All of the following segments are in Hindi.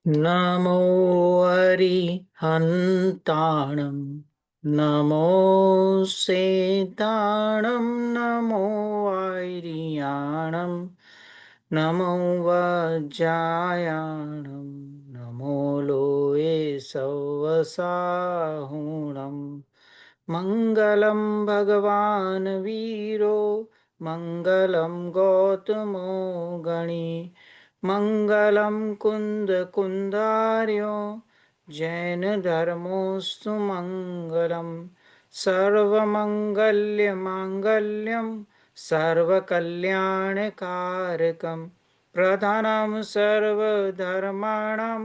नमो अरिहन्ताणं नमो सेताणं नमो आर्याणं नमो वज्रायाणं नमो लोये सवसाहुणं मङ्गलं भगवान् वीरो मङ्गलं गौतमो गणी मङ्गलं कुन्दकुन्दार्यो जैनधर्मोऽस्तु मङ्गलं सर्वमङ्गल्यमाङ्गल्यं सर्वकल्याणकारकं प्रधानं सर्वधर्माणां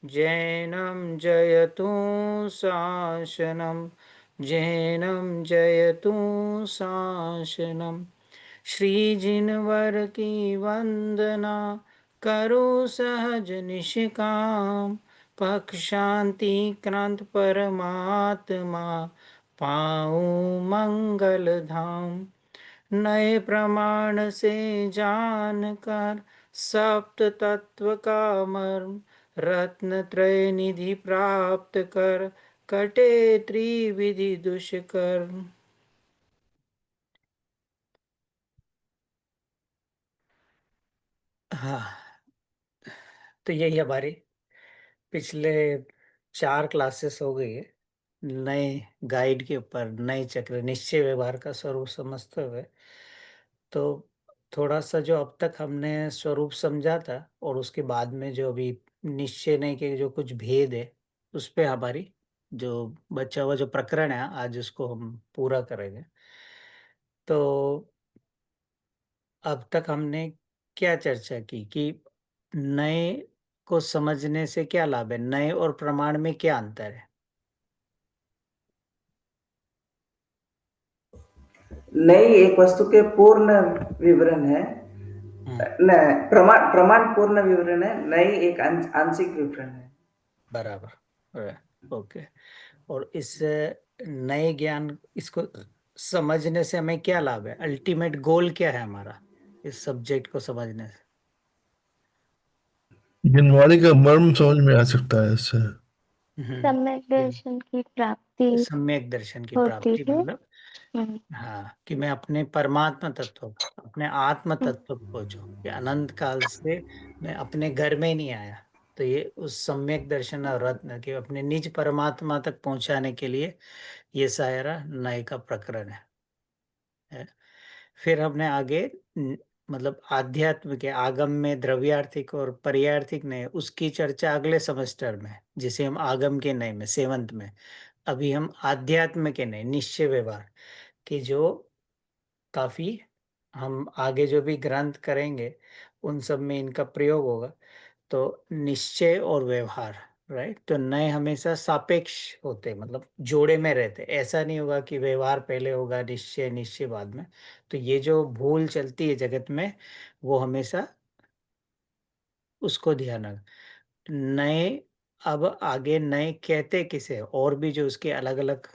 जैनं जयतु शासनं जैनं जयतु शासनं श्री जिनवर की वंदना करो सहज निष्काम पख शांति क्रांत परमात्मा पाऊं मंगल धाम नए प्रमाण से जानकर सप्त तत्व का मर्म रत्न त्रय निधि प्राप्त कर कटे त्रिविधि दुष्कर्म। हाँ, तो यही हमारी पिछले 4 क्लासेस हो गई है नए गाइड के ऊपर नए चक्र निश्चय व्यवहार का स्वरूप समझते हुए। तो थोड़ा सा जो अब तक हमने स्वरूप समझा था और उसके बाद में जो अभी निश्चय नहीं के जो कुछ भेद है उस पे हमारी जो बचा हुआ जो प्रकरण है आज उसको हम पूरा करेंगे। तो अब तक हमने क्या चर्चा की कि नए को समझने से क्या लाभ है, नए और प्रमाण में क्या अंतर है। नई एक वस्तु के पूर्ण विवरण है। हम्म। न प्रमाण प्रमाण पूर्ण विवरण है, नई एक आंशिक विवरण है। बराबर। ओके। और इस नए ज्ञान इसको समझने से हमें क्या लाभ है, अल्टीमेट गोल क्या है हमारा इस सब्जेक्ट को समझने से। जनवारी का मर्म समझ में आ सकता है इससे। सम्यक दर्शन की प्राप्ति सम्यक दर्शन की होती प्राप्ति है। मतलब हाँ कि मैं अपने परमात्मा तत्व अपने आत्म हम्म, तत्व को खोजूं कि अनंत काल से मैं अपने घर में नहीं आया। तो ये उस सम्यक दर्शन और रत्न के अपने निज परमात्मा तक पहुंचाने के लिए ये सारा नए का प्रकरण है। फिर हमने आगे मतलब आध्यात्म के आगम में द्रव्यार्थिक और पर्यार्थिक नए उसकी चर्चा अगले सेमेस्टर में जिसे हम आगम के नए में सेवंत में। अभी हम आध्यात्म के नए निश्चय व्यवहार की जो काफी हम आगे जो भी ग्रंथ करेंगे उन सब में इनका प्रयोग होगा। तो निश्चय और व्यवहार, राइट। तो नए हमेशा सापेक्ष होते हैं, मतलब जोड़े में रहते, ऐसा नहीं होगा कि व्यवहार पहले होगा निश्चय निश्चय बाद में। तो ये जो भूल चलती है जगत में वो हमेशा उसको ध्यान रख। नए अब आगे नए कहते किसे और भी जो उसके अलग अलग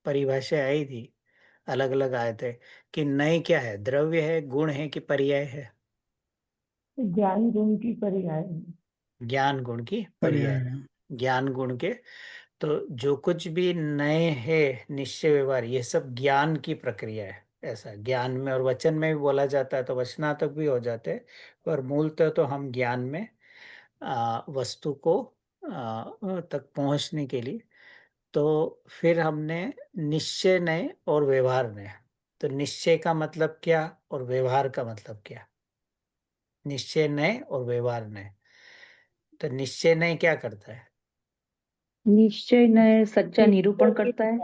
परिभाषा आई थी अलग अलग आए थे कि नए क्या है, द्रव्य है, गुण है कि पर्याय है। ज्ञान गुण की पर्याय ज्ञान गुण की पर्याय पर्याय है। ज्ञान गुण के तो जो कुछ भी नए है निश्चय व्यवहार ये सब ज्ञान की प्रक्रिया है। ऐसा ज्ञान में और वचन में भी बोला जाता है तो वचनात्मक भी हो जाते हैं। पर मूलतः तो हम ज्ञान में वस्तु को तक पहुंचने के लिए। तो फिर हमने निश्चय नए और व्यवहार नए। तो निश्चय का मतलब क्या और व्यवहार का मतलब क्या। निश्चय नए और व्यवहार नए। तो निश्चय नए क्या करता है। निश्चय नए सच्चा निरूपण करता है।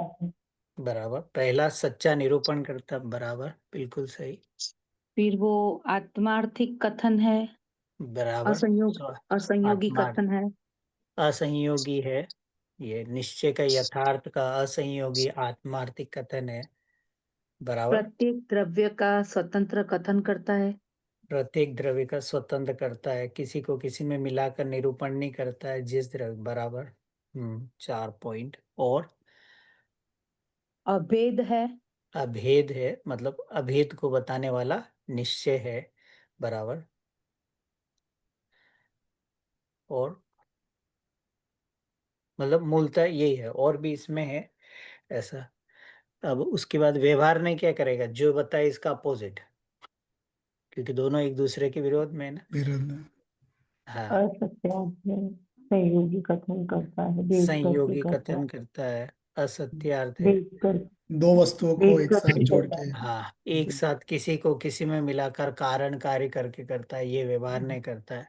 बराबर, पहला सच्चा निरूपण करता, बराबर बिल्कुल सही। फिर वो आत्मार्थिक कथन है, बराबर। असंयोग तो असंयोगी आत्मा कथन है। असंयोगी है। ये निश्चय का यथार्थ का असंयोगी आत्मार्थिक कथन है। बराबर। प्रत्येक द्रव्य का स्वतंत्र कथन करता है। प्रत्येक द्रव्य का स्वतंत्र करता है, किसी को किसी में मिलाकर निरूपण नहीं करता है जिस द्रव्य। बराबर। 4 पॉइंट। और अभेद है। अभेद है मतलब अभेद को बताने वाला निश्चय है। बराबर। और मतलब मूलतः यही है, और भी इसमें है ऐसा। अब उसके बाद व्यवहार नहीं क्या करेगा, जो बताए इसका अपोजिट, क्योंकि दोनों एक दूसरे के विरोध में है ना। विरोध में। हाँ, असत्यार्थ है, सहयोगी कथन करता है, देख करके संयोगी करता कथन है, करता है, असत्यार्थ है। देख कर दो वस्तुओं को देख एक साथ करके जोड़ करता के। हाँ, एक साथ किसी को किसी में मिलाकर कारण कार्य करके करता है, ये व्यवहार नहीं करता है।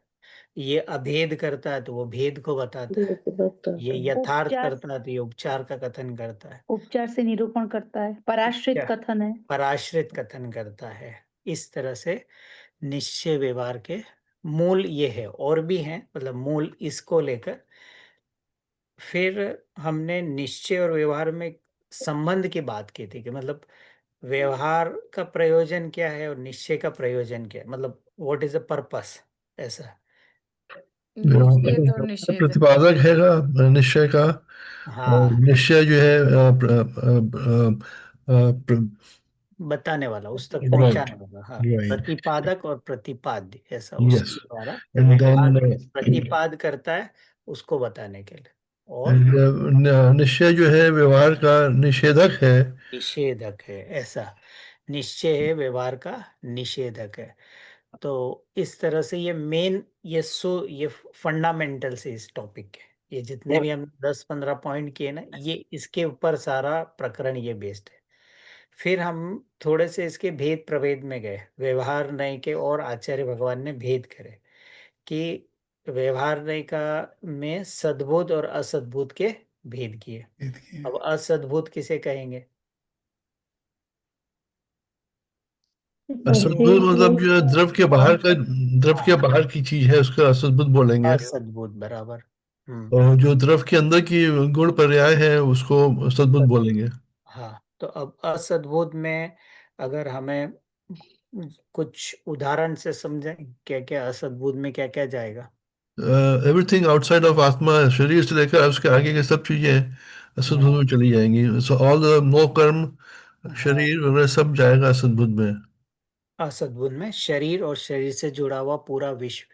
ये अभेद करता है तो वो भेद को बताता है। ये है। यथार्थ उपचार, करता है तो ये उपचार का कथन करता है। उपचार से निरूपण करता है, पराश्रित क्या, कथन है। पराश्रित कथन करता है। इस तरह से निश्चय व्यवहार के मूल ये है, और भी हैं, मतलब मूल इसको लेकर। फिर हमने निश्चय और व्यवहार में संबंध की बात की थी, कि मतलब व्यवहार का प्रयोजन क्या है और निश्चय का प्रयोजन क्या है, मतलब व्हाट इज द पर्पस, ऐसा। निश्चय तो निषेध है। प्रतिपादक है निश्चय का। और हाँ, निश्चय जो है बताने वाला, उस तक राइट, पहुंचाने वाला। हाँ, राइट, प्रतिपादक और प्रतिपाद्य, ऐसा यस। उसके द्वारा एंड व्यवहार देन प्रतिपाद करता है उसको बताने के लिए। और निश्चय जो है व्यवहार का निषेधक है। निषेधक है, ऐसा। निश्चय है व्यवहार का निषेधक है। तो इस तरह से ये मेन, ये फंडामेंटल से इस टॉपिक के, ये जितने भी हम 10-15 पॉइंट किए ना, ये इसके ऊपर सारा प्रकरण ये बेस्ड है। फिर हम थोड़े से इसके भेद प्रभेद में गए, व्यवहार नय के, और आचार्य भगवान ने भेद करे कि व्यवहार नय का में सद्बोध और असद्बोध के भेद किए। अब असद्बोध किसे कहेंगे? जैसे असद्भुत मतलब जो है द्रव के बाहर का, द्रव के हाँ, बाहर की चीज है उसका असद्भुत बोलेंगे। असद्बोध बराबर। और जो द्रव के अंदर की गुण पर्याय है उसको सद्भुत सद्बोध। बोलेंगे। हाँ, तो अब असद्बोध में अगर हमें कुछ उदाहरण से समझें, क्या क्या असद्बोध में क्या क्या जाएगा? एवरीथिंग आउटसाइड ऑफ आत्मा, शरीर से लेकर उसके आगे की सब चीजें असद्भुत हाँ, में चली जाएंगी। सो ऑल द नो कर्म, हाँ, शरीर वगैरह सब जाएगा असद्भुत में। असद्बुद्ध में शरीर और शरीर से जुड़ा हुआ पूरा विश्व,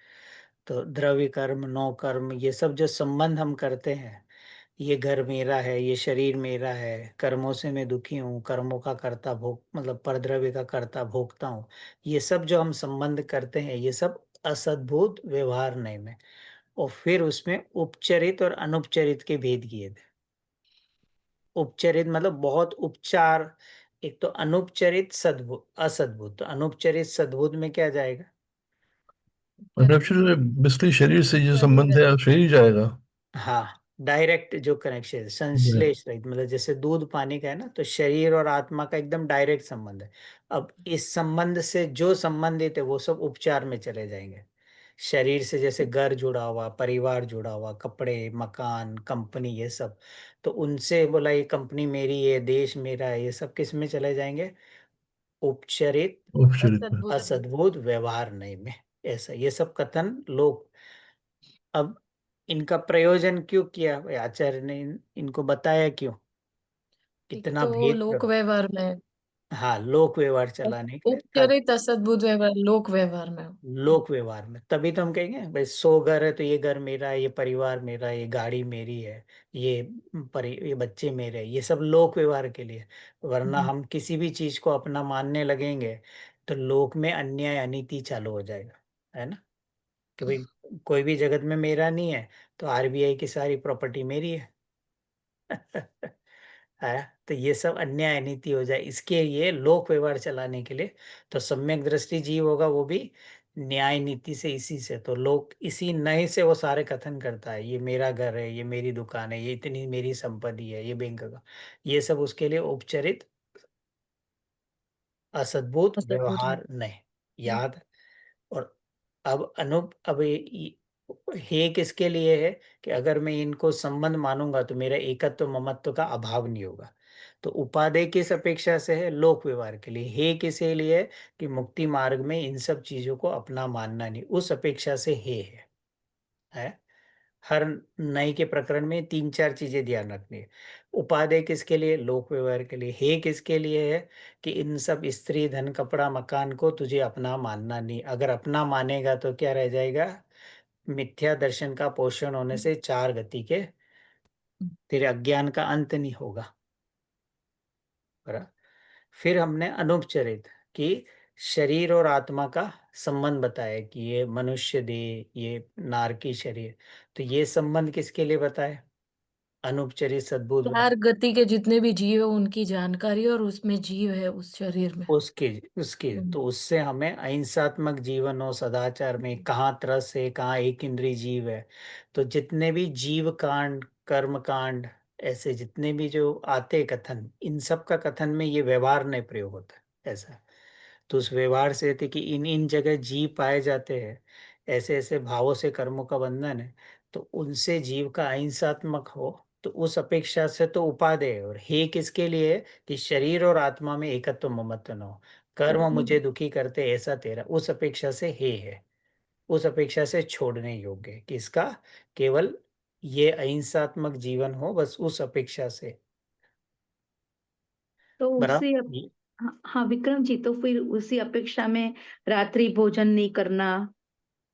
तो द्रव्य कर्म, नौ कर्म, ये सब जो संबंध हम करते हैं, ये घर मेरा है, ये शरीर मेरा है, कर्मों से मैं दुखी हूँ, कर्मों का कर्ता भोग, मतलब परद्रव्य का कर्ता भोगता हूँ, ये सब जो हम संबंध करते हैं, ये सब असद्भुत व्यवहार नहीं में। और फिर उसमें उपचरित और अनुपचरित के भेद किए थे। उपचरित मतलब बहुत उपचार, एक तो अनुपचरित सद्भुत असद्भुत, तो अनुपचरित सद्भुत में क्या जाएगा? परसेप्शन में बेसिकली शरीर से जो संबंध शरीर है शरीर जाएगा। हाँ, डायरेक्ट जो कनेक्शन, Right. संश्लेष रहित, मतलब जैसे दूध पानी का है ना, तो शरीर और आत्मा का एकदम डायरेक्ट संबंध है। अब इस संबंध से जो संबंधित है वो सब उपचार में चले जाएंगे। शरीर से जैसे घर जुड़ा हुआ, परिवार जुड़ा हुआ, कपड़े, मकान, कंपनी, ये सब, तो उनसे बोला ये कंपनी मेरी है, देश मेरा है, ये सब किस में चले जाएंगे? उपचरित उपचरित में। असद्भुत। असद्भुत व्यवहार नहीं में। ऐसा ये सब कथन लोग। अब इनका प्रयोजन क्यों किया भाई आचार्य ने, इनको बताया क्यों, एक कितना तो भेद लोक प्रभेद। व्यवहार में, हाँ, लोक व्यवहार चलाने के लिए, ताकि उपचरित असद्भुत व्यवहार लोक व्यवहार में हो। लोक व्यवहार में, तभी तो हम कहेंगे भाई 100 घर है तो ये घर मेरा है, ये परिवार मेरा है, ये गाड़ी मेरी है, ये ये बच्चे मेरे हैं, ये सब लोक व्यवहार के लिए। वरना हम किसी भी चीज को अपना मानने लगेंगे तो लोक में अन्याय अनीति चालू हो जाएगा, है ना। कि भाई कोई भी जगत में मेरा नहीं है, तो आरबीआई की सारी प्रॉपर्टी मेरी है। है, तो ये सब अन्याय नीति हो जाए, इसके लिए लोक व्यवहार चलाने के लिए। तो सम्यक दृष्टि जीव होगा वो भी न्याय नीति से, इसी से, तो लोग इसी नए से वो सारे कथन करता है, ये मेरा घर है, ये मेरी दुकान है, ये इतनी मेरी संपत्ति है, ये बैंक का, ये सब उसके लिए उपचरित असद्भुत असद्भुत व्यवहार नहीं, याद। और अब हे किसके लिए है? कि अगर मैं इनको संबंध मानूंगा तो मेरा एकत्व ममत्व का अभाव नहीं होगा। तो उपादेय किस अपेक्षा से है? लोक व्यवहार के लिए। हे किसे लिए है? कि मुक्ति मार्ग में इन सब चीजों को अपना मानना नहीं, उस अपेक्षा से हे है। हर नए के प्रकरण में 3-4 चीजें ध्यान रखनी है। उपादेय किसके लिए? लोक व्यवहार के लिए। हे किसके लिए है? कि इन सब स्त्री, धन, कपड़ा, मकान को तुझे अपना मानना नहीं, अगर अपना मानेगा तो क्या रह जाएगा? मिथ्या दर्शन का पोषण होने से 4 गति के तेरे अज्ञान का अंत नहीं होगा। बराबर। फिर हमने अनुपचरित कि शरीर और आत्मा का संबंध बताया कि ये मनुष्य देह, ये नारकी शरीर, तो ये संबंध किसके लिए बताए? अनुपचरित सद्बुद्ध में। चार गति के जितने भी जीव है उनकी जानकारी, और उसमें जीव है उस शरीर में। उसके उसके हम्म। तो उससे हमें अहिंसात्मक जीवन और सदाचार में कहाँ त्रस है, कहाँ एक इंद्रिय जीव है। तो जितने भी जीव कांड, कर्म कांड, ऐसे जितने भी जो आते हैं कथन, इन सब का कथन में ये व्यवहार नहीं प्रयोग होता है। ऐसा तो उस व्यवहार से थे कि इन इन जगह जीव पाए जाते हैं, ऐसे ऐसे भावों से कर्मों का बंधन है, तो उनसे जीव का अहिंसात्मक हो, तो उस अपेक्षा से तो उपादेय है। और हे किसके लिए है? कि शरीर और आत्मा में एकत्व ममत्व न हो, कर्म मुझे दुखी करते ऐसा तेरा, उस अपेक्षा से हे है, उस अपेक्षा से छोड़ने योग्य है कि इसका केवल ये अहिंसात्मक जीवन हो, बस उस अपेक्षा से। तो उसी बराबर। हाँ हाँ, विक्रम जी, तो फिर उसी अपेक्षा में रात्रि भोजन नहीं करना।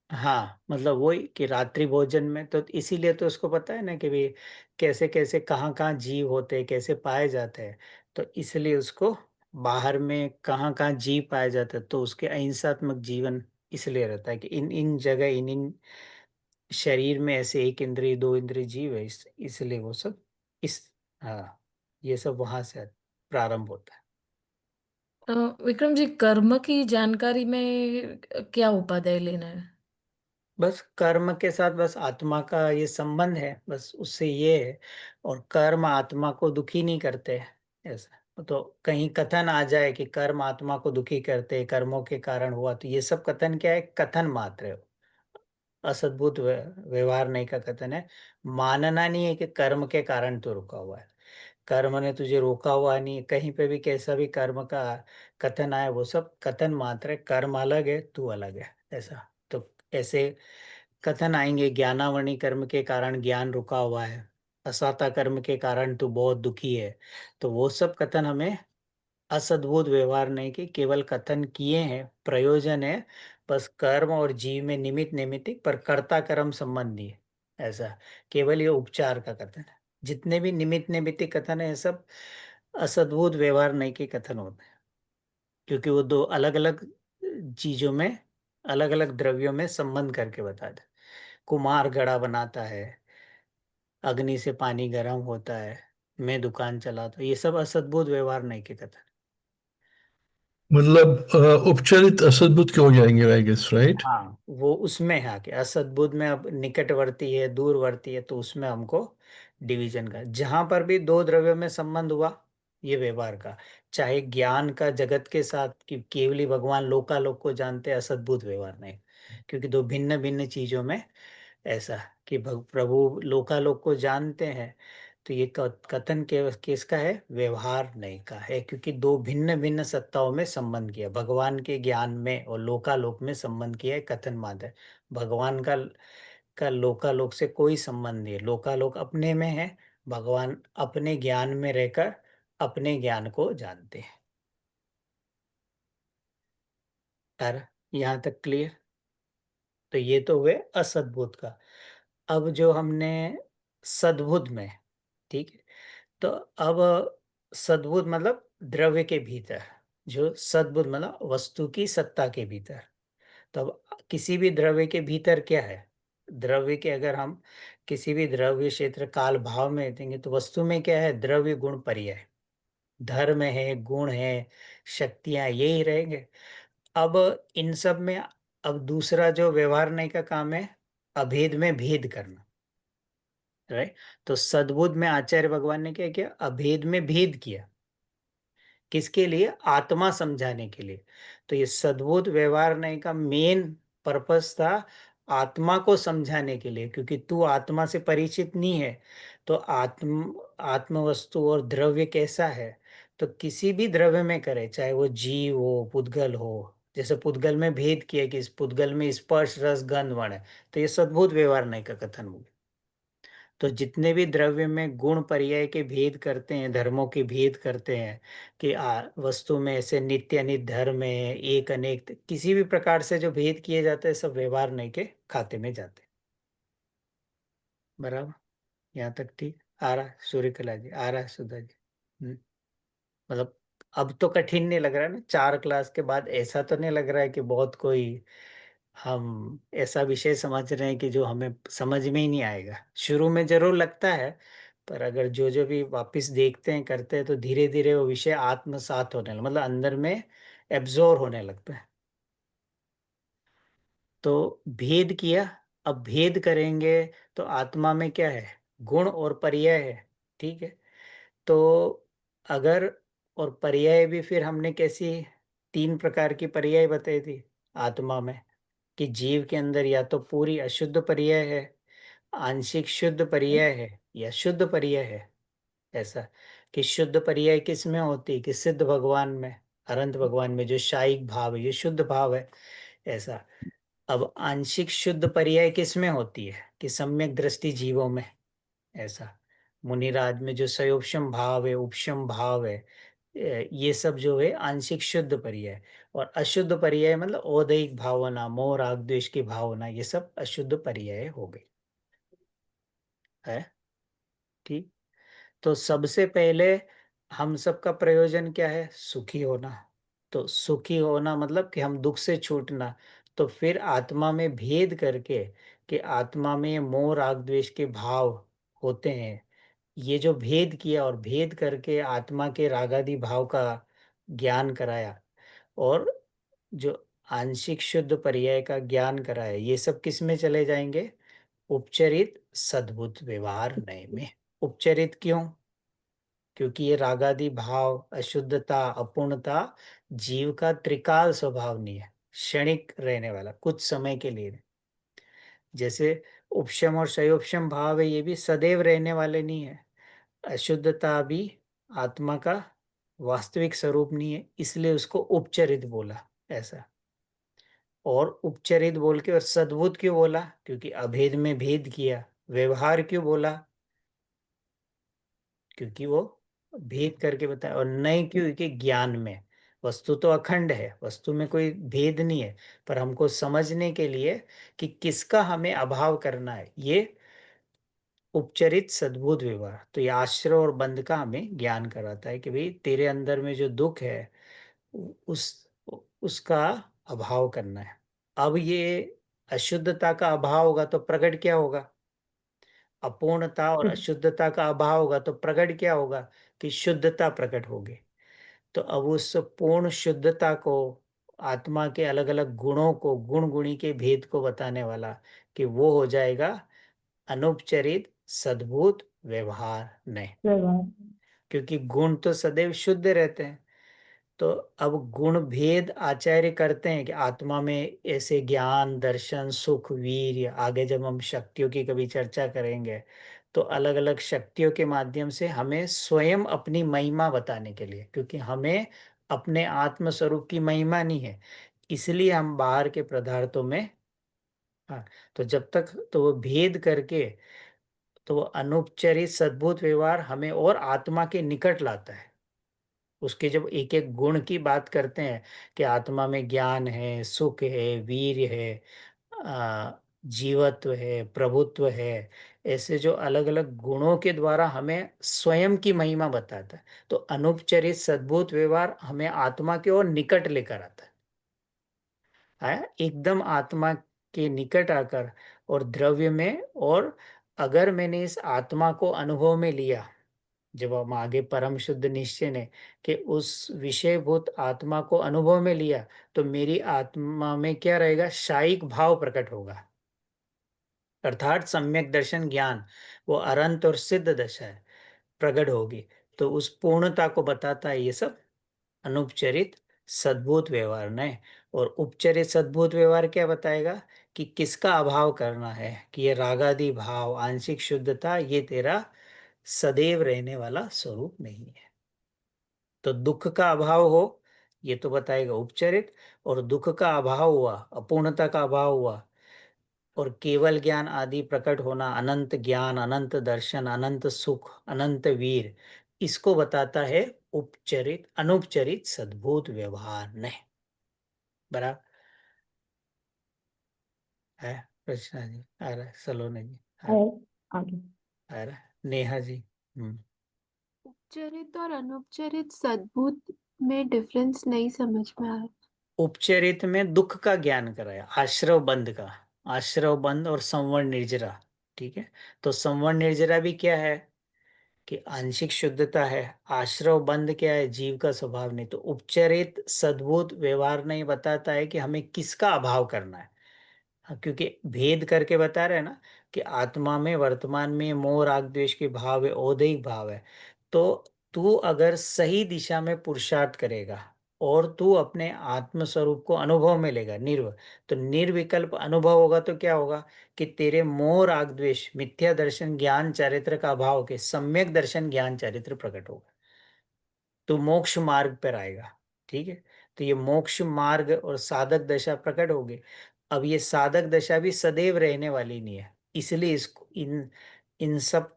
हाँ, मतलब वही कि रात्रि भोजन में तो इसीलिए तो उसको पता है ना कि भाई कैसे कैसे कहाँ कहाँ जीव होते हैं, कैसे पाए जाते हैं, तो इसलिए उसको बाहर में कहाँ कहाँ जीव पाए जाते हैं, तो उसके अहिंसात्मक जीवन इसलिए रहता है कि इन इन जगह इन इन शरीर में ऐसे एक इंद्रिय दो इंद्रिय जीव है, इसलिए वो सब इस, हाँ, ये सब वहां से प्रारंभ होता है। अ, विक्रम जी, कर्म की जानकारी में क्या उपादेय लेना है? बस कर्म के साथ बस आत्मा का ये संबंध है, बस उससे ये है। और कर्म आत्मा को दुखी नहीं करते हैं, ऐसा तो कहीं कथन आ जाए कि कर्म आत्मा को दुखी करते हैं, कर्मों के कारण हुआ, तो ये सब कथन क्या है? कथन मात्र है, असद्भुत व्यवहार नहीं का कथन है। मानना नहीं है कि कर्म के कारण तो रुका हुआ है, कर्म ने तुझे रोका हुआ नहीं है, कहीं पे भी कैसा भी कर्म का कथन आए वो सब कथन मात्र है, कर्म अलग है, तू अलग है, ऐसा। तो ऐसे कथन आएंगे, ज्ञानावरणी कर्म के कारण ज्ञान रुका हुआ है, असाता कर्म के कारण तू बहुत दुखी है, तो वो सब कथन हमें असद्भुत व्यवहार नहीं कि केवल कथन किए हैं, प्रयोजन है, बस कर्म और जीव में निमित्त निमित्तिक पर कर्ता कर्म संबंधी है, ऐसा। केवल ये उपचार का कथन है, जितने भी निमित्त निमित्तिक कथन है ये सब असद्भुत व्यवहार नहीं के कथन होते हैं, क्योंकि वो दो अलग अलग चीजों में, अलग अलग द्रव्यों में संबंध करके बताते हैं। कुम्हार घड़ा बनाता है, अग्नि से पानी गर्म होता है, मैं दुकान चलाता हूँ, ये सब असद्भुत व्यवहार नहीं के कथन। मतलब उपचारित असद्भुत के हो जाएंगे, आई गेस, राइट? हाँ, वो उसमें है कि असद्भुत में अब निकटवर्ती है दूरवर्ती है, तो उसमें हमको डिवीजन का, जहां पर भी दो द्रव्यों में संबंध हुआ ये व्यवहार का, चाहे ज्ञान का जगत के साथ कि केवली भगवान लोकालोक को जानते हैं, असद्भुत व्यवहार नहीं, क्योंकि दो भिन्न भिन्न चीजों में ऐसा कि प्रभु लोकालोक को जानते हैं, तो ये कथन के किसका है? व्यवहार नहीं का है, क्योंकि दो भिन्न भिन्न सत्ताओं में संबंध किया, भगवान के ज्ञान में और लोकालोक में संबंध किया है, कथन मात्र है। भगवान का लोकालोक से कोई संबंध नहीं है, लोकालोक अपने में है, भगवान अपने ज्ञान में रहकर अपने ज्ञान को जानते हैं। यार, यहाँ तक क्लियर? तो ये तो हुए असद्भुत का। अब जो हमने सद्भुत में, ठीक है, तो अब सद्भुत मतलब द्रव्य के भीतर, जो सद्भुत मतलब वस्तु की सत्ता के भीतर। तो अब किसी भी द्रव्य के भीतर क्या है? द्रव्य के अगर हम किसी भी द्रव्य क्षेत्र काल भाव में देंगे, तो वस्तु में क्या है? द्रव्य गुण पर्याय, धर्म है, गुण है, शक्तियां, यही रहेंगे। अब इन सब में अब दूसरा जो व्यवहार नहीं का काम है, अभेद में भेद करना, राइट। तो सद्बुद्ध में आचार्य भगवान ने क्या किया? अभेद में भेद किया, किसके लिए? आत्मा समझाने के लिए। तो ये सद्बुद्ध व्यवहार नहीं का मेन पर्पस था आत्मा को समझाने के लिए, क्योंकि तू आत्मा से परिचित नहीं है, तो आत्म वस्तु और द्रव्य कैसा है, तो किसी भी द्रव्य में करे, चाहे वो जीव हो, पुद्गल हो, जैसे पुद्गल में भेद किया कि इस पुद्गल में स्पर्श रस गंध वर्ण है, तो ये सद्भुत व्यवहार नहीं का कथन हुआ। तो जितने भी द्रव्य में गुण पर्याय के भेद करते हैं, धर्मों के भेद करते हैं कि वस्तु में ऐसे नित्य अनित्य धर्म है, एक अनेक, किसी भी प्रकार से जो भेद किए जाते हैं सब व्यवहार नहीं के खाते में जाते हैं। बराबर, यहाँ तक ठीक। आ रहा है सूर्यकला जी, आ रहा है सुधा जी। मतलब अब तो कठिन नहीं लग रहा है ना, 4 क्लास के बाद ऐसा तो नहीं लग रहा है कि बहुत कोई हम ऐसा विषय समझ रहे हैं कि जो हमें समझ में ही नहीं आएगा। शुरू में जरूर लगता है, पर अगर जो जो भी वापस देखते हैं करते हैं तो धीरे धीरे वो विषय आत्मसात होने मतलब अंदर में एब्जॉर्ब होने लगता है। तो भेद किया, अब भेद करेंगे तो आत्मा में क्या है, गुण और पर्याय है। ठीक है, तो अगर, और पर्याय भी फिर हमने कैसी 3 प्रकार की पर्याय बताई थी आत्मा में, कि जीव के अंदर या तो पूरी अशुद्ध पर्याय है, आंशिक शुद्ध पर्याय है, या शुद्ध पर्याय है। ऐसा कि शुद्ध पर्याय किस में होती है, कि सिद्ध भगवान में, अनंत भगवान में जो शायिक भाव है ये शुद्ध भाव है। ऐसा, अब आंशिक शुद्ध पर्याय किस में होती है, कि सम्यक दृष्टि जीवों में। ऐसा, मुनिराज में जो सयोपशम भाव है, उपशम भाव है, ये सब जो है आंशिक शुद्ध पर्याय। और अशुद्ध पर्याय मतलब औदैहिक भावना, मोह राग द्वेष की भावना, ये सब अशुद्ध पर्याय हो गई है। ठीक, तो सबसे पहले हम सबका प्रयोजन क्या है, सुखी होना। तो सुखी होना मतलब कि हम दुख से छूटना। तो फिर आत्मा में भेद करके, कि आत्मा में मोह राग द्वेष के भाव होते हैं, ये जो भेद किया और भेद करके आत्मा के रागादि भाव का ज्ञान कराया, और जो आंशिक शुद्ध पर्याय का ज्ञान कराया, ये सब किस में चले जाएंगे, उपचरित सद्भुत व्यवहार नए में। उपचरित क्यों, क्योंकि ये रागादि भाव, अशुद्धता, अपूर्णता जीव का त्रिकाल स्वभाव नहीं है, क्षणिक रहने वाला, कुछ समय के लिए। जैसे उपशम और शयोपशम भाव है, ये भी सदैव रहने वाले नहीं है। अशुद्धता भी आत्मा का वास्तविक स्वरूप नहीं है, इसलिए उसको उपचरित बोला। ऐसा, और उपचरित बोल के और सद्भुत क्यों बोला, क्योंकि अभेद में भेद किया। व्यवहार क्यों बोला, क्योंकि वो भेद करके बताया। और नहीं क्यों, क्योंकि ज्ञान में वस्तु तो अखंड है, वस्तु में कोई भेद नहीं है, पर हमको समझने के लिए कि किसका हमें अभाव करना है, ये उपचरित सद्भुत व्यवहार। तो ये आश्रय और बंध का हमें ज्ञान कराता है कि भाई तेरे अंदर में जो दुख है उस उसका अभाव करना है। अब ये अशुद्धता का अभाव होगा तो प्रकट क्या होगा, अपूर्णता और अशुद्धता का अभाव होगा तो प्रकट क्या होगा, कि शुद्धता प्रकट होगी। तो अब उस पूर्ण शुद्धता को, आत्मा के अलग अलग गुणों को, गुण गुणी के भेद को बताने वाला, कि वो हो जाएगा अनुपचरित सद्भुत व्यवहार नहीं। व्यवहार। क्योंकि गुण तो सदैव शुद्ध रहते हैं। तो अब गुण भेद आचार्य करते हैं कि आत्मा में ऐसे ज्ञान, दर्शन, सुख, वीर्य, आगे जब हम शक्तियों की कभी चर्चा करेंगे तो अलग अलग शक्तियों के माध्यम से हमें स्वयं अपनी महिमा बताने के लिए, क्योंकि हमें अपने आत्म स्वरूप की महिमा नहीं है, इसलिए हम बाहर के पदार्थों में। हाँ, तो जब तक तो वो भेद करके, तो वो अनुपचरित सद्भुत व्यवहार हमें और आत्मा के निकट लाता है। उसके जब एक एक गुण की बात करते हैं, कि आत्मा में ज्ञान है, सुख है, वीर्य है, जीवत्व है, प्रभुत्व है, ऐसे जो अलग अलग गुणों के द्वारा हमें स्वयं की महिमा बताता है। तो अनुपचरित सद्भुत व्यवहार हमें आत्मा के और निकट लेकर आता है एकदम आत्मा के निकट आकर, और द्रव्य में। और अगर मैंने इस आत्मा को अनुभव में लिया, जब हम आगे परम शुद्ध निश्चय ने, कि उस विषयभूत आत्मा को अनुभव में लिया, तो मेरी आत्मा में क्या रहेगा, शायिक भाव प्रकट होगा, अर्थात सम्यक दर्शन ज्ञान, वो अनंत और सिद्ध दशा है, प्रकट होगी। तो उस पूर्णता को बताता है ये सब अनुपचरित सद्भुत व्यवहार ने। और उपचरित सद्भुत व्यवहार क्या बताएगा, कि किसका अभाव करना है, कि ये रागादि भाव, आंशिक शुद्धता, ये तेरा सदैव रहने वाला स्वरूप नहीं है। तो दुख का अभाव हो, ये तो बताएगा उपचरित। और दुख का अभाव हुआ, अपूर्णता का अभाव हुआ, और केवल ज्ञान आदि प्रकट होना, अनंत ज्ञान, अनंत दर्शन, अनंत सुख, अनंत वीर, इसको बताता है उपचरित, अनुपचरित सद्भुत व्यवहार ने। बराबर है। रचना जी आ रहा है, सलोना जी आ और आगे। रहा है, नेहा जी उपचरित और अनुपचरित सद्भूत में डिफरेंस नहीं समझ में आया। उपचरित में दुख का ज्ञान कराया, आश्रव बंध का, आश्रव बंध और संवर्ण निर्जरा। ठीक है, तो संवर्ण निर्जरा भी क्या है कि आंशिक शुद्धता है, आश्रव बंध क्या है, जीव का स्वभाव नहीं। तो उपचरित सद्भुत व्यवहार नहीं बताता है कि हमें किसका अभाव करना है। हाँ, क्योंकि भेद करके बता रहे हैं ना कि आत्मा में वर्तमान में मोह राग द्वेष के भाव है, औदैहिक भाव है। तो तू अगर सही दिशा में पुरुषार्थ करेगा और तू अपने आत्म स्वरूप को अनुभव में लेगा, तो निर्विकल्प अनुभव होगा, तो क्या होगा कि तेरे मोह राग द्वेष मिथ्या दर्शन ज्ञान चारित्र का अभाव के सम्यक दर्शन ज्ञान चारित्र प्रकट होगा, तो मोक्ष मार्ग पर आएगा। ठीक है, तो ये मोक्ष मार्ग और साधक दशा प्रकट होगी। अब ये साधक दशा भी सदैव रहने वाली नहीं है, इसलिए इसको इन इन सब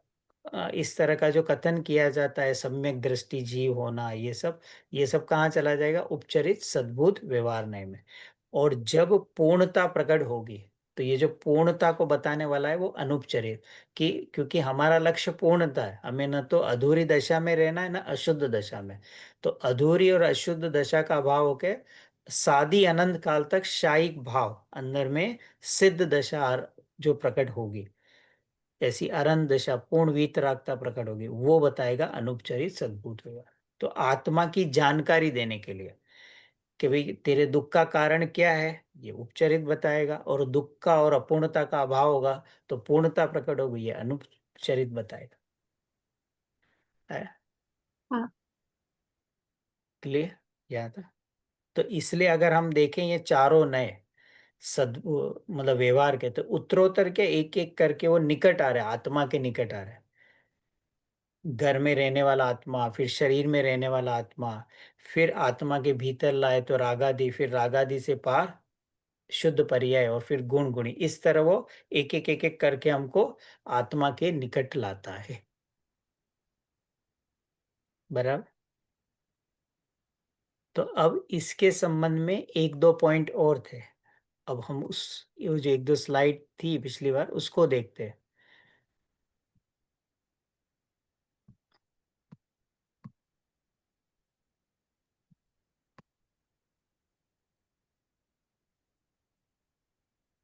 इस तरह का जो कथन किया जाता है, सम्यक दृष्टि जीव होना, ये सब कहाँ चला जाएगा, उपचरित सद्भुत व्यवहार नय में। और जब पूर्णता प्रकट होगी, तो ये जो पूर्णता को बताने वाला है वो अनुपचरित, कि क्योंकि हमारा लक्ष्य पूर्णता है, हमें न तो अधूरी दशा में रहना है, न अशुद्ध दशा में। तो अधूरी और अशुद्ध दशा का अभाव होके सादी अनंत काल तक शायिक भाव अंदर में सिद्ध दशा जो प्रकट होगी, ऐसी अरंत दशा पूर्ण वीतरागता प्रकट होगी, वो बताएगा अनुपचरित सद्भुत व्यवहार। तो आत्मा की जानकारी देने के लिए कि भाई तेरे दुख का कारण क्या है, ये उपचरित बताएगा, और दुख का और अपूर्णता का अभाव होगा तो पूर्णता प्रकट होगी, ये अनुपचरित बताएगा। हाँ। क्लियर, यहाँ था। तो इसलिए अगर हम देखें ये चारों नए मतलब व्यवहार के, तो उत्तरोत्तर के एक एक करके वो निकट आ रहे हैं, आत्मा के निकट आ रहे हैं। घर में रहने वाला आत्मा, फिर शरीर में रहने वाला आत्मा, फिर आत्मा के भीतर लाए तो रागादि, फिर रागादि से पार शुद्ध पर्याय, और फिर गुण गुणी, इस तरह वो एक एक करके हमको आत्मा के निकट लाता है। बराबर। तो अब इसके संबंध में एक दो पॉइंट और थे, अब हम उस ये जो एक दो स्लाइड थी पिछली बार उसको देखते हैं।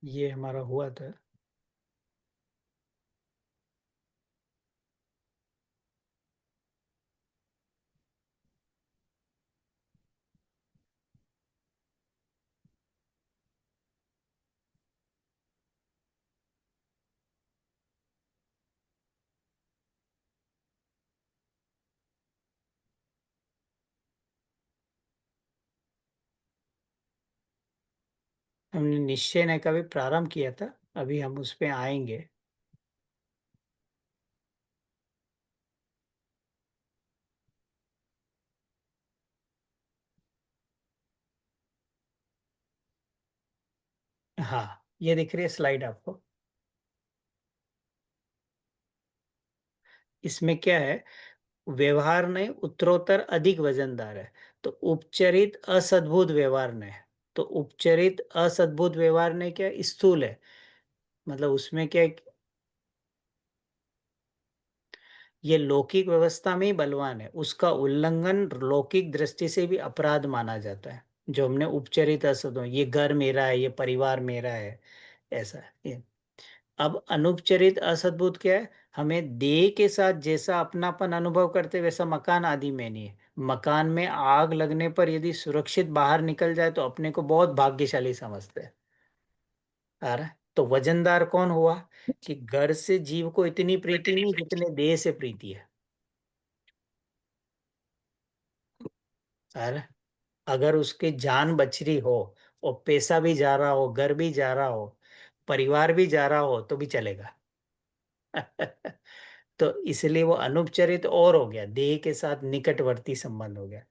ये हमारा हुआ था, हमने निश्चय न का भी प्रारंभ किया था, अभी हम उस पे आएंगे। हाँ, ये दिख रही है स्लाइड आपको, इसमें क्या है, व्यवहार ने उत्तरोत्तर अधिक वजनदार है, तो उपचरित असद्भुत व्यवहार ने, तो उपचरित असद्भुत व्यवहार ने क्या स्थूल है, मतलब उसमें क्या है, ये लौकिक व्यवस्था में ही बलवान है, उसका उल्लंघन लौकिक दृष्टि से भी अपराध माना जाता है। जो हमने उपचरित असद, ये घर मेरा है, ये परिवार मेरा है, ऐसा है ये। अब अनुपचरित असद्भुत क्या है, हमें देह के साथ जैसा अपनापन अनुभव करते वैसा मकान आदि में नहीं है। मकान में आग लगने पर यदि सुरक्षित बाहर निकल जाए तो अपने को बहुत भाग्यशाली समझते हैं। आ रहा है? तो वजनदार कौन हुआ कि घर से जीव को इतनी प्रीति नहीं जितने देह से प्रीति है। आ रहा है? अगर उसकी जान बच रही हो और पैसा भी जा रहा हो, घर भी जा रहा हो, परिवार भी जा रहा हो, तो भी चलेगा। तो इसलिए वो अनुपचरित और हो गया, देह के साथ निकटवर्ती संबंध हो गया।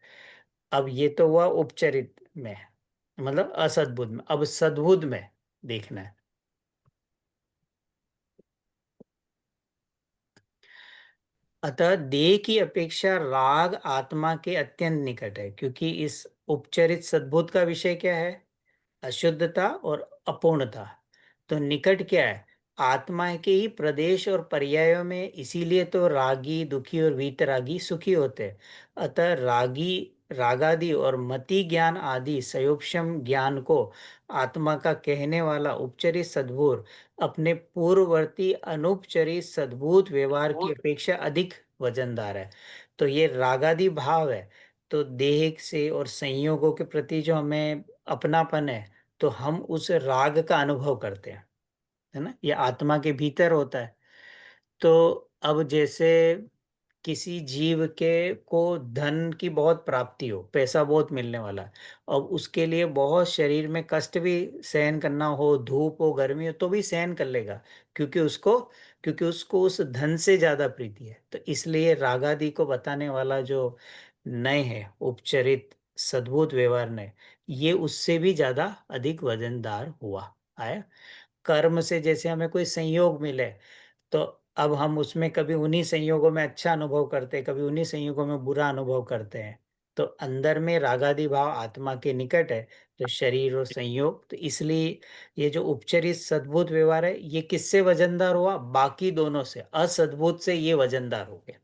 अब ये तो हुआ उपचरित में, मतलब असद्भुत में। अब सद्भुत में देखना है। अतः देह की अपेक्षा राग आत्मा के अत्यंत निकट है, क्योंकि इस उपचरित सद्भुत का विषय क्या है, अशुद्धता और अपूर्णता। तो निकट क्या है, आत्मा के ही प्रदेश और पर्यायों में, इसीलिए तो रागी दुखी और वीतरागी सुखी होते हैं। अतः रागी रागादि और मति ज्ञान आदि संयोपम ज्ञान को आत्मा का कहने वाला उपचरित सद्गुरु अपने पूर्ववर्ती अनुपचरित सद्भूत व्यवहार की अपेक्षा अधिक वजनदार है। तो ये रागादि भाव है, तो देह से और संयोगों के प्रति जो हमें अपनापन है, तो हम उस राग का अनुभव करते हैं, है ना, ये आत्मा के भीतर होता है। तो अब जैसे किसी जीव के को धन की बहुत प्राप्ति हो, पैसा बहुत मिलने वाला है, अब उसके लिए बहुत शरीर में कष्ट भी सहन करना हो, धूप हो गर्मी हो तो भी सहन कर लेगा, क्योंकि उसको उस धन से ज्यादा प्रीति है। तो इसलिए रागादि को बताने वाला जो नय है, उपचरित सद्भुत व्यवहार नय, ये उससे भी ज्यादा अधिक वजनदार हुआ है। कर्म से जैसे हमें कोई संयोग मिले, तो अब हम उसमें कभी उन्हीं संयोगों में अच्छा अनुभव करते हैं, कभी उन्हीं संयोगों में बुरा अनुभव करते हैं। तो अंदर में रागादि भाव आत्मा के निकट है, तो शरीर और संयोग, तो इसलिए ये जो उपचरित सद्भुत व्यवहार है, ये किससे वजनदार हुआ? बाकी दोनों से, असद्भुत से ये वजनदार हो गया।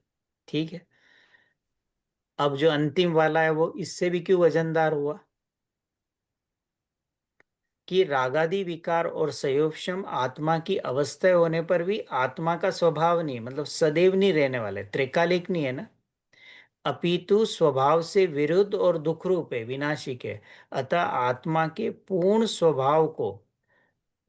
ठीक है, अब जो अंतिम वाला है वो इससे भी क्यों वजनदार हुआ? कि रागादि विकार और संयोगक्षम आत्मा की अवस्था होने पर भी आत्मा का स्वभाव नहीं, मतलब सदैव नहीं रहने वाले, त्रिकालिक नहीं है ना, अपितु स्वभाव से विरुद्ध और दुख रूप है, विनाशिक है। अतः आत्मा के पूर्ण स्वभाव को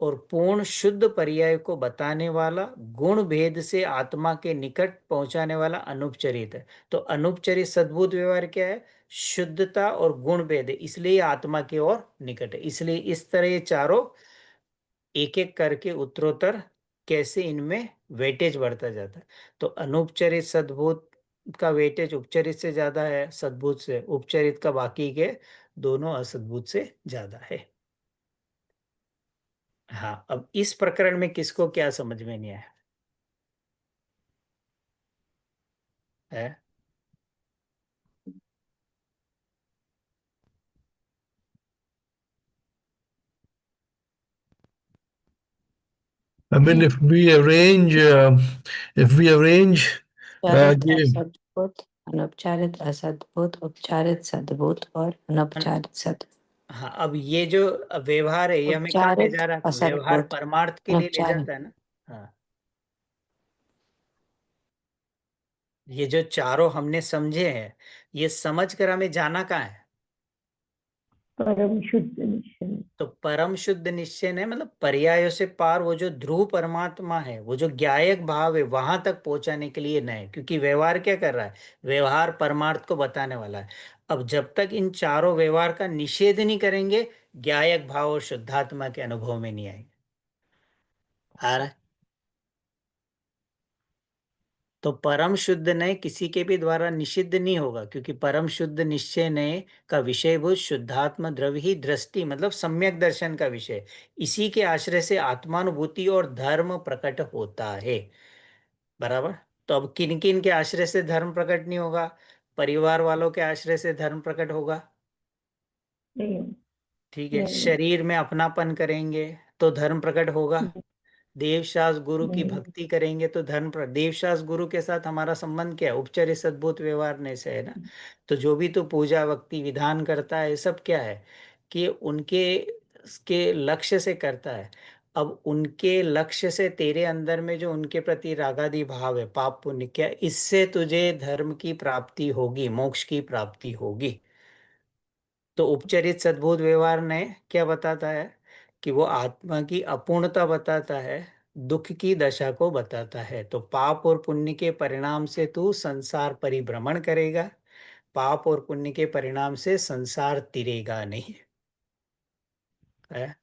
और पूर्ण शुद्ध पर्याय को बताने वाला, गुण भेद से आत्मा के निकट पहुंचाने वाला अनुपचरित है। तो अनुपचरित सद्भुत व्यवहार क्या है? शुद्धता और गुण भेद है, इसलिए आत्मा के और निकट है। इसलिए इस तरह ये चारों एक एक करके उत्तरोत्तर कैसे इनमें वेटेज बढ़ता जाता है। तो अनुपचरित सद्भुत का वेटेज उपचरित से ज्यादा है, सद्भुत से, उपचरित का बाकी के दोनों असद्भुत से ज्यादा है। हाँ, अब इस प्रकरण में किसको क्या समझ में नहीं आया है? I mean, if we arrange उपचारित ये असद्भुत, अनौपचारित असद्भुत, उपचारित सद्भुत और अनौपचारित सद्भुत। हाँ, अब ये जो व्यवहार है, ये हमें कहाँ ले उपचारित जा रहा है? व्यवहार असद्भुत, परमार्थ के लिए ले अनौपचारित। जाता है ना। हाँ, ये जो चारों हमने समझे हैं, ये समझ कर हमें जाना कहाँ है? परम शुद्ध निश्चय। तो परम शुद्ध निश्चय है, मतलब पर्यायों से पार, वो जो ध्रुव परमात्मा है, वो जो ज्ञायक भाव है, वहां तक पहुंचाने के लिए नए, क्योंकि व्यवहार क्या कर रहा है? व्यवहार परमार्थ को बताने वाला है। अब जब तक इन चारों व्यवहार का निषेध नहीं करेंगे, ज्ञायक भाव और शुद्धात्मा के अनुभव में नहीं आएंगे। आ रहा है? तो परम शुद्ध नय किसी के भी द्वारा निषिद्ध नहीं होगा, क्योंकि परम शुद्ध निश्चय नय का विषयभूत शुद्धात्म द्रव्य ही दृष्टि, मतलब सम्यक दर्शन का विषय, इसी के आश्रय से आत्मानुभूति और धर्म प्रकट होता है। बराबर। तो अब किन किन के आश्रय से धर्म प्रकट नहीं होगा? परिवार वालों के आश्रय से धर्म प्रकट होगा। नहीं, ठीक है, नहीं, शरीर में अपनापन करेंगे तो धर्म प्रकट होगा। देवशास गुरु की नहीं, भक्ति करेंगे तो धर्म पर, देवशास गुरु के साथ हमारा संबंध क्या है? उपचर्य सद्भुत व्यवहार ने से है ना। तो जो भी तो पूजा भक्ति विधान करता है, ये सब क्या है? कि उनके के लक्ष्य से करता है। अब उनके लक्ष्य से तेरे अंदर में जो उनके प्रति रागादि भाव है, पाप पुण्य, क्या इससे तुझे धर्म की प्राप्ति होगी, मोक्ष की प्राप्ति होगी। तो उपचरित सद्भुत व्यवहार ने क्या बताता है? कि वो आत्मा की अपूर्णता बताता है, दुख की दशा को बताता है। तो पाप और पुण्य के परिणाम से तू संसार परिभ्रमण करेगा, पाप और पुण्य के परिणाम से संसार तिरेगा नहीं है।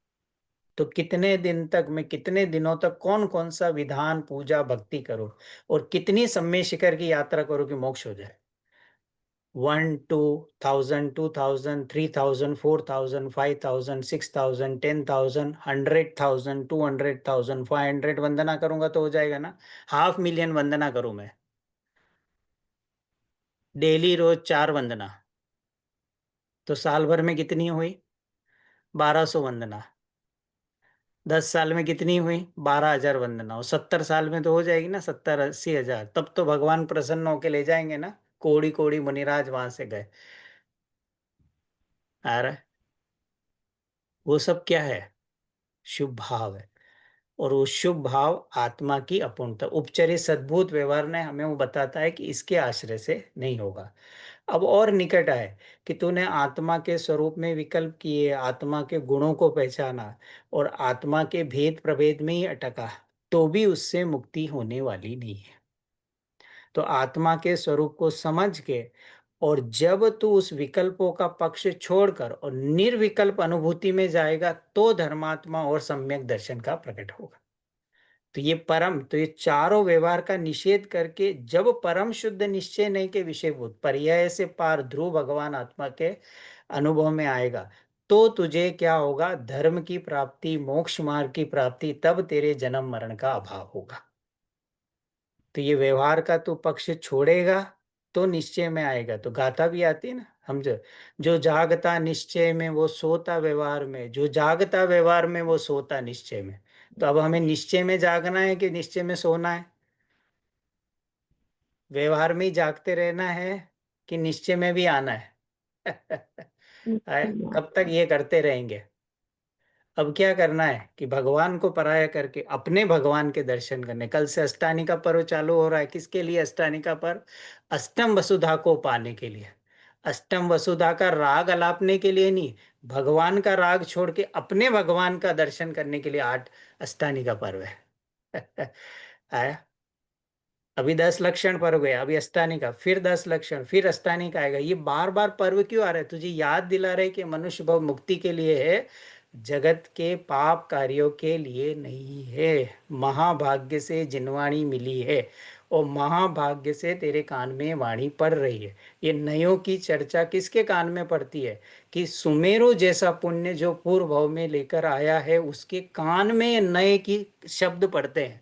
तो कितने दिन तक, मैं कितने दिनों तक कौन कौन सा विधान पूजा भक्ति करूं, और कितनी सम्य शिखर की यात्रा करूं कि मोक्ष हो जाए? 1, 2, 1000, 2000, 3000, 4000, 5000, 6000, 10,000, 100,000, 200,000, 500 वंदना करूंगा तो हो जाएगा ना। 500,000 वंदना करूं मैं, डेली रोज 4 वंदना, तो साल भर में कितनी हुई? 1200 वंदना। 10 साल में कितनी हुई? 12,000 वंदना। और 70 साल में तो हो जाएगी ना, 70-80 हजार। तब तो भगवान प्रसन्न होके ले जाएंगे ना। कोड़ी कोड़ी मुनिराज वहां से गए। आ रहा है? वो सब क्या है? शुभ भाव है। और वो शुभ भाव आत्मा की अपूर्णता, उपचरित सद्भुत व्यवहार ने हमें वो बताता है कि इसके आश्रय से नहीं होगा। अब और निकट आए कि तूने आत्मा के स्वरूप में विकल्प किए, आत्मा के गुणों को पहचाना और आत्मा के भेद प्रभेद में ही अटका, तो भी उससे मुक्ति होने वाली नहीं है। तो आत्मा के स्वरूप को समझ के, और जब तू उस विकल्पों का पक्ष छोड़कर और निर्विकल्प अनुभूति में जाएगा, तो धर्मात्मा और सम्यक दर्शन का प्रकट होगा। तो ये चारों व्यवहार का निषेध करके जब परम शुद्ध निश्चय नहीं के विषयभूत पर्याय से पार ध्रुव भगवान आत्मा के अनुभव में आएगा, तो तुझे क्या होगा? धर्म की प्राप्ति, मोक्ष मार्ग की प्राप्ति, तब तेरे जन्म मरण का अभाव होगा। तो ये व्यवहार का तू पक्ष छोड़ेगा तो निश्चय में आएगा। तो गाथा भी आती है ना, हम जो जागता निश्चय में वो सोता व्यवहार में, जो जागता व्यवहार में वो सोता निश्चय में। तो अब हमें निश्चय में जागना है कि निश्चय में सोना है? व्यवहार में ही जागते रहना है कि निश्चय में भी आना है? कब तक ये करते रहेंगे? अब क्या करना है कि भगवान को पराया करके अपने भगवान के दर्शन करने। कल से अष्टानी का पर्व चालू हो रहा है। किसके लिए अष्टानी का पर्व? अष्टम वसुधा को पाने के लिए। अष्टम वसुधा का राग अलापने के लिए नहीं, भगवान का राग छोड़ के अपने भगवान का दर्शन करने के लिए 8 अष्टानी का पर्व है। आया? अभी 10 लक्षण पर्व गया, अभी अष्टानी का, फिर 10 लक्षण, फिर अष्टानी का आएगा। ये बार बार पर्व क्यों आ रहा है? तुझे याद दिला रहे कि मनुष्य भव मुक्ति के लिए है, जगत के पाप कार्यों के लिए नहीं है। महाभाग्य से जिनवाणी मिली है और महाभाग्य से तेरे कान में वाणी पड़ रही है। ये नयों की चर्चा किसके कान में पड़ती है? कि सुमेरु जैसा पुण्य जो पूर्व भव में लेकर आया है, उसके कान में नए की शब्द पड़ते हैं।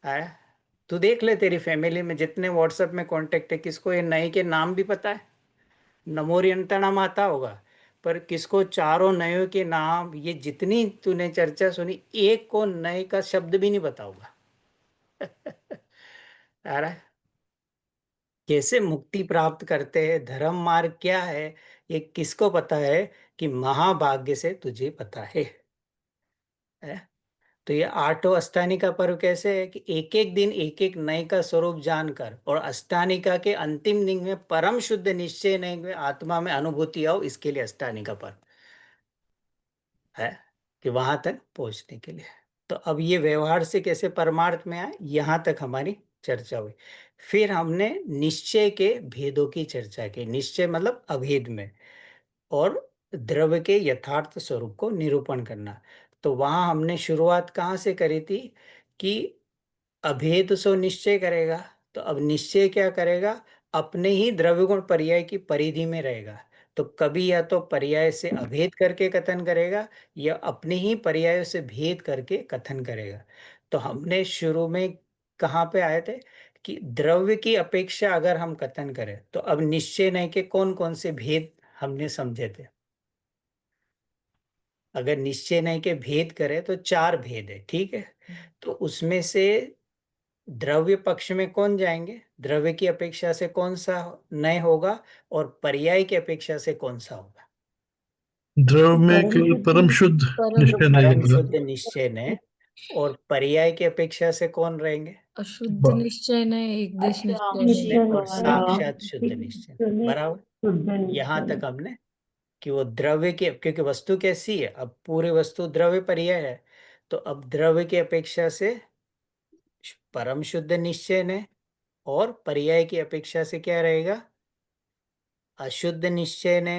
आया? तू देख ले तेरी फैमिली में जितने व्हाट्सएप में कांटेक्ट है, किसको ये नए के नाम भी पता है? नमोरी अंतणाम आता होगा, पर किसको चारों नयों के नाम, ये जितनी तूने चर्चा सुनी, एक को नए का शब्द भी नहीं पता होगा। आ रहा है? कैसे मुक्ति प्राप्त करते हैं, धर्म मार्ग क्या है, ये किसको पता है? कि महाभाग्य से तुझे पता है। तो ये 8 अष्टानी का पर्व कैसे है कि एक एक दिन एक एक नए का स्वरूप जानकर, और अष्टानिका के अंतिम दिन में परम शुद्ध निश्चय नए में आत्मा में अनुभूति आओ, इसके लिए अष्टानी का पर्व है, कि वहां तक पहुंचने के लिए। तो अब ये व्यवहार से कैसे परमार्थ में आए, यहां तक हमारी चर्चा हुई। फिर हमने निश्चय के भेदों की चर्चा की। निश्चय मतलब अभेद में, और द्रव्य के यथार्थ स्वरूप को निरूपण करना। तो वहां हमने शुरुआत कहाँ से करी थी? कि अभेद सो निश्चय करेगा। तो अब निश्चय क्या करेगा? अपने ही द्रव्य गुण पर्याय की परिधि में रहेगा। तो कभी या तो पर्याय से अभेद करके कथन करेगा, या अपने ही पर्याय से भेद करके कथन करेगा। तो हमने शुरू में कहाँ पे आए थे? कि द्रव्य की अपेक्षा अगर हम कथन करें, तो अब निश्चय नहीं के कौन कौन से भेद हमने समझे थे। अगर निश्चय नहीं के भेद करें तो 4 भेद है, ठीक है। तो उसमें से द्रव्य पक्ष में कौन जाएंगे? द्रव्य की अपेक्षा से कौन सा नय होगा, और पर्याय की अपेक्षा से कौन सा होगा? द्रव में केवल परम शुद्ध निश्चय नहीं परम होगा। शुद्ध निश्चय ने। और पर्याय की अपेक्षा से कौन रहेंगे? अशुद्ध निश्चय ने, एक देश निश्चय ने। और साक्षात शुद्ध निश्चय। बराबर। यहाँ तक हमने कि वो द्रव्य के, क्योंकि वस्तु कैसी है, अब पूरी वस्तु द्रव्य पर्याय है। तो अब द्रव्य की अपेक्षा से परम शुद्ध निश्चय ने, और पर्याय की अपेक्षा से क्या रहेगा? अशुद्ध निश्चय ने,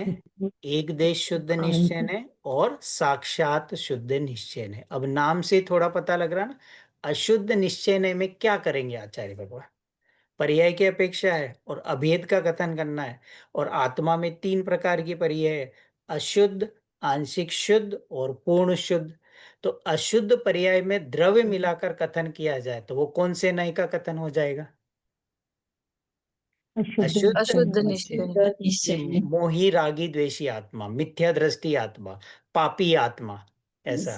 एक देश शुद्ध निश्चय ने, और साक्षात शुद्ध निश्चय ने। अब नाम से थोड़ा पता लग रहा ना, अशुद्ध निश्चय ने में क्या करेंगे आचार्य भगवान? पर्याय की अपेक्षा है और अभेद का कथन करना है। और आत्मा में 3 प्रकार की पर्याय है, अशुद्ध, आंशिक शुद्ध और पूर्ण शुद्ध। तो अशुद्ध पर्याय में द्रव्य मिलाकर कथन किया जाए तो वो कौन से नय का कथन हो जाएगा? अशुद्ध निश्चय। निश्चय। ये मोही रागी द्वेषी आत्मा, मिथ्या दृष्टि आत्मा, पापी आत्मा, ऐसा।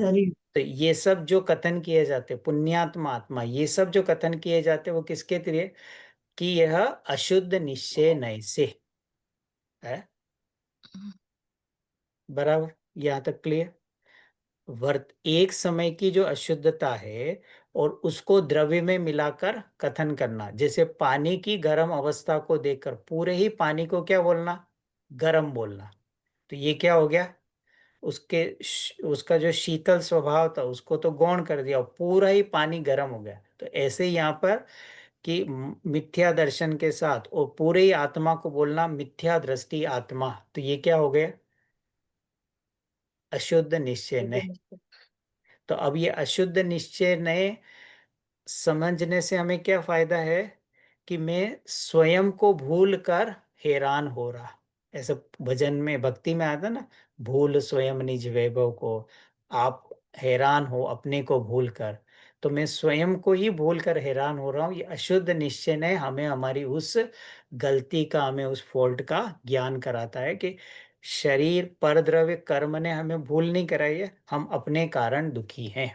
तो ये सब जो कथन किए जाते, पुण्यात्मा आत्मा, ये सब जो कथन किए जाते वो किसके लिए? कि यह अशुद्ध निश्चय नय से है। बराबर, यहां तक क्लियर? एक समय की जो अशुद्धता है और उसको द्रव्य में मिलाकर कथन करना, जैसे पानी की गर्म अवस्था को देखकर पूरे ही पानी को क्या बोलना? गर्म बोलना। तो ये क्या हो गया? उसका जो शीतल स्वभाव था उसको तो गौण कर दिया और पूरा ही पानी गर्म हो गया। तो ऐसे ही यहाँ पर कि मिथ्या दर्शन के साथ और पूरे ही आत्मा को बोलना मिथ्या दृष्टि आत्मा, तो ये क्या हो गया? अशुद्ध निश्चय नय। तो अब ये अशुद्ध निश्चय नय समझने से हमें क्या फायदा है? कि मैं स्वयं को भूल कर हैरान हो रहा। ऐसे भजन में भक्ति में आता ना, भूल स्वयं निज वैभव को, आप हैरान हो अपने को भूल कर। तो मैं स्वयं को ही भूल कर हैरान हो रहा हूँ। ये अशुद्ध निश्चय ने हमें हमारी उस गलती का, हमें उस फॉल्ट का ज्ञान कराता है कि शरीर परद्रव्य कर्म ने हमें भूल नहीं कराई है, हम अपने कारण दुखी हैं।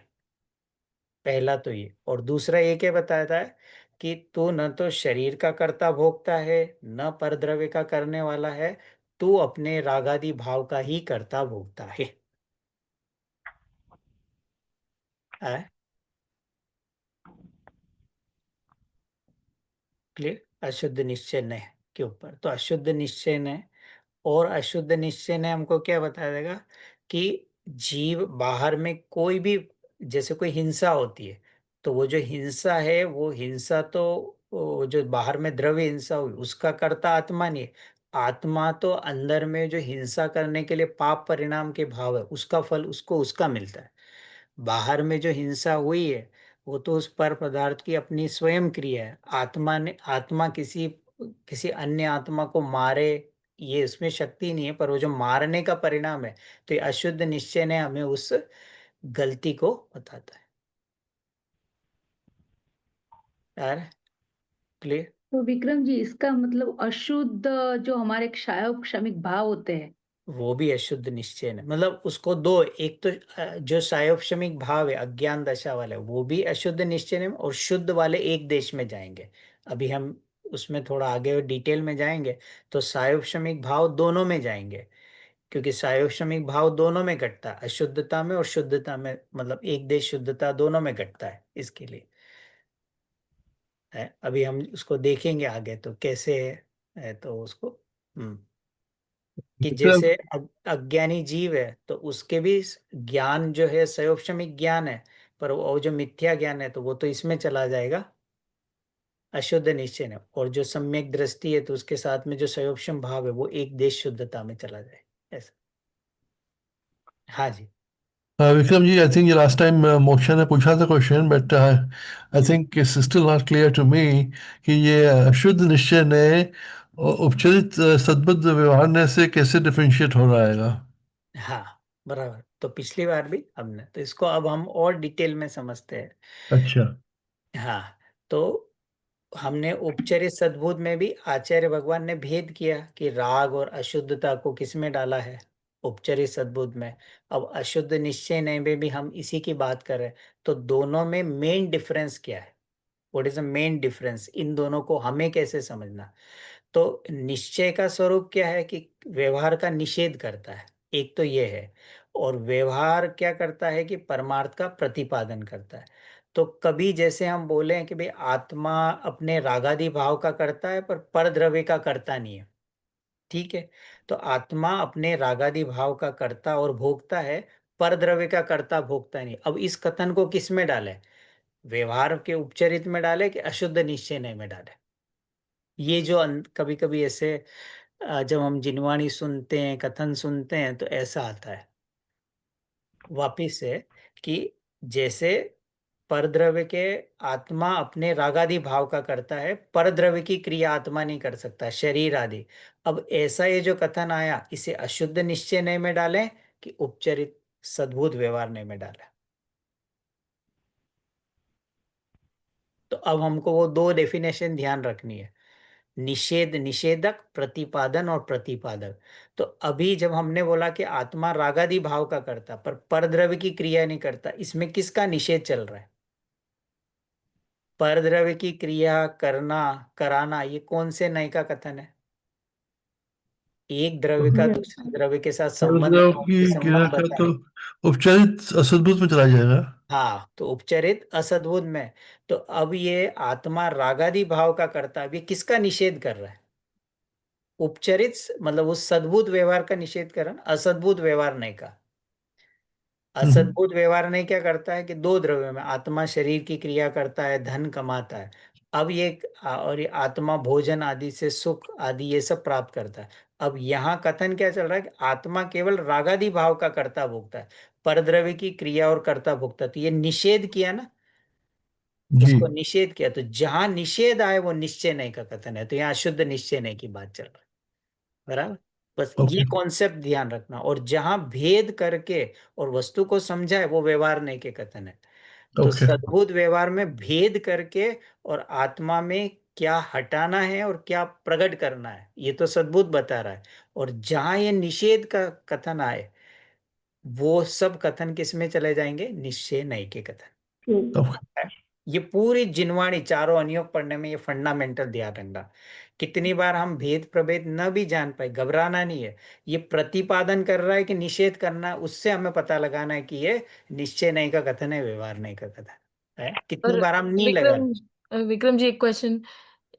पहला तो ये। और दूसरा ये क्या बताता है? कि तू न तो शरीर का कर्ता भोगता है, न परद्रव्य का करने वाला है, तू अपने रागादि भाव का ही कर्ता भोगता है। क्लियर? अशुद्ध निश्चय न के ऊपर तो अशुद्ध निश्चय न, और अशुद्ध निश्चय ने हमको क्या बता देगा? कि जीव बाहर में कोई भी, जैसे कोई हिंसा होती है, तो वो जो हिंसा है, वो हिंसा तो वो जो बाहर में द्रव्य हिंसा हुई उसका कर्ता आत्मा नहीं है। आत्मा तो अंदर में जो हिंसा करने के लिए पाप परिणाम के भाव है उसका फल उसको उसका मिलता है। बाहर में जो हिंसा हुई है वो तो उस पर पदार्थ की अपनी स्वयं क्रिया है। आत्मा किसी किसी अन्य आत्मा को मारे, ये इसमें शक्ति नहीं है, पर वो जो मारने का परिणाम है। तो ये अशुद्ध निश्चय ने हमें उस गलती को बताता है। यार क्लियर? तो विक्रम जी, इसका मतलब अशुद्ध जो हमारे क्षायोग क्षमिक भाव होते हैं, वो भी अशुद्ध निश्चय है, मतलब उसको दो, एक तो जो सायोपशमिक भाव है अज्ञान दशा वाले वो भी अशुद्ध निश्चय में, और शुद्ध वाले एक देश में जाएंगे। अभी हम उसमें थोड़ा आगे डिटेल में जाएंगे तो सायोपशमिक भाव दोनों में जाएंगे, क्योंकि सायोपशमिक भाव दोनों में घटता है, अशुद्धता में और शुद्धता में, मतलब एक देश शुद्धता दोनों में घटता है। इसके लिए है, अभी हम उसको देखेंगे आगे तो कैसे है तो उसको। हम्म कि विक्रम, जैसे अज्ञानी जीव है तो उसके भी ज्ञान जो है सयोपशमिक ज्ञान है, पर वो जो मिथ्या ज्ञान है तो वो तो इसमें चला जाएगा अशुद्ध निश्चय में, और जो सम्यक दृष्टि है तो उसके साथ में जो सयोपशम भाव है वो एक देश शुद्धता में चला जाए। ऐसा। हाँ जी। विक्रम जी, आई थिंक ये लास्ट टाइम मोक्षा ने पूछा था question, but I hmm, think it's still not clear to me कि ये शुद्ध निश्चय ने उपचरित सद्बुद्ध व्यवहार ने से कैसे डिफरेंशिएट हो रहा है। हाँ बराबर, तो पिछली बार भी हमने तो इसको अब हम और डिटेल में समझते हैं। अच्छा। हाँ, तो हमने उपचरित सद्बुद्ध में भी आचार्य भगवान ने भेद किया कि राग और अशुद्धता को किस में डाला है, उपचरित सद्बुद्ध में। अब अशुद्ध निश्चय नय में भी हम इसी की बात कर रहे हैं। तो दोनों में मेन डिफरेंस क्या है? What is the main difference? इन दोनों को हमें कैसे समझना? तो निश्चय का स्वरूप क्या है? कि व्यवहार का निषेध करता है, एक तो ये है। और व्यवहार क्या करता है? कि परमार्थ का प्रतिपादन करता है। तो कभी जैसे हम बोले हैं कि भाई आत्मा अपने रागादि भाव का करता है पर परद्रव्य का करता नहीं है, ठीक है? तो आत्मा अपने रागादि भाव का करता और भोगता है, परद्रव्य का करता भोगता नहीं। अब इस कथन को किस में डाले? व्यवहार के उपचरित में डाले कि अशुद्ध निश्चय नहीं में डाले? ये जो कभी कभी ऐसे जब हम जिनवाणी सुनते हैं, कथन सुनते हैं, तो ऐसा आता है वापिस से कि जैसे परद्रव्य के आत्मा अपने रागादि भाव का करता है, परद्रव्य की क्रिया आत्मा नहीं कर सकता, शरीर आदि। अब ऐसा ये जो कथन आया, इसे अशुद्ध निश्चय नय में डालें कि उपचरित सद्भुत व्यवहार नय में डालें? तो अब हमको वो दो डेफिनेशन ध्यान रखनी है। निषेध, निषेधक, प्रतिपादन और प्रतिपादक। तो अभी जब हमने बोला कि आत्मा रागादि भाव का करता पर परद्रव्य की क्रिया नहीं करता, इसमें किसका निषेध चल रहा है? परद्रव्य की क्रिया करना, कराना, ये कौन से नय का कथन है? एक द्रव्य का दूसरे द्रव्य के साथ संबंध, परद्रव भाव की के क्रिया संबंध का तो बताने। उपचारित असद्भुत में चला जाएगा। हाँ, तो उपचरित असद्भुत में। तो अब ये आत्मा रागादि भाव का करता, अब ये किसका निषेध कर रहा है? उपचरित मतलब उस सद्भुत व्यवहार का निषेध कर रहा है ना, असद्भुत व्यवहार नहीं का। असद्भुत व्यवहार नहीं क्या करता है कि दो द्रव्यों में आत्मा शरीर की क्रिया करता है, धन कमाता है। अब ये और ये आत्मा भोजन आदि से सुख आदि ये सब प्राप्त करता है। अब यहाँ कथन क्या चल रहा है कि आत्मा केवल रागादि भाव का कर्ता भोगता है, परद्रव्य की क्रिया और कर्ता भोगता है। तो ये निषेध किया ना, जी। इसको निषेध किया। तो जहां निषेध आए वो निश्चय नहीं का कथन है। तो यहाँ शुद्ध निश्चय नहीं की बात चल रही है, बराबर। बस ये ओके। कॉन्सेप्ट ध्यान रखना। और जहां भेद करके और वस्तु को समझाए वो व्यवहार नहीं के कथन है। तो ओके। सद्भुत व्यवहार में भेद करके और आत्मा में क्या हटाना है और क्या प्रकट करना है ये तो सद्भुत बता रहा है। और जहां ये निषेध का कथन आए वो सब कथन किस में चले जाएंगे? निश्चय नहीं के कथन ओके। है। ये पूरी जिनवाणी चारों अनियोग पढ़ने में ये फंडामेंटल ध्यान रखना। कितनी बार हम भेद प्रभेद न भी जान पाए, घबराना नहीं है। ये प्रतिपादन कर रहा है कि निषेध करना है, उससे हमें पता लगाना है कि ये निश्चय नहीं का कथन है, व्यवहार नहीं का कथन है। कितनी और बार हम नहीं लगा। विक्रम जी एक क्वेश्चन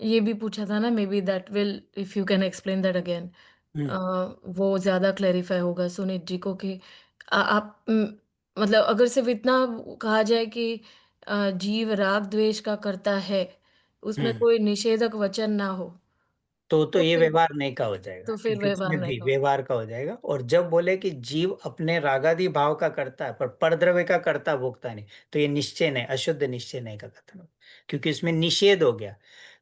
ये भी पूछा था ना, may be that will if you can explain that again, hmm वो ज्यादा क्लैरिफाई होगा सुनीत जी को कि आप मतलब अगर सिर्फ इतना कहा जाए कि जीव राग द्वेष का करता है, उसमें हम्म कोई निषेधक वचन ना हो, तो तो ये फिर व्यवहार नहीं का हो जाएगा, तो फिर क्योंकि व्यवहार उसमें नहीं भी का। व्यवहार का हो जाएगा। और जब बोले कि जीव अपने रागादि भाव का करता है पर परद्रव्य का करता भोगता नहीं, तो ये निश्चय नहीं, अशुद्ध निश्चय नहीं का कथन हो, क्योंकि इसमें निषेध हो गया।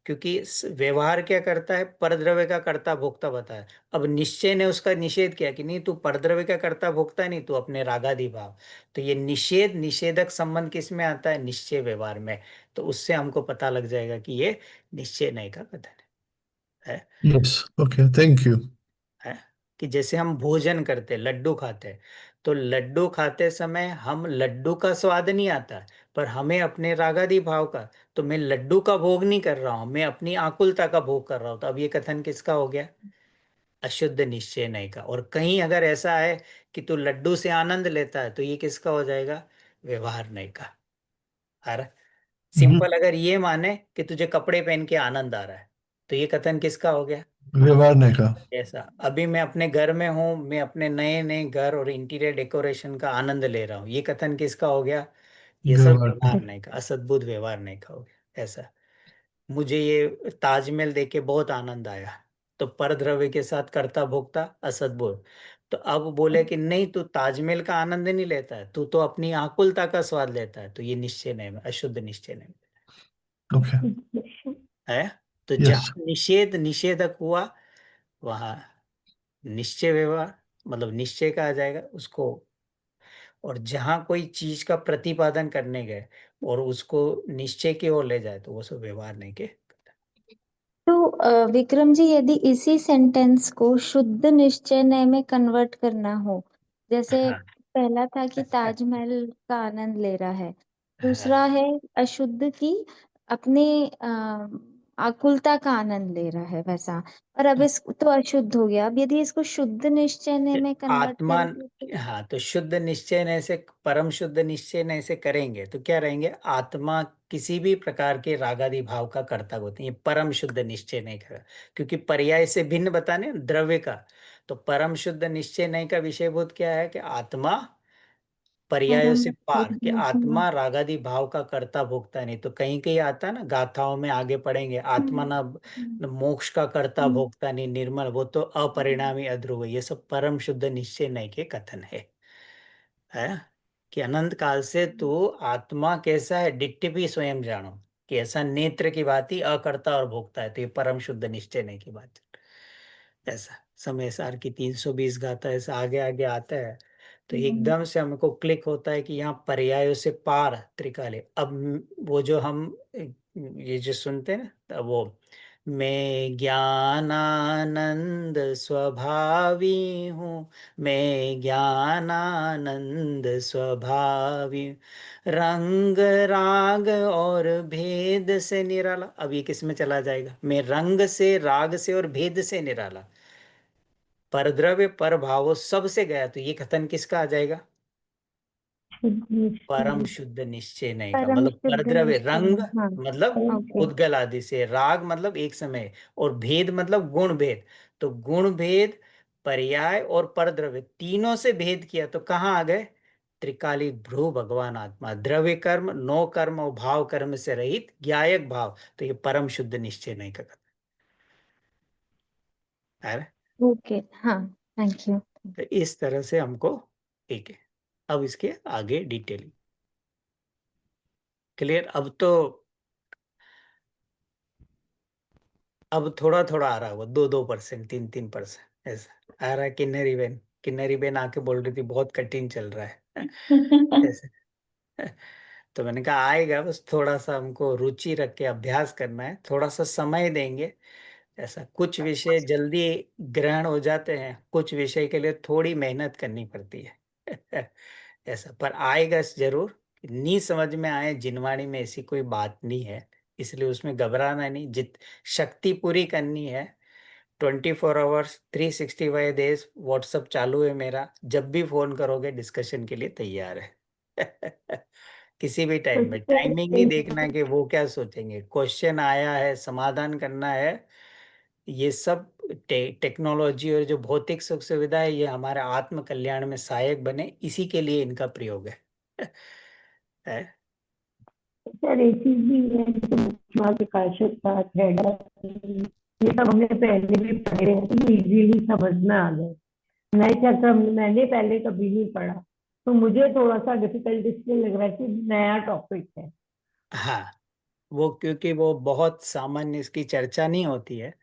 क्योंकि व्यवहार क्या करता है? परद्रव्य का कर्ता भोक्ता बताया। अब निश्चय ने उसका निषेध किया कि नहीं, तू परद्रव्य का कर्ता भोक्ता नहीं, तू अपने रागादि भाव। तो ये निषेध निषेधक संबंध किस में आता है? निश्चय व्यवहार में। तो उससे हमको पता लग जाएगा कि ये निश्चय नहीं का कथन है। यस। Okay, thank you. है कि जैसे हम भोजन करते, लड्डू खाते, तो लड्डू खाते समय हम लड्डू का स्वाद नहीं आता, पर हमें अपने रागादि भाव का। तो मैं लड्डू का भोग नहीं कर रहा हूं, मैं अपनी आकुलता का भोग कर रहा हूं। तो अब ये कथन किसका हो गया? अशुद्ध निश्चय नहीं का। और कहीं अगर ऐसा है कि तू लड्डू से आनंद लेता है, तो ये किसका हो जाएगा? व्यवहार नहीं का। अरे सिंपल, अगर ये माने कि तुझे कपड़े पहन के आनंद आ रहा है, तो ये कथन किसका हो गया? व्यवहार नहीं का। ऐसा अभी मैं अपने घर में हूँ, मैं अपने नए नए घर और इंटीरियर डेकोरेशन का आनंद ले रहा हूँ, ये कथन किसका हो गया? ये सब व्यवहार का। व्यवहार नहीं का, असद्भुत व्यवहार नहीं का हो गया। ऐसा मुझे ये ताजमहल देख के बहुत आनंद आया, तो परद्रव्य के साथ करता भोगता असद्भुत। तो अब बोले कि नहीं, तू ताजमहल का आनंद नहीं लेता है, तू तो अपनी आकुलता का स्वाद लेता है, तो ये निश्चय नहीं, अशुद्ध निश्चय नहीं ओके। है। तो यस। जहाँ निषेध निषेधक हुआ वहां निश्चय व्यवहार मतलब निश्चय कहा जाएगा उसको। और जहां कोई चीज का प्रतिपादन करने गए और उसको निश्चय की ओर ले जाए, तो वो सब व्यवहार नहीं के। तो विक्रम जी, यदि इसी सेंटेंस को शुद्ध निश्चय नय में कन्वर्ट करना हो, जैसे हाँ पहला था कि ताजमहल का आनंद ले रहा है, हाँ दूसरा है अशुद्ध की अपने आकुलता का आनंद ले रहा है वैसा, और अब इस तो अशुद्ध हो गया। अब यदि इसको शुद्ध निश्चय नय में कन्वर्ट आत्मा। करेंगे तो हाँ, तो शुद्ध निश्चय ने से परम शुद्ध निश्चय ने से करेंगे तो क्या रहेंगे? आत्मा किसी भी प्रकार के रागादि भाव का कर्ता होते हैं, ये परम शुद्ध निश्चय नहीं करेगा। क्योंकि पर्याय से भिन्न बताने द्रव्य का। तो परम शुद्ध निश्चय नहीं का विषयभूत क्या है? कि आत्मा पर्यायों परम से पार, कि हम्म, आत्मा रागादि भाव का कर्ता भोगता नहीं। तो कहीं कहीं आता है ना, गाथाओं में आगे पढ़ेंगे, आत्मा हम्म, न मोक्ष का कर्ता हम्म, भोगता नहीं, निर्मल, वो तो अपरिणामी अध्रुव है। ये सब परम शुद्ध निश्चय नहीं के कथन है कि अनंत काल से तू आत्मा कैसा है डिट्टिपी स्वयं जानो, कि ऐसा नेत्र की बात ही अकर्ता और भोगता है। तो ये परम शुद्ध निश्चय नहीं की बात। ऐसा समय सार की 320 गाथा ऐसा आगे आगे आता है। तो हम्म, एकदम से हमको क्लिक होता है कि यहाँ पर्यायों से पार त्रिकाले। अब वो जो हम ये जो सुनते हैं ना, तब वो मैं ज्ञानानंद स्वभावी हूँ, मैं ज्ञानानंद स्वभावी हूँ। रंग राग और भेद से निराला। अब ये किस में चला जाएगा? मैं रंग से, राग से और भेद से निराला, परद्रव्य पर भावो सब से गया, तो ये कथन किसका आ जाएगा? शुद्ध परम निश्चय, शुद्ध निश्चय नहीं का परम मतलब शुद्ध परद्रव्य, निश्चय रंग में, हाँ, मतलब ओके, उद्गल आदि से, राग मतलब एक समय, और भेद मतलब गुण भेद। तो गुण भेद, पर्याय और परद्रव्य तीनों से भेद किया तो कहाँ आ गए? त्रिकाली भ्रू भगवान आत्मा, द्रव्य कर्म, नो कर्म और भाव कर्म से रहित ज्ञायक भाव। तो ये परम शुद्ध निश्चय नहीं का है। ओके, हाँ, थैंक यू। तो इस तरह से हमको, ठीक है, अब इसके आगे डिटेलिंग क्लियर। अब थोड़ा थोड़ा आ रहा होगा, 2-2%, 3-3% ऐसा आ रहा है। किन्नरी बेन आके बोल रही थी बहुत कठिन चल रहा है ऐसे। तो मैंने कहा आएगा, बस थोड़ा सा हमको रुचि रख के अभ्यास करना है, थोड़ा सा समय देंगे। ऐसा कुछ विषय जल्दी ग्रहण हो जाते हैं, कुछ विषय के लिए थोड़ी मेहनत करनी पड़ती है ऐसा, पर आएगा जरूर। नहीं समझ में आए जिनवाणी में ऐसी कोई बात नहीं है, इसलिए उसमें घबराना नहीं। जित शक्ति पूरी करनी है। 24 आवर्स 365 डेज व्हाट्सअप चालू है मेरा, जब भी फोन करोगे डिस्कशन के लिए तैयार है किसी भी टाइम में, टाइमिंग नहीं देखना कि वो क्या सोचेंगे। क्वेश्चन आया है, समाधान करना है। ये सब टेक्नोलॉजी और जो भौतिक सुख सुविधा है, ये हमारे आत्म कल्याण में सहायक बने, इसी के लिए इनका प्रयोग है है? सर एक चीज भी है, जैसे मुख्य प्रकाशक का हेडर, ये सब हमने पहले भी पढ़े हैं, तो इजीली समझ में आ गए। नए चैप्टर मैंने पहले कभी नहीं पढ़ा, तो मुझे थोड़ा सा डिफिकल्ट इसलिए लग रहा है कि नया टॉपिक है। हाँ, वो क्योंकि वो बहुत सामान्य, इसकी चर्चा नहीं होती है।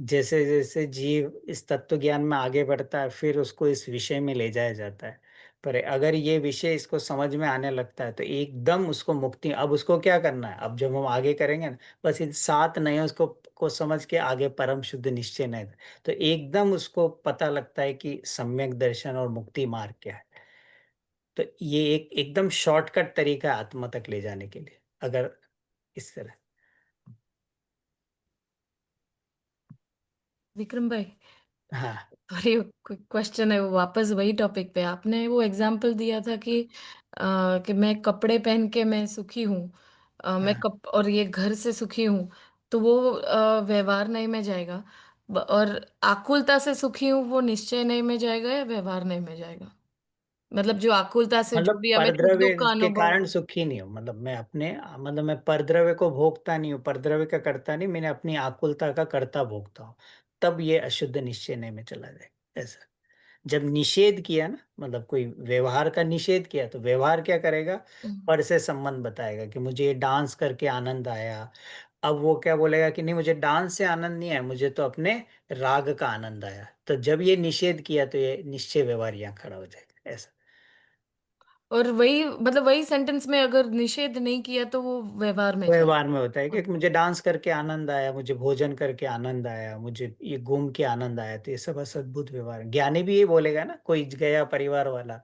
जैसे जैसे जीव इस तत्व ज्ञान में आगे बढ़ता है, फिर उसको इस विषय में ले जाया जाता है। पर अगर ये विषय इसको समझ में आने लगता है तो एकदम उसको मुक्ति। अब उसको क्या करना है, अब जब हम आगे करेंगे ना, बस इन 7 नए उसको को समझ के आगे परम शुद्ध निश्चय नहीं, तो एकदम उसको पता लगता है कि सम्यक दर्शन और मुक्ति मार्ग क्या है। तो ये एक एकदम शॉर्टकट तरीका है आत्मा तक ले जाने के लिए, अगर इस तरह। विक्रम भाई, हाँ सॉरी, क्वेश्चन है वो, वापस वही टॉपिक पे। आपने वो एग्जाम्पल दिया था कि मैं कपड़े पहन के मैं सुखी हूँ, मैं हाँ, कप और ये घर से सुखी हूँ, तो वो व्यवहार नहीं में जाएगा। और आकुलता से सुखी हूँ, वो निश्चय नहीं में जाएगा या व्यवहार नहीं में जाएगा? मतलब जो आकुलता से जो मतलब भी हमें सुख परद्रव्य दुख का के अनुभव कारण हो। सुखी नहीं हूँ, मतलब मैं अपने, मतलब मैं परद्रव्य को भोगता नहीं हूँ, परद्रव्य का करता नहीं, मैंने अपनी आकुलता का कर्ता भोगता हूँ। तब ये अशुद्ध निश्चय नहीं में चला जाए ऐसा। जब निषेध किया ना, मतलब कोई व्यवहार का निषेध किया, तो व्यवहार क्या करेगा? हम्म। पर से संबंध बताएगा कि मुझे ये डांस करके आनंद आया। अब वो क्या बोलेगा कि नहीं, मुझे डांस से आनंद नहीं आया, मुझे तो अपने राग का आनंद आया। तो जब ये निषेध किया तो ये निश्चय व्यवहार यहाँ खड़ा हो जाएगा ऐसा। और वही मतलब वही सेंटेंस में अगर निषेध नहीं किया तो वो व्यवहार में जाए। व्यवहार में होता है कि मुझे डांस करके आनंद आया, मुझे भोजन करके आनंद आया, मुझे ये घूम के आनंद आया, तो ये सब असद्भुत व्यवहार। ज्ञानी भी ये बोलेगा ना, कोई गया परिवार वाला,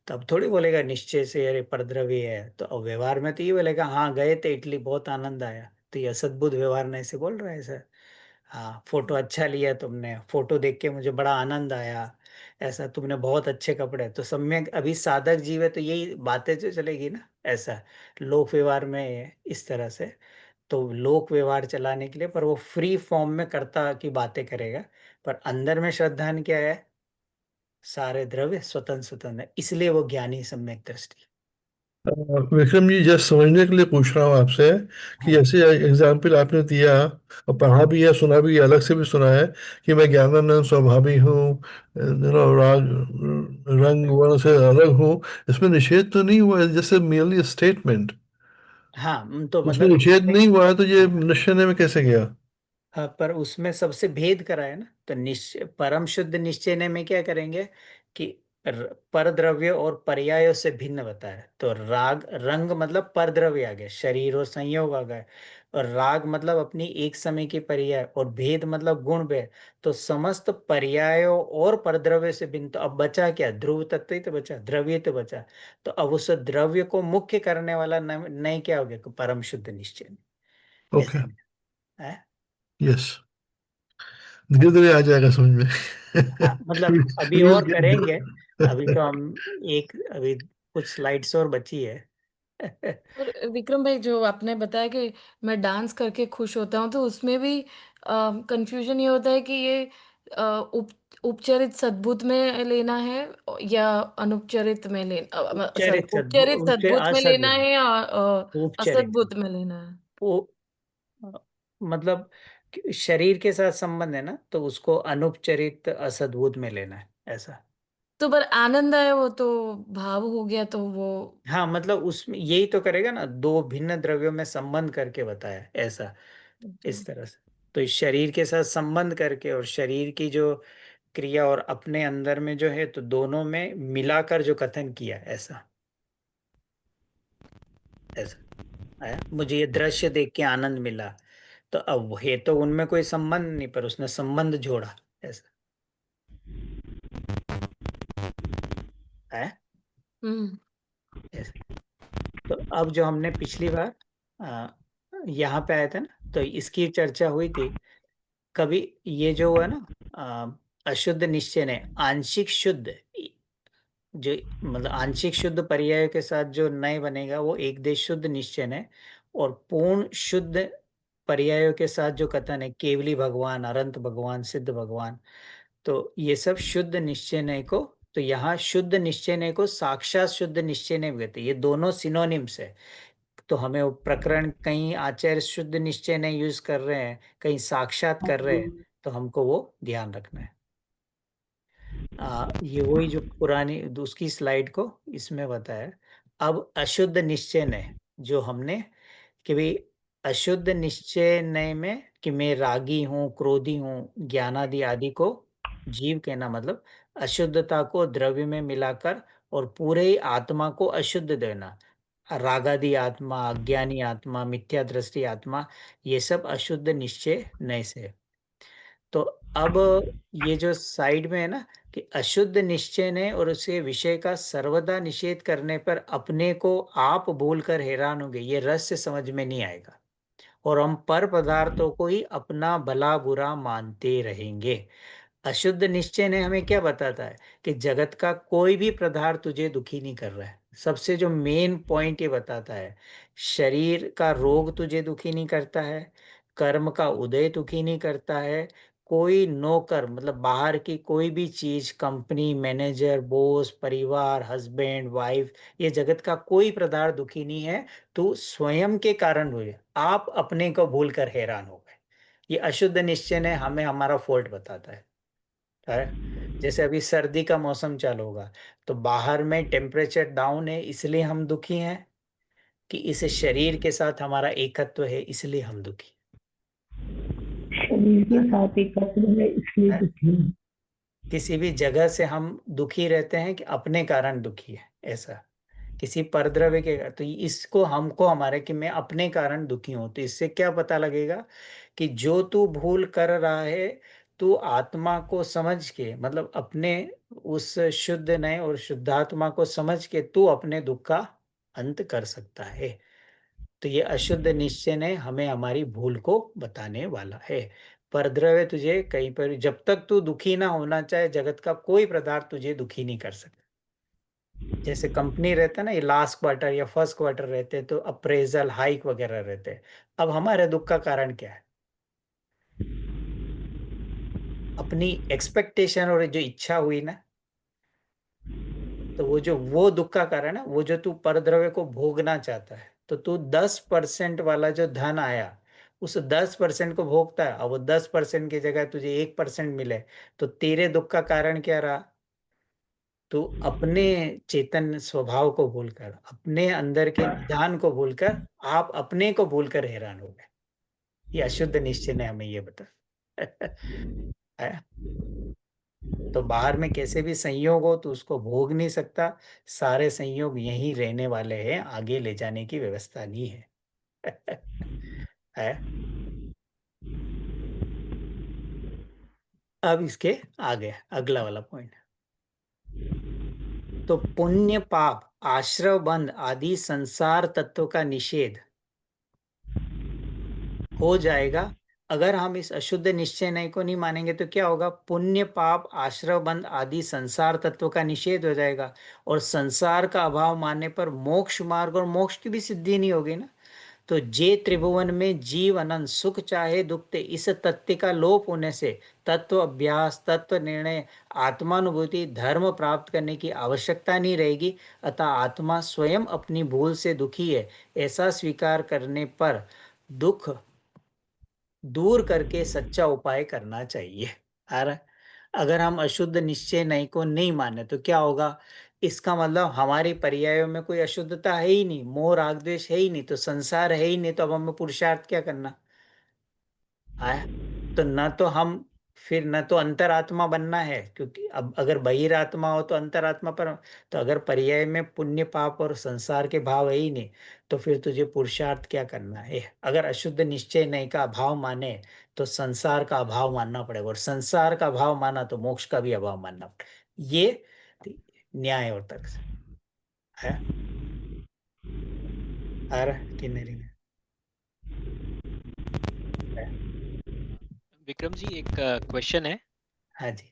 तब थोड़ी बोलेगा निश्चय से अरे परद्रव्य है। तो अब व्यवहार में तो ये बोलेगा हाँ गए थे इटली, बहुत आनंद आया। तो ये असद्भुत व्यवहार नहीं से बोल रहा है सर। हाँ, फोटो अच्छा लिया तुमने, फोटो देख के मुझे बड़ा आनंद आया। ऐसा, तुमने बहुत अच्छे कपड़े, तो सम्यक अभी साधक जीव है तो यही बातें जो चलेगी ना ऐसा। लोक व्यवहार में इस तरह से, तो लोक व्यवहार चलाने के लिए, पर वो फ्री फॉर्म में कर्ता की बातें करेगा। पर अंदर में श्रद्धा क्या है? सारे द्रव्य स्वतंत्र स्वतंत्र है, इसलिए वो ज्ञानी सम्यक दृष्टि। विक्रम जी, जस्ट समझने के लिए पूछ रहा हूँ आपसे कि हाँ जैसे एग्जाम्पल आपने दिया और पढ़ा भी है, सुना भी है, अलग से भी सुना है कि मैं ज्ञानानंद स्वभावी हूँ, राग रंग वर्ण से अलग हूँ। इसमें निषेध तो नहीं हुआ है, जैसे मेरली स्टेटमेंट। हाँ, तो उसमें मतलब निषेध इसमें, नहीं हुआ है, तो ये हाँ निश्चय में कैसे गया? हाँ, पर उसमें सबसे भेद करा है ना, तो निश्चय परम शुद्ध निश्चय में क्या करेंगे कि परद्रव्य और पर्यायों से भिन्न बताया। तो राग रंग मतलब परद्रव्य आ गया, शरीर और संयोग आ गए, और राग मतलब अपनी एक समय की पर्याय, और भेद मतलब गुण भेद। तो समस्त पर्यायों और परद्रव्य से भिन्न। तो अब बचा क्या? ध्रुव तत्व ही तो बचा, द्रव्य तो बचा। तो अब उस द्रव्य को मुख्य करने वाला नय क्या हो गया? परम शुद्ध निश्चय। ओके, ऐसा है। यस, धीरे धीरे आ जाएगा समझ में। हाँ, मतलब अभी We'll और get करेंगे। अभी तो there. हम अभी कुछ स्लाइड्स और बची है। और विक्रम भाई, जो आपने बताया कि मैं डांस करके खुश होता हूँ, तो उसमें भी कंफ्यूजन ये होता है कि ये उपचरित सद्भुत में लेना है या अनुपचरित में लेना, सॉरी, उपचारित उपचरित सद्भुत में लेना असद्भुत, है या उपचारित असद्भुत में लेना है। वो मतलब कि शरीर के साथ संबंध है ना, तो उसको अनुपचरित असद्भुत में लेना है, ऐसा। तो पर आनंद है, वो तो भाव हो गया, तो वो हाँ, मतलब उसमें यही तो करेगा ना, दो भिन्न द्रव्यों में संबंध करके बताया, ऐसा, इस तरह से। तो इस शरीर के साथ संबंध करके और शरीर की जो क्रिया और अपने अंदर में जो है, तो दोनों में मिलाकर जो कथन किया, ऐसा ऐसा आया। मुझे ये दृश्य देख के आनंद मिला, तो अब है तो उनमें कोई संबंध नहीं, पर उसने संबंध जोड़ा, ऐसा है, हम्म ऐसा। तो अब जो हमने पिछली बार यहाँ पे आए थे ना, तो इसकी चर्चा हुई थी। कभी ये जो है ना, अशुद्ध निश्चय ने आंशिक शुद्ध, जो मतलब आंशिक शुद्ध पर्याय के साथ जो नय बनेगा, वो एक देश शुद्ध निश्चय है। और पूर्ण शुद्ध पर्यायों के साथ जो कथन है, केवली भगवान, अनंत भगवान, सिद्ध भगवान, तो ये सब शुद्ध निश्चय नय को, तो यहाँ शुद्ध निश्चय नय को साक्षात शुद्ध निश्चय नय कहते हैं। ये दोनों सिनोनिम्स है। तो हमें वो प्रकरण, कहीं आचार्य शुद्ध निश्चय नय यूज कर रहे हैं, कहीं साक्षात कर रहे हैं, तो हमको वो ध्यान रखना है। ये वही जो पुरानी उसकी स्लाइड को इसमें बताया। अब अशुद्ध निश्चय नय जो हमने, कि भाई अशुद्ध निश्चय नय में कि मैं रागी हूँ, क्रोधी हूँ, ज्ञानादि आदि को जीव कहना, मतलब अशुद्धता को द्रव्य में मिलाकर और पूरे ही आत्मा को अशुद्ध देना। रागादि आत्मा, अज्ञानी आत्मा, मिथ्या दृष्टि आत्मा, ये सब अशुद्ध निश्चय नय से। तो अब ये जो साइड में है ना, कि अशुद्ध निश्चय ने और उसे विषय का सर्वदा निषेध करने पर अपने को आप भूलकर हैरान होंगे, ये रहस्य समझ में नहीं आएगा, और हम पर पदार्थों को ही अपना भला बुरा मानते रहेंगे। अशुद्ध निश्चय ने हमें क्या बताता है? कि जगत का कोई भी पदार्थ तुझे दुखी नहीं कर रहा है। सबसे जो मेन पॉइंट ये बताता है, शरीर का रोग तुझे दुखी नहीं करता है, कर्म का उदय दुखी नहीं करता है, कोई नौकर मतलब बाहर की कोई भी चीज, कंपनी, मैनेजर, बॉस, परिवार, हस्बैंड, वाइफ, ये जगत का कोई पदार्थ दुखी नहीं है। तो स्वयं के कारण हुए, आप अपने को भूलकर हैरान हो गए। ये अशुद्ध निश्चय ने हमें हमारा फॉल्ट बताता है। जैसे अभी सर्दी का मौसम चालू होगा, तो बाहर में टेम्परेचर डाउन है, इसलिए हम दुखी हैं, कि इस शरीर के साथ हमारा एकत्व है इसलिए हम दुखी शरीर के साथ एकत्र है इसलिए हैं। दुखी हूँ। किसी भी जगह से हम दुखी रहते हैं कि अपने कारण दुखी है, ऐसा किसी परद्रव्य के, तो इसको हमको हमारे कि मैं अपने कारण दुखी हूं। तो इससे क्या पता लगेगा? कि जो तू भूल कर रहा है, तू आत्मा को समझ के, मतलब अपने उस शुद्ध नए और शुद्धात्मा को समझ के तू अपने दुख का अंत कर सकता है। तो ये अशुद्ध निश्चय ने हमें हमारी भूल को बताने वाला है। परद्रव्य तुझे कहीं पर, जब तक तू दुखी ना होना चाहे, जगत का कोई पदार्थ तुझे दुखी नहीं कर सकता। जैसे कंपनी रहता है ना, ये लास्ट क्वार्टर या फर्स्ट क्वार्टर रहते हैं, तो अप्रेजल हाइक वगैरह रहते हैं। अब हमारे दुख का कारण क्या है? अपनी एक्सपेक्टेशन और जो इच्छा हुई ना, तो वो दुख का कारण है। वो जो तू परद्रव्य को भोगना चाहता है, तो तू 10% वाला जो धन आया, उस 10% को भोगता है। अब वो 10% की जगह तुझे 1% मिले, तो तेरे दुख का कारण क्या रहा? तो अपने चेतन स्वभाव को भूलकर, अपने अंदर के निधान को भूलकर, आप अपने को भूलकर हैरान हो गए। ये अशुद्ध निश्चय ने हमें ये बता है। तो बाहर में कैसे भी संयोग हो तो उसको भोग नहीं सकता, सारे संयोग यहीं रहने वाले हैं, आगे ले जाने की व्यवस्था नहीं है। है। अब इसके आगे अगला वाला पॉइंट, तो पुण्य पाप आश्रव बंध आदि संसार तत्व का निषेध हो जाएगा। अगर हम इस अशुद्ध निश्चय नहीं को नहीं मानेंगे तो क्या होगा, पुण्य पाप आश्रव बंध आदि संसार तत्व का निषेध हो जाएगा, और संसार का अभाव मानने पर मोक्ष मार्ग और मोक्ष की भी सिद्धि नहीं होगी ना। तो जे त्रिभुवन में जीव अनंत सुख चाहे दुख ते, इस तथ्य का लोप होने से तत्व अभ्यास, तत्व निर्णय, आत्मानुभूति, धर्म प्राप्त करने की आवश्यकता नहीं रहेगी। अतः आत्मा स्वयं अपनी भूल से दुखी है, ऐसा स्वीकार करने पर दुख दूर करके सच्चा उपाय करना चाहिए। और अगर हम अशुद्ध निश्चय नहीं को नहीं माने तो क्या होगा, इसका मतलब हमारी पर्यायों में कोई अशुद्धता है ही नहीं, मोह राग द्वेष है ही नहीं, तो संसार है ही नहीं, तो अब हमें पुरुषार्थ क्या करना है। तो न तो हम फिर न तो अंतरात्मा बनना है, क्योंकि अब अगर बहिरात्मा हो तो अंतरात्मा पर, तो अगर पर्याय में पुण्य पाप और संसार के भाव है ही नहीं, तो फिर तुझे पुरुषार्थ क्या करना है। अगर अशुद्ध निश्चय नहीं का अभाव माने तो संसार का अभाव मानना पड़ेगा, और संसार का अभाव माना तो मोक्ष का भी अभाव मानना पड़ेगा। ये न्याय और तर्क से है। आ रहा है कि नहीं है? विक्रम जी, एक क्वेश्चन है। हाँ जी।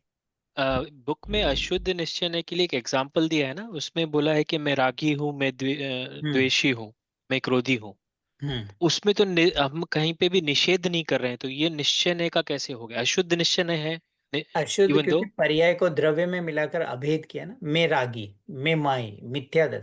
बुक में अशुद्ध निश्चय के लिए एक एग्जाम्पल दिया है ना, उसमें बोला है कि मैं रागी हूँ, मैं द्वेषी हूँ, मैं क्रोधी हूँ। हम्म उसमें तो हम कहीं पे भी निषेध नहीं कर रहे हैं, तो ये निश्चय का कैसे हो गया? अशुद्ध निश्चय है अशुद्ध इवन क्योंकि दो। पर्याय को द्रव्य में मिलाकर अभेद किया ना, मैं रागी, मैं माई,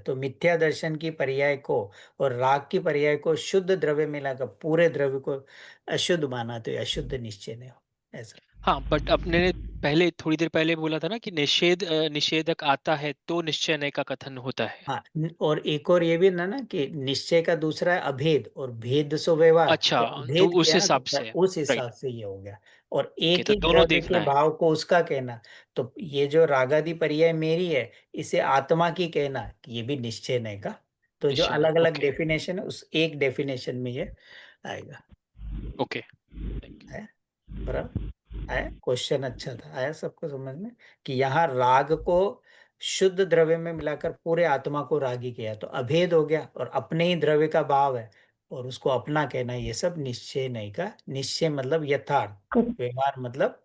तो मिथ्या दर्शन की पर्याय को और राग की पर्याय को शुद्ध द्रव्य मिलाकर पूरे द्रव्य को अशुद्ध माना, तो ये अशुद्ध निश्चय नहीं हो ऐसा। हाँ, बट अपने ने पहले थोड़ी देर पहले बोला था ना कि निषेधक आता है तो निश्चय का कथन होता है। हाँ, और एक और ये भी ना कि निश्चय का दूसरा है अभेद, और भेद सो व्यवहार, अच्छा, तो तो अभेद उस किया ना, हिसाब तो से। उस राइट। हिसाब से ये हो गया। और ओके, एक तो ही दोनों द्रव्य देखना के है। भाव को उसका कहना, तो ये जो रागादि पर्याय मेरी है, इसे आत्मा की कहना, कि ये भी निश्चय नहीं का। तो जो निश्चय अलग अलग ओके। डेफिनेशन है उस एक डेफिनेशन में ये आएगा। Okay, thank you. है बराबर। आया क्वेश्चन, अच्छा था, आया सबको समझ में, कि यहाँ राग को शुद्ध द्रव्य में मिलाकर पूरे आत्मा को रागी किया, तो अभेद हो गया, और अपने ही द्रव्य का भाव है और उसको अपना कहना, ये सब निश्चय नहीं का। निश्चय मतलब यथार्थ, व्यवहार मतलब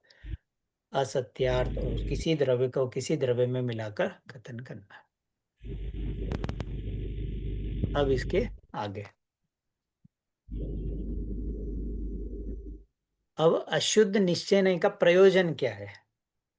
असत्यार्थ, और किसी द्रव्य को किसी द्रव्य में मिलाकर कथन करना। अब इसके आगे, अब अशुद्ध निश्चय नहीं का प्रयोजन क्या है,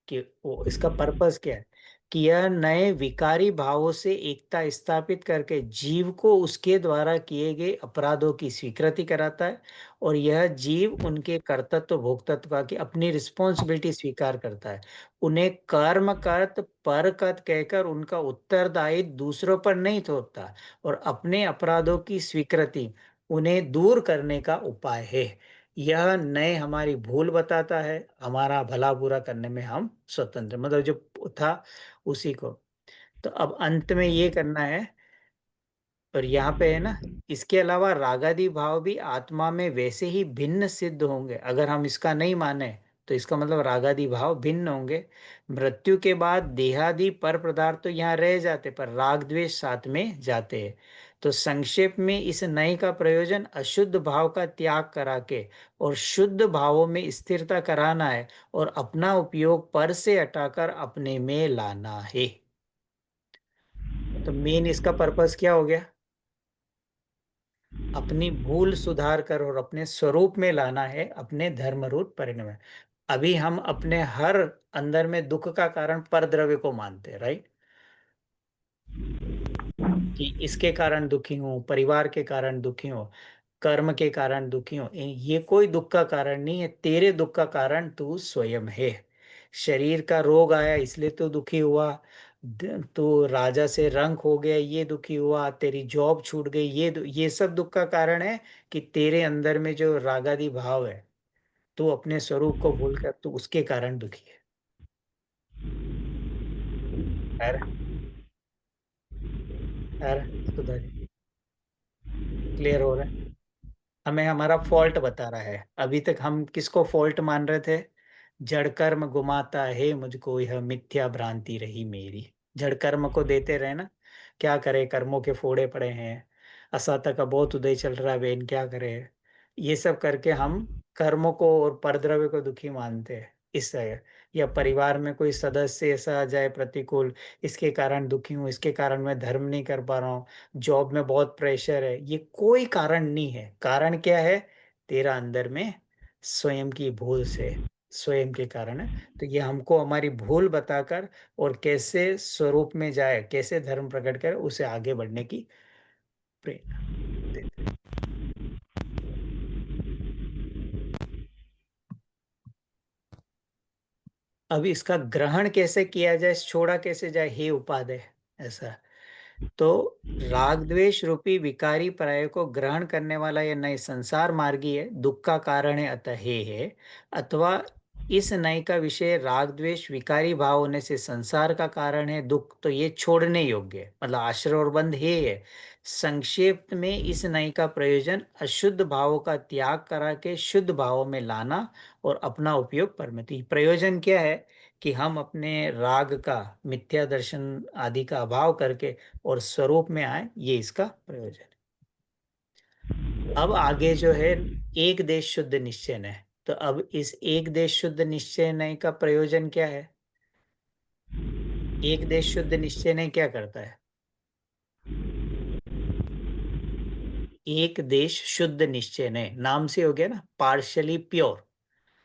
कि वो इसका पर्पस क्या है, कि यह नए विकारी भावों से एकता स्थापित करके जीव को उसके द्वारा किए गए अपराधों की स्वीकृति कराता है, और यह जीव उनके कर्तत्व भोक्तत्व का की अपनी रिस्पॉन्सिबिलिटी स्वीकार करता है। उन्हें कर्म कर्त पर कत कहकर उनका उत्तरदायित्व दूसरों पर नहीं थोपता, और अपने अपराधों की स्वीकृति उन्हें दूर करने का उपाय है। यह नए हमारी भूल बताता है, हमारा भला बुरा करने में हम स्वतंत्र, मतलब जो था उसी को। तो अब अंत में ये करना है, और यहाँ पे है ना, इसके अलावा रागादि भाव भी आत्मा में वैसे ही भिन्न सिद्ध होंगे। अगर हम इसका नहीं माने तो इसका मतलब रागादि भाव भिन्न होंगे। मृत्यु के बाद देहादि पर पदार्थ तो यहाँ रह जाते, पर राग द्वेष साथ में जाते हैं। तो संक्षेप में इस नए का प्रयोजन अशुद्ध भाव का त्याग करा के और शुद्ध भावों में स्थिरता कराना है, और अपना उपयोग पर से हटाकर अपने में लाना है। तो मेन इसका पर्पस क्या हो गया, अपनी भूल सुधार कर और अपने स्वरूप में लाना है, अपने धर्म रूप परिणय। अभी हम अपने हर अंदर में दुख का कारण परद्रव्य को मानते हैं, राइट, कि इसके कारण दुखी हूँ, परिवार के कारण दुखी हूँ, कर्म के कारण दुखी हूँ। ये कोई दुख का कारण नहीं है, तेरे दुख का कारण तू स्वयं है। शरीर का रोग आया इसलिए तो दुखी हुआ, तो राजा से रंक हो गया ये दुखी हुआ, तेरी जॉब छूट गई ये सब दुख का कारण है, कि तेरे अंदर में जो रागादि भाव है, तू अपने स्वरूप को भूलकर तू उसके कारण दुखी है। सुधारी, क्लियर हो रहा है? हमें हमारा फॉल्ट बता रहा है। अभी तक हम किसको फॉल्ट मान रहे थे? जड़ कर्म गुमाता है मुझको, यह मिथ्या भ्रांति रही मेरी। जड़ कर्म को देते रहे ना, क्या करे, कर्मों के फोड़े पड़े हैं, असत का बहुत उदय चल रहा है बेन, क्या करे। ये सब करके हम कर्मों को और परद्रव्य को दुखी मानते हैं। इस या परिवार में कोई सदस्य ऐसा आ जाए प्रतिकूल, इसके कारण दुखी हूँ, इसके कारण मैं धर्म नहीं कर पा रहा हूँ, जॉब में बहुत प्रेशर है, ये कोई कारण नहीं है। कारण क्या है? तेरा अंदर में स्वयं की भूल से, स्वयं के कारण है। तो ये हमको हमारी भूल बताकर और कैसे स्वरूप में जाए, कैसे धर्म प्रकट करे, उसे आगे बढ़ने की प्रेरणा देते हैं। अब इसका ग्रहण कैसे किया जाए, छोड़ा कैसे जाए, हे उपादेय, ऐसा। तो राग द्वेष रूपी विकारी पर्याय को ग्रहण करने वाला यह नए संसार मार्गी है, दुख का कारण है, अतः हे है। अथवा इस नए का विषय राग द्वेष विकारी भाव होने से संसार का कारण है दुख, तो ये छोड़ने योग्य है, मतलब आश्रय और बंध हे है। संक्षेप में इस नए का प्रयोजन अशुद्ध भावों का त्याग करा के शुद्ध भावों में लाना और अपना उपयोग परमित। प्रयोजन क्या है? कि हम अपने राग का, मिथ्या दर्शन आदि का अभाव करके और स्वरूप में आए, ये इसका प्रयोजन है। अब आगे जो है एक देश शुद्ध निश्चय है, तो अब इस एक देश शुद्ध निश्चय नय का प्रयोजन क्या है? एक देश शुद्ध निश्चय नय क्या करता है? एक देश शुद्ध निश्चय नय, नाम से हो गया ना, पार्शली प्योर।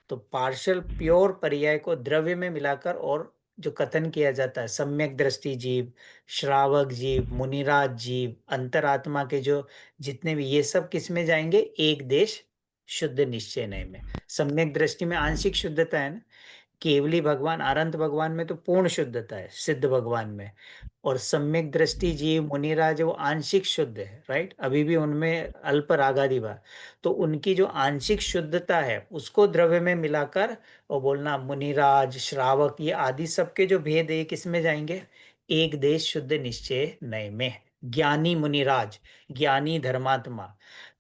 तो पार्शल प्योर पर्याय को द्रव्य में मिलाकर और जो कथन किया जाता है, सम्यक दृष्टि जीव, श्रावक जीव, मुनिराज जीव, अंतरात्मा के जो जितने भी, ये सब किस में जाएंगे? एक देश शुद्ध निश्चय नय में। सम्यक दृष्टि में आंशिक शुद्धता है ना, केवली भगवान, अनंत भगवान में तो पूर्ण शुद्धता है, सिद्ध भगवान में। और सम्यक दृष्टि जीव, मुनिराज, वो आंशिक शुद्ध है, राइट, अभी भी उनमें अल्प रागादि भाव। तो उनकी जो आंशिक शुद्धता है उसको द्रव्य में मिलाकर और बोलना मुनिराज, श्रावक, ये आदि सबके जो भेद है किस में जाएंगे? एक देश शुद्ध निश्चय नय में। ज्ञानी मुनिराज, ज्ञानी धर्मात्मा,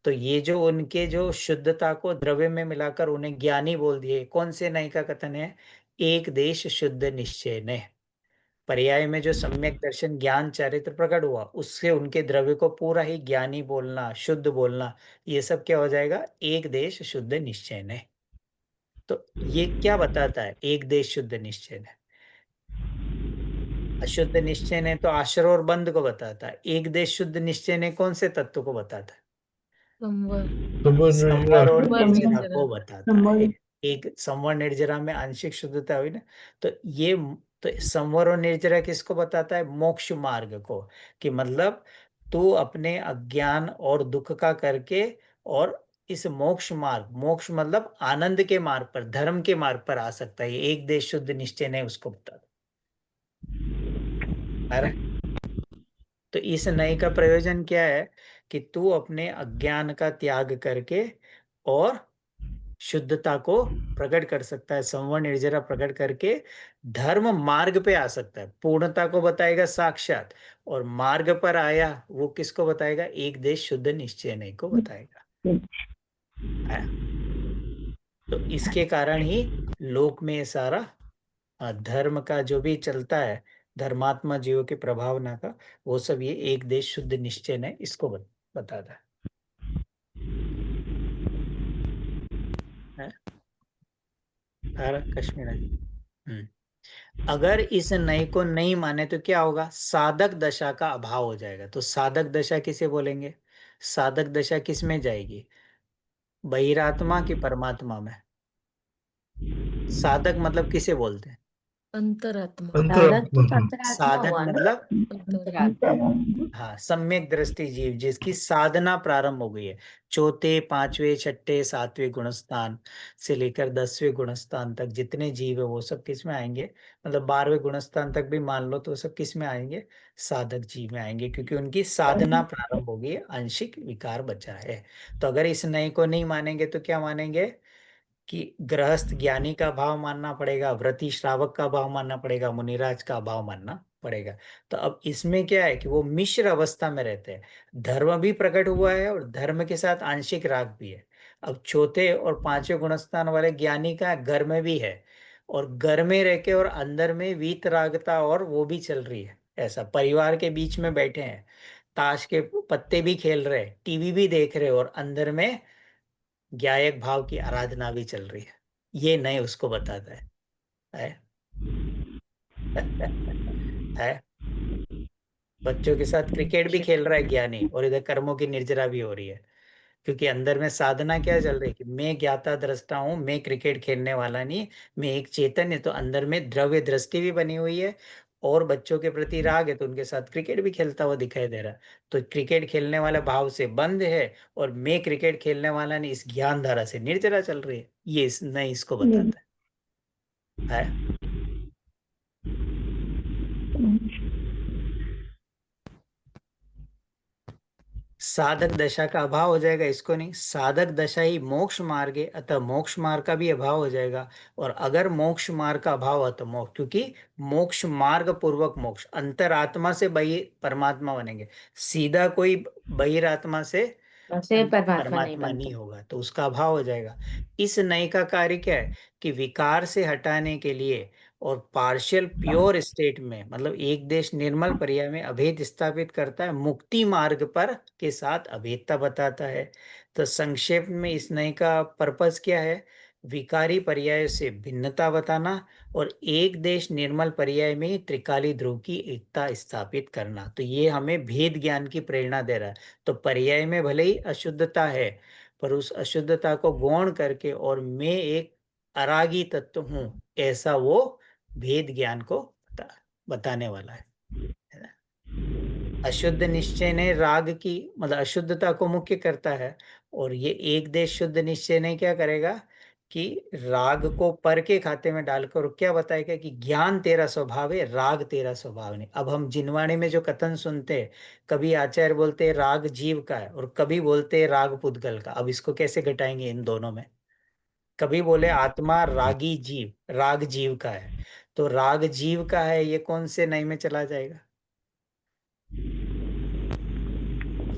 तो ये जो उनके जो शुद्धता को द्रव्य में मिलाकर उन्हें ज्ञानी बोल दिए। कौन से नय का कथन है? एक देश शुद्ध निश्चय नय। पर्याय में जो सम्यक दर्शन ज्ञान चरित्र प्रकट हुआ, उससे उनके द्रव्य को पूरा ही ज्ञानी बोलना, शुद्ध बोलना, ये सब क्या हो जाएगा? एक देश शुद्ध निश्चय नय। तो ये क्या बताता है? एक देश शुद्ध निश्चय नय। अशुद्ध निश्चय ने तो आश्रय और बंध को बताता है, एक देश शुद्ध निश्चय ने कौन से तत्व को बताता है? संवर और निर्जरा को बताता है। एक संवर निर्जरा में आंशिक शुद्धता हुई ना, तो ये तो संवर और निर्जरा किसको बताता है? मोक्ष मार्ग को, कि मतलब तू अपने अज्ञान और दुख का करके और इस मोक्ष मार्ग, मोक्ष मतलब आनंद के मार्ग पर, धर्म के मार्ग पर आ सकता है। एक देश शुद्ध निश्चय ने उसको बताता है। तो इस नए का प्रयोजन क्या है? कि तू अपने अज्ञान का त्याग करके और शुद्धता को प्रकट कर सकता है, संवर निर्जरा प्रकट करके धर्म मार्ग पे आ सकता है। पूर्णता को बताएगा साक्षात, और मार्ग पर आया वो किसको बताएगा? एक देश शुद्ध निश्चय नहीं को बताएगा है? तो इसके कारण ही लोक में सारा धर्म का जो भी चलता है, धर्मात्मा जीवों की प्रभावना का, वो सब ये एक देश शुद्ध निश्चय ने इसको बताता है। कश्मीर जी, अगर इस नए को नहीं माने तो क्या होगा? साधक दशा का अभाव हो जाएगा। तो साधक दशा किसे बोलेंगे? साधक दशा किस में जाएगी? बहिरात्मा की परमात्मा में? साधक मतलब किसे बोलते हैं? अंतरात्मा। साधक मतलब अंतरात्मा। हाँ, सम्यक दृष्टि जीव, जिसकी साधना प्रारंभ हो गई है। चौथे, पांचवे, छठे, सातवें गुणस्थान से लेकर 10वें गुणस्थान तक जितने जीव है वो सब किस में आएंगे? मतलब 12वें गुणस्थान तक भी मान लो तो सब किस में आएंगे? साधक जीव में आएंगे, क्योंकि उनकी साधना प्रारंभ हो गई है, आंशिक विकार बचा है। तो अगर इस नए को नहीं मानेंगे तो क्या मानेंगे? कि गृहस्थ ज्ञानी का भाव मानना पड़ेगा, व्रती श्रावक का भाव मानना पड़ेगा, मुनिराज का भाव मानना पड़ेगा। पड़ेगा। तो अब इसमें क्या है कि वो मिश्र अवस्था में रहते हैं, धर्म भी प्रकट हुआ है और धर्म के साथ आंशिक राग भी है। अब चौथे और पांचवें गुणस्थान वाले ज्ञानी का घर में भी है, और घर में रह के और अंदर में वीतरागता और वो भी चल रही है। ऐसा परिवार के बीच में बैठे हैं, ताश के पत्ते भी खेल रहे हैं, टीवी भी देख रहे हैं, और अंदर में ज्ञायक भाव की आराधना भी चल रही है। ये नहीं उसको बताता है, है? बच्चों के साथ क्रिकेट भी खेल रहा है ज्ञानी, और इधर कर्मों की निर्जरा भी हो रही है, क्योंकि अंदर में साधना क्या चल रही है कि मैं ज्ञाता दृष्टा हूँ, मैं क्रिकेट खेलने वाला नहीं, मैं एक चेतन। तो अंदर में द्रव्य दृष्टि भी बनी हुई है, और बच्चों के प्रति राग है, तो उनके साथ क्रिकेट भी खेलता हुआ दिखाई दे रहा है। तो क्रिकेट खेलने वाले भाव से बंद है, और मैं क्रिकेट खेलने वाला नहीं, इस ज्ञान धारा से निर्जरा चल रही है। ये नहीं इसको बताता है। साधक दशा का अभाव हो जाएगा, इसको नहीं। साधक दशा ही मोक्ष मार्ग है, अतः मोक्ष मार्ग का भी अभाव हो जाएगा। और अगर मोक्ष मार्ग का अभाव है तो मोक्ष, क्योंकि मोक्ष मार्ग पूर्वक मोक्ष, अंतरात्मा से परमात्मा बनेंगे, सीधा कोई बहिरात्मा से से परमात्मा नहीं परमात्मा बनता। नहीं होगा, तो उसका अभाव हो जाएगा। इस नई का कार्य क्या है कि विकार से हटाने के लिए और पार्शियल प्योर स्टेट में, मतलब एक देश निर्मल पर्याय में अभेद स्थापित करता है, मुक्ति मार्ग पर के साथ अभेदता बताता है। तो संक्षेप में इस नए का पर्पस क्या है? विकारी पर्याय से भिन्नता बताना, और एक देश निर्मल पर्याय में ही त्रिकाली ध्रुव की एकता स्थापित करना। तो ये हमें भेद ज्ञान की प्रेरणा दे रहा है। तो पर्याय में भले ही अशुद्धता है, पर उस अशुद्धता को गौण करके और मैं एक अरागी तत्व हूं, ऐसा वो भेद ज्ञान को बताने वाला है ना? अशुद्ध निश्चय ने राग की, मतलब अशुद्धता को मुख्य करता है, और ये एक देश शुद्ध निश्चय ने क्या करेगा कि राग को पर के खाते में डालकर क्या बताएगा कि ज्ञान तेरा स्वभाव है, राग तेरा स्वभाव नहीं। अब हम जिनवाणी में जो कथन सुनते हैं, कभी आचार्य बोलते हैं राग जीव का है, और कभी बोलते हैं राग पुद्गल का। अब इसको कैसे घटाएंगे इन दोनों में? कभी बोले आत्मा रागी जीव, राग जीव का है, तो राग जीव का है ये कौन से नई में चला जाएगा?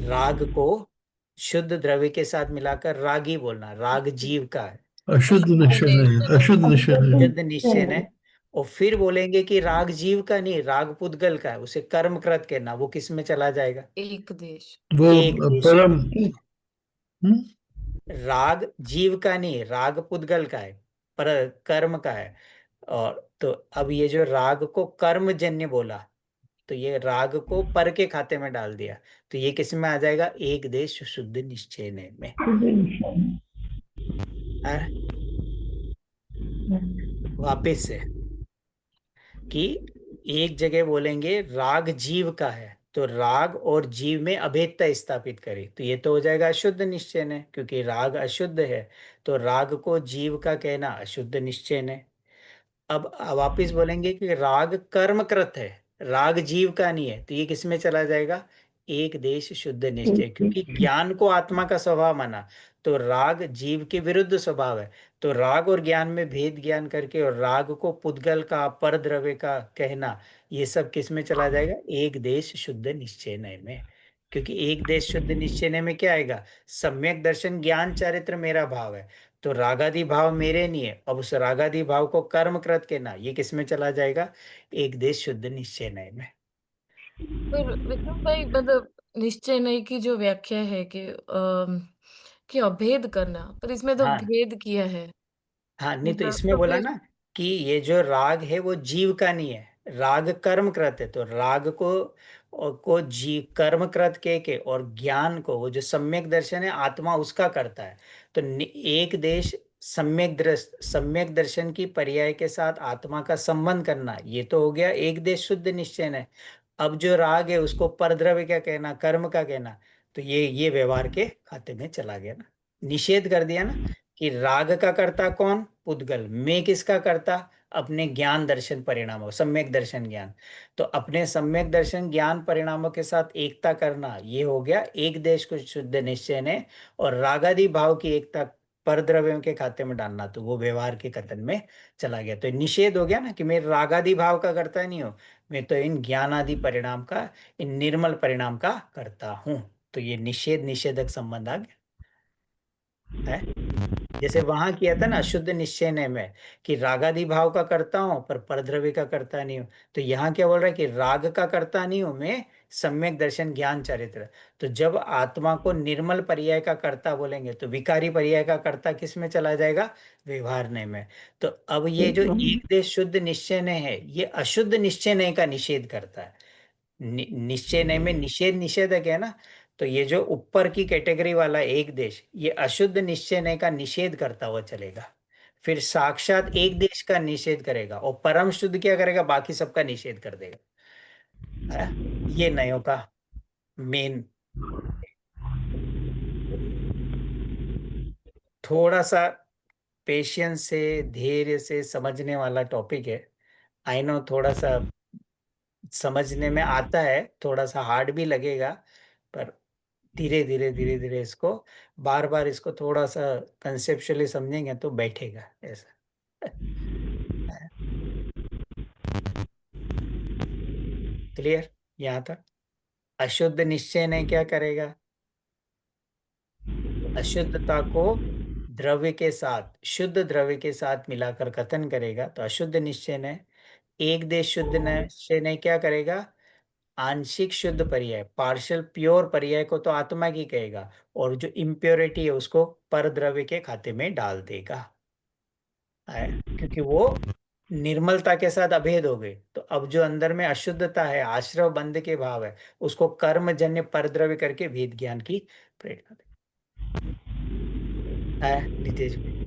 राग को शुद्ध द्रव्य के साथ मिलाकर रागी बोलना, राग जीव का है, अशुद्ध निश्चय नहीं, अशुद्ध निश्चय नहीं। शुद्ध निश्चय है। और फिर बोलेंगे कि राग जीव का नहीं, राग पुद्गल का है, उसे कर्मकृत कहना, वो किस में चला जाएगा? एक देश। वो एक देश। परम राग जीव का नहीं, राग पुद्गल का है, पर कर्म का है। और तो अब ये जो राग को कर्मजन्य बोला, तो ये राग को पर के खाते में डाल दिया, तो ये किस में आ जाएगा? एक देश शुद्ध निश्चय में। वापिस से कि एक जगह बोलेंगे राग जीव का है, तो राग और जीव में अभेदता स्थापित करी, तो ये तो हो जाएगा अशुद्ध निश्चय ने, क्योंकि राग अशुद्ध है, तो राग को जीव का कहना अशुद्ध निश्चय ने। अब वापिस बोलेंगे कि राग कर्मकृत है, राग जीव का नहीं है, तो ये किस में चला जाएगा? एक देश शुद्ध निश्चय, क्योंकि ज्ञान को आत्मा का स्वभाव माना, तो राग जीव के विरुद्ध स्वभाव है। तो राग और ज्ञान में भेद ज्ञान करके और राग को पुद्गल का, पर द्रव्य का कहना, ये सब किस में चला जाएगा? एक देश शुद्ध निश्चय में। क्योंकि एक देश शुद्ध निश्चय में क्या आएगा? सम्यक दर्शन ज्ञान चारित्र मेरा भाव है, तो रागादि भाव मेरे नहीं है। अब उस रागादि भाव को कर्मकृत कहना, ये किस में चला जाएगा? एक देश शुद्ध निश्चय में। फिर विक्रम भाई, मतलब निश्चय नहीं की जो व्याख्या है कि अभेद करना, पर इसमें तो हाँ भेद किया है। हाँ, नहीं तो मतलब इसमें तो बोला फिर ना कि ये जो राग है वो जीव का नहीं है, राग कर्मकृत है। तो राग को जीव कर्मकृत के और ज्ञान को, वो जो सम्यक दर्शन है आत्मा उसका करता है। तो एक देश सम्यक दर्शन की पर्याय के साथ आत्मा का संबंध करना, ये तो हो गया एक देश शुद्ध निश्चय है। अब जो राग है उसको परद्रव्य क्या कहना, कर्म का कहना, तो ये व्यवहार के खाते में चला गया ना, निषेध कर दिया ना कि राग का कर्ता कौन? पुद्गल। मैं किसका कर्ता? अपने ज्ञान दर्शन परिणामों, सम्यक दर्शन ज्ञान। तो अपने सम्यक दर्शन ज्ञान परिणामों के साथ एकता करना, ये हो गया एक देश को शुद्ध निश्चय ने। और रागादि भाव की एकता परद्रव्यों के खाते में डालना, तो वो व्यवहार के कथन में चला गया। तो निषेध हो गया ना कि मैं रागादि भाव का करता नहीं हूँ, मैं तो इन ज्ञान आदि परिणाम का, इन निर्मल परिणाम का करता हूं। तो ये निषेध निषेधक संबंध आ गया है। जैसे वहां किया था ना अशुद्ध निश्चय ने में, कि रागादि भाव का करता हूं पर परद्रव्य का करता नहीं हूं। तो यहाँ क्या बोल रहा है कि राग का करता नहीं हूं मैं, सम्यक दर्शन ज्ञान चरित्र। तो जब आत्मा को निर्मल पर्याय का कर्ता बोलेंगे तो विकारी पर्याय का कर्ता किस में चला जाएगा? व्यवहार में। तो अब ये जो एक देश शुद्ध निश्चय ने है, ये अशुद्ध निश्चय ने का निषेध करता है। निश्चय नय में निषेध निषेधक है ना। तो ये जो ऊपर की कैटेगरी वाला एक देश, ये अशुद्ध निश्चय नय का निषेध करता हुआ चलेगा। फिर साक्षात एक देश का निषेध करेगा और परम शुद्ध क्या करेगा? बाकी सबका निषेध कर देगा। है? ये नयों का मेन, थोड़ा सा पेशेंस से, धैर्य से समझने वाला टॉपिक है। आई नो थोड़ा सा समझने में आता है, थोड़ा सा हार्ड भी लगेगा, पर धीरे धीरे धीरे धीरे इसको, बार बार इसको थोड़ा सा कंसेप्चुअली समझेंगे तो बैठेगा ऐसा। क्लियर यहाँ तक? अशुद्ध निश्चय ने क्या करेगा? अशुद्धता को द्रव्य के साथ, शुद्ध द्रव्य के साथ मिलाकर कथन करेगा। तो अशुद्ध निश्चय ने, एक देश शुद्ध निश्चय ने क्या करेगा? आंशिक शुद्ध पर्याय, पार्शियल प्योर पर्याय को तो आत्मा की कहेगा, और जो इम्प्योरिटी है उसको पर द्रव्य के खाते में डाल देगा। है? क्योंकि वो निर्मलता के साथ अभेद हो गए। तो अब जो अंदर में अशुद्धता है, आश्रव बंध के भाव है, उसको कर्मजन्य परद्रव्य करके भेद ज्ञान की प्रेरणा दे। है नितेश भाई?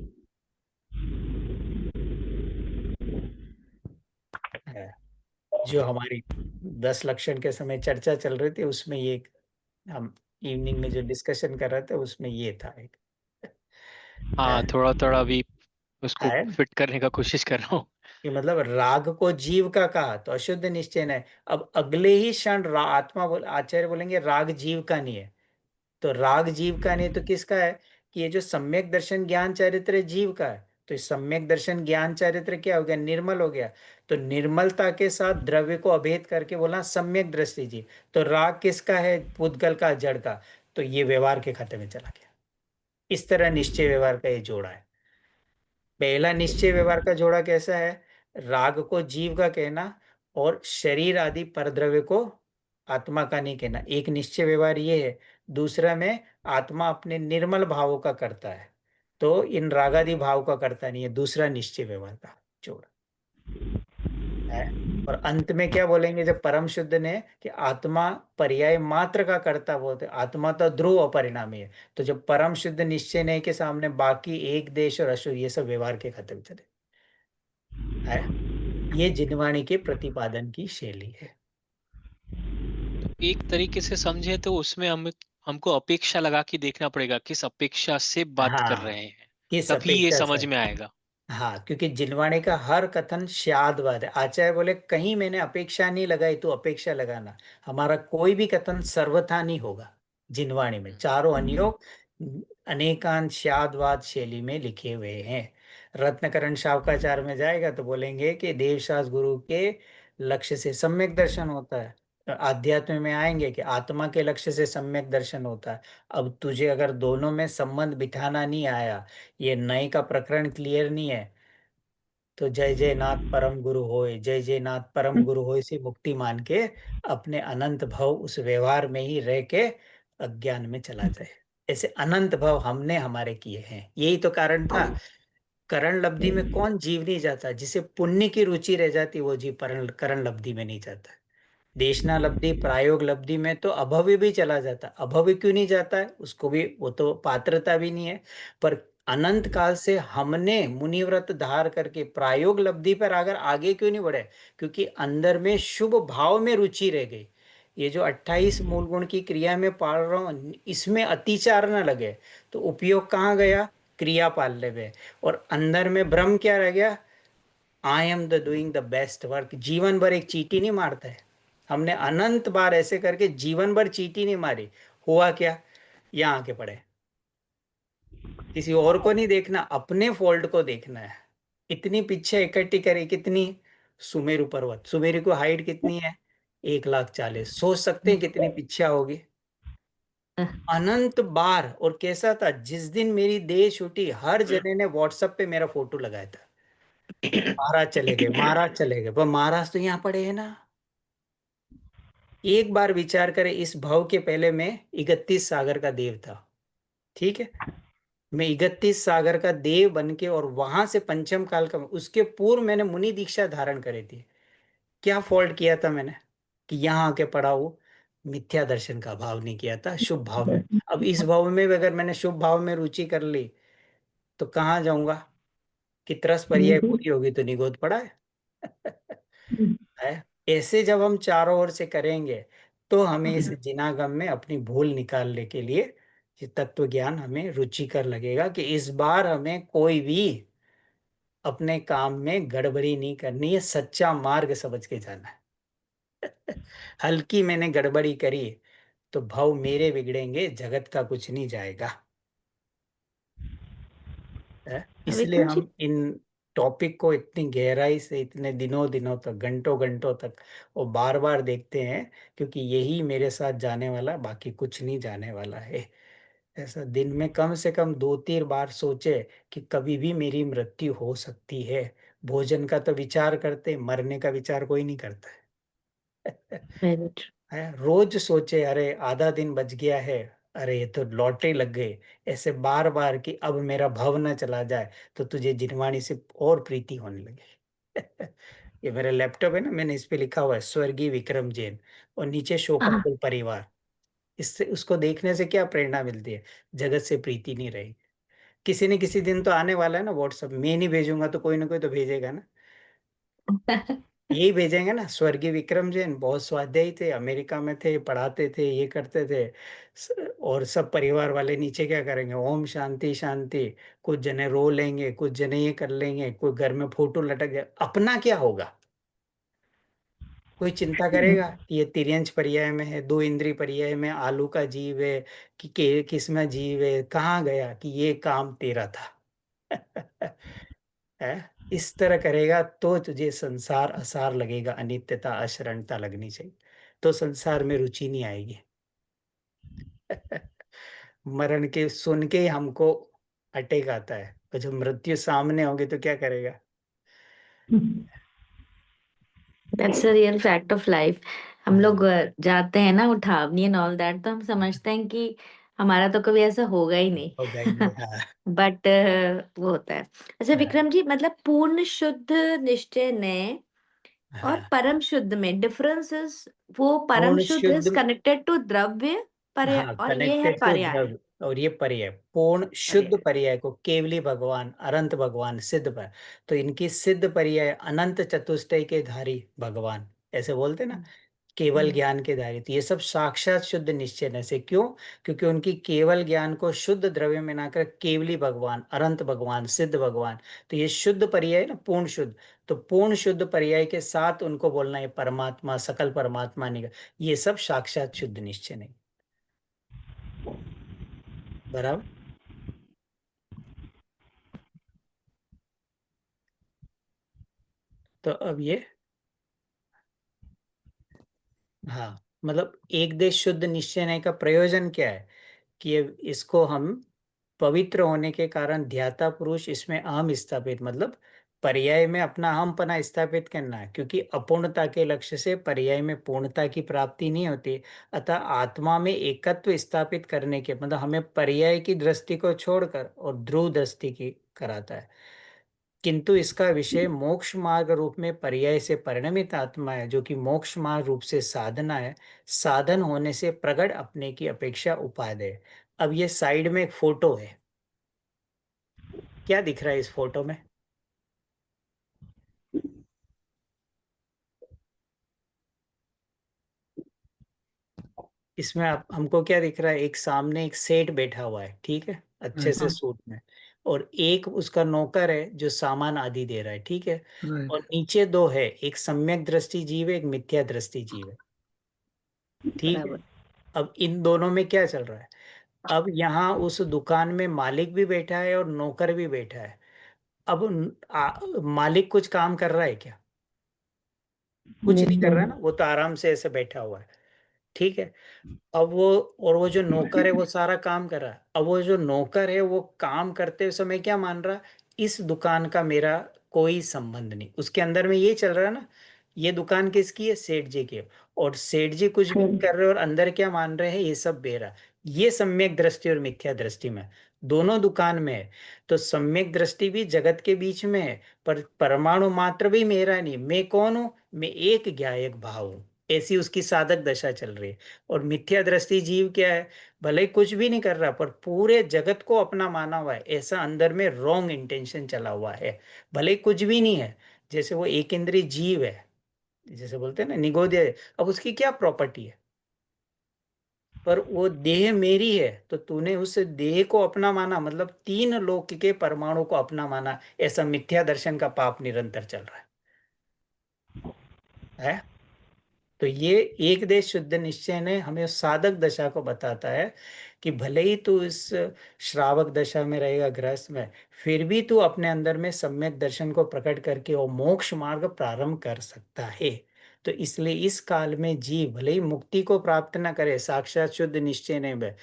है। जो हमारी 10 लक्षण के समय चर्चा चल रही थी उसमें ये, हम इवनिंग में जो डिस्कशन कर रहे थे उसमें ये था एक। हाँ, थोड़ा थोड़ा अभी उसको है फिट करने का कोशिश कर रहा हूँ। कि मतलब राग को जीव का कहा तो अशुद्ध निश्चय है। अब अगले ही क्षण आत्मा आचार्य बोलेंगे राग जीव का नहीं है। तो राग जीव का नहीं तो किसका है? कि ये जो सम्यक दर्शन ज्ञान चरित्र है, जीव का है। तो इस सम्यक दर्शन ज्ञान चरित्र क्या हो गया? निर्मल हो गया। तो निर्मलता के साथ द्रव्य को अभेद करके बोला सम्यक दृष्टि जीव। तो राग किसका है? पुद्गल का, जड़ का। तो ये व्यवहार के खाते में चला गया। इस तरह निश्चय व्यवहार का ये जोड़ा है। पहला निश्चय व्यवहार का जोड़ा कैसा है? राग को जीव का कहना और शरीर आदि परद्रव्य को आत्मा का नहीं कहना, एक निश्चय व्यवहार ये है। दूसरा में आत्मा अपने निर्मल भावों का करता है, तो इन रागादि भाव का करता नहीं है, दूसरा निश्चय व्यवहार का जोड़ा है। और अंत में क्या बोलेंगे जब परम शुद्ध ने, कि आत्मा पर्याय मात्र का करता बोलते, आत्मा तो ध्रुव अपरिणामी है। तो जब परम शुद्ध निश्चय नहीं के सामने बाकी एक देश और अशुद्ध ये सब व्यवहार के खत्म चले है। ये जिनवाणी के प्रतिपादन की शैली है। तो एक तरीके से समझे तो उसमें हमको अपेक्षा लगा के देखना पड़ेगा, किस अपेक्षा से बात कर हाँ, रहे हैं, किस तभी ये अपेक्षा समझ से। में आएगा। हाँ, क्योंकि जिनवाणी का हर कथन शादवाद है। आचार्य बोले कहीं मैंने अपेक्षा नहीं लगाई तो अपेक्षा लगाना। हमारा कोई भी कथन सर्वथा नहीं होगा। जिनवाणी में चारों अनियोग अनेकांत शादवाद शैली में लिखे हुए हैं। रत्नकरण शावकाचार्य में जाएगा तो बोलेंगे कि देवशास गुरु के लक्ष्य से सम्यक दर्शन होता है। आध्यात्म में आएंगे कि आत्मा के लक्ष्य से सम्यक दर्शन होता है। अब तुझे अगर दोनों में संबंध बिठाना नहीं आया, ये नए का प्रकरण क्लियर नहीं है, तो जय जय नाथ परम गुरु होए, जय जय नाथ परम गुरु होए से मुक्ति मान के अपने अनंत भव उस व्यवहार में ही रह के अज्ञान में चला जाए। ऐसे अनंत भव हमने हमारे किए हैं। यही तो कारण था। करण लब्धि में कौन जीव नहीं जाता? जिसे पुण्य की रुचि रह जाती वो जीव करण लब्धि में नहीं जाता। देशना लब्धि, प्रायोग लब्धि में तो अभव्य भी चला जाता। अभव्य क्यों नहीं जाता है? उसको भी, वो तो पात्रता भी नहीं है। पर अनंत काल से हमने मुनिव्रत धार करके प्रायोग लब्धि पर अगर आगे क्यों नहीं बढ़े? क्योंकि अंदर में शुभ भाव में रुचि रह गई। ये जो 28 मूल गुण की क्रिया में पाल रहा हूँ, इसमें अतिचार न लगे तो उपयोग कहाँ गया? क्रिया पालने में। और अंदर में भ्रम क्या रह गया? I am the doing the best work. जीवन भर एक चीटी नहीं मारता है। हमने अनंत बार ऐसे करके जीवन भर चीटी नहीं मारी। हुआ क्या? यहाँ आके पड़े। किसी और को नहीं देखना, अपने फॉल्ट को देखना है। इतनी पीछे इकट्ठी करी, कितनी सुमेरु पर्वत, सुमेरु की हाइट कितनी है? 1,40,000। सोच सकते हैं कितनी पीछा होगी? अनंत बार। और कैसा था, जिस दिन मेरी देह छूटी हर जने ने व्हाट्सएप पे मेरा फोटो लगाया था, महाराज चले गए, महाराज चले गए, पर महाराज तो यहाँ पड़े हैं ना। एक बार विचार करें, इस भाव के पहले मैं 31 सागर का देव था, ठीक है? मैं 31 सागर का देव बन के, और वहां से पंचम काल का, उसके पूर्व मैंने मुनि दीक्षा धारण करी थी। क्या फॉल्ट किया था मैंने कि यहाँ आके पड़ा हूँ? मिथ्या दर्शन का भाव नहीं किया था, शुभ भाव में। अब इस भाव में भी अगर मैंने शुभ भाव में रुचि कर ली तो कहाँ जाऊंगा? कि त्रस पर्याय पूरी होगी तो निगोद पड़ा है। है? ऐसे जब हम चारों ओर से करेंगे तो हमें इस जिनागम में अपनी भूल निकालने के लिए ये तत्व ज्ञान हमें रुचिकर लगेगा कि इस बार हमें कोई भी अपने काम में गड़बड़ी नहीं करनी है, सच्चा मार्ग समझ के जाना है। हल्की मैंने गड़बड़ी करी तो भाव मेरे बिगड़ेंगे, जगत का कुछ नहीं जाएगा। है? इसलिए विक्रम जी, हम इन टॉपिक को इतनी गहराई से इतने दिनों दिनों तक, घंटों घंटों तक और बार बार देखते हैं, क्योंकि यही मेरे साथ जाने वाला, बाकी कुछ नहीं जाने वाला है। ऐसा दिन में कम से कम 2-3 बार सोचे कि कभी भी मेरी मृत्यु हो सकती है। भोजन का तो विचार करते, मरने का विचार कोई नहीं करता है। Very true. है? रोज सोचे अरे आधा दिन बच गया है, अरे ये तो लॉटरी लग गई। ऐसे बार बार कि अब मेरा भव न चला जाए तो तुझे जिनवाणी से और प्रीति होने लगे। ये मेरा लैपटॉप है ना, मैंने इस पे लिखा हुआ है स्वर्गीय विक्रम जैन, और नीचे शोकाकुल परिवार। इससे उसको देखने से क्या प्रेरणा मिलती है? जगत से प्रीति नहीं रही। किसी न किसी दिन तो आने वाला है ना, व्हाट्सएप मैं नहीं भेजूंगा तो कोई ना कोई तो भेजेगा ना। यही भेजेंगे ना, स्वर्गीय विक्रम जैन बहुत स्वाध्यायी थे, अमेरिका में थे, पढ़ाते थे, ये करते थे। और सब परिवार वाले नीचे क्या करेंगे, ओम शांति शांति। कुछ जने रो लेंगे, कुछ जने ये कर लेंगे, कोई घर में फोटो लटक जाए, अपना क्या होगा? कोई चिंता करेगा कि ये तिर्यंच पर्याय में है, दो इंद्रिय पर्याय में आलू का जीव है कि किस में जीव है, कहाँ गया कि ये काम तेरा था। है? इस तरह करेगा तो तुझे संसार असार लगेगा, अनित्यता अशरणता लगनी चाहिए, तो संसार में रुचि नहीं आएगी। मरण के सुन के ही हमको अटैक आता है, और जब मृत्यु सामने होगी तो क्या करेगा? That's a real fact of life. हम हाँ, लोग जाते हैं ना उठावनी एंड ऑल दैट, तो हम समझते हैं कि हमारा तो कभी ऐसा होगा ही होगा ही नहीं। नहीं। हाँ। बट वो होता है। अच्छा हाँ। विक्रम जी, मतलब पूर्ण शुद्ध निश्चय ने और हाँ। परम शुद्ध में डिफरेंसेस, वो परम पूर्ण शुद्ध इज शुद्ध। कनेक्टेड टू द्रव्य पर्याय हाँ, और ये है कनेक्टेड टू पर्याय। द्रव्य, और ये पर्याय पूर्ण शुद्ध पर्याय। पर्याय को केवली भगवान, अनंत भगवान, सिद्ध पर, तो इनकी सिद्ध पर्याय अनंत चतुष्टय के धारी भगवान, ऐसे बोलते ना, केवल हम्म। ज्ञान के धारी। तो ये सब साक्षात शुद्ध निश्चय न से, क्यों? क्योंकि उनकी केवल ज्ञान को शुद्ध द्रव्य में ना कर केवली भगवान, अनंत भगवान, सिद्ध भगवान, तो ये शुद्ध पर्याय ना, पूर्ण शुद्ध। तो पूर्ण शुद्ध पर्याय के साथ उनको बोलना है परमात्मा, सकल परमात्मा निगम, ये सब साक्षात शुद्ध निश्चय नहीं। बराबर। तो अब ये, हाँ, मतलब एक देश शुद्ध निश्चय का प्रयोजन क्या है? कि ये इसको हम पवित्र होने के कारण ध्याता पुरुष इसमें अहम स्थापित, मतलब पर्याय में अपना अहमपना स्थापित करना है, क्योंकि अपूर्णता के लक्ष्य से पर्याय में पूर्णता की प्राप्ति नहीं होती। अतः आत्मा में एकत्व स्थापित करने के, मतलब हमें पर्याय की दृष्टि को छोड़कर और ध्रुव दृष्टि की कराता है। किंतु इसका विषय मोक्ष मार्ग रूप में पर्याय से परिणमित आत्मा है, जो कि मोक्ष मार्ग रूप से साधना है, साधन होने से प्रगट अपने की अपेक्षा उपादेय है। अब ये साइड में एक फोटो है, क्या दिख रहा है इस फोटो में? इसमें आप हमको क्या दिख रहा है? एक सामने एक सेठ बैठा हुआ है, ठीक है, अच्छे से राइट। सूट में, और एक उसका नौकर है जो सामान आदि दे रहा है, ठीक है। राइट। और नीचे दो है, एक सम्यक दृष्टि जीव है, एक मिथ्या दृष्टि जीव है, ठीक है। बराबर। अब इन दोनों में क्या चल रहा है? अब यहाँ उस दुकान में मालिक भी बैठा है और नौकर भी बैठा है। अब मालिक कुछ काम कर रहा है क्या? कुछ नहीं कर रहा है बिल्कुल। ना, वो तो आराम से ऐसे बैठा हुआ है। ठीक है। अब वो, और वो जो नौकर है वो सारा काम कर रहा है। अब वो जो नौकर है वो काम करते समय क्या मान रहा, इस दुकान का मेरा कोई संबंध नहीं, उसके अंदर में ये चल रहा है ना, ये दुकान किसकी है, सेठ जी की है। और सेठ जी कुछ भी फिर नहीं कर रहे और अंदर क्या मान रहे हैं, ये सब बेरा। ये सम्यक दृष्टि और मिथ्या दृष्टि में दोनों दुकान में है। तो सम्यक दृष्टि भी जगत के बीच में है, पर परमाणु मात्र भी मेरा नहीं, मैं कौन हूं, मैं एक ज्ञायक भाव हूं। ऐसी उसकी साधक दशा चल रही है। और मिथ्या दृष्टि जीव क्या है, भले ही कुछ भी नहीं कर रहा पर पूरे जगत को अपना माना हुआ है, ऐसा अंदर में रॉन्ग इंटेंशन चला हुआ है। भले ही कुछ भी नहीं है, जैसे वो एक इंद्रिय जीव है, जैसे बोलते हैं ना निगोदय है। अब उसकी क्या प्रॉपर्टी है, पर वो देह मेरी है, तो तूने उस देह को अपना माना, मतलब तीन लोक के परमाणु को अपना माना। ऐसा मिथ्या दर्शन का पाप निरंतर चल रहा है। तो ये एक देश शुद्ध निश्चय ने हमें उस साधक दशा को बताता है कि भले ही तू इस श्रावक दशा में रहेगा, गृहस्थ में, फिर भी तू अपने अंदर में सम्यक दर्शन को प्रकट करके वो मोक्ष मार्ग प्रारंभ कर सकता है। तो इसलिए इस काल में जीव भले ही मुक्ति को प्राप्त न करे साक्षात शुद्ध निश्चय ने में,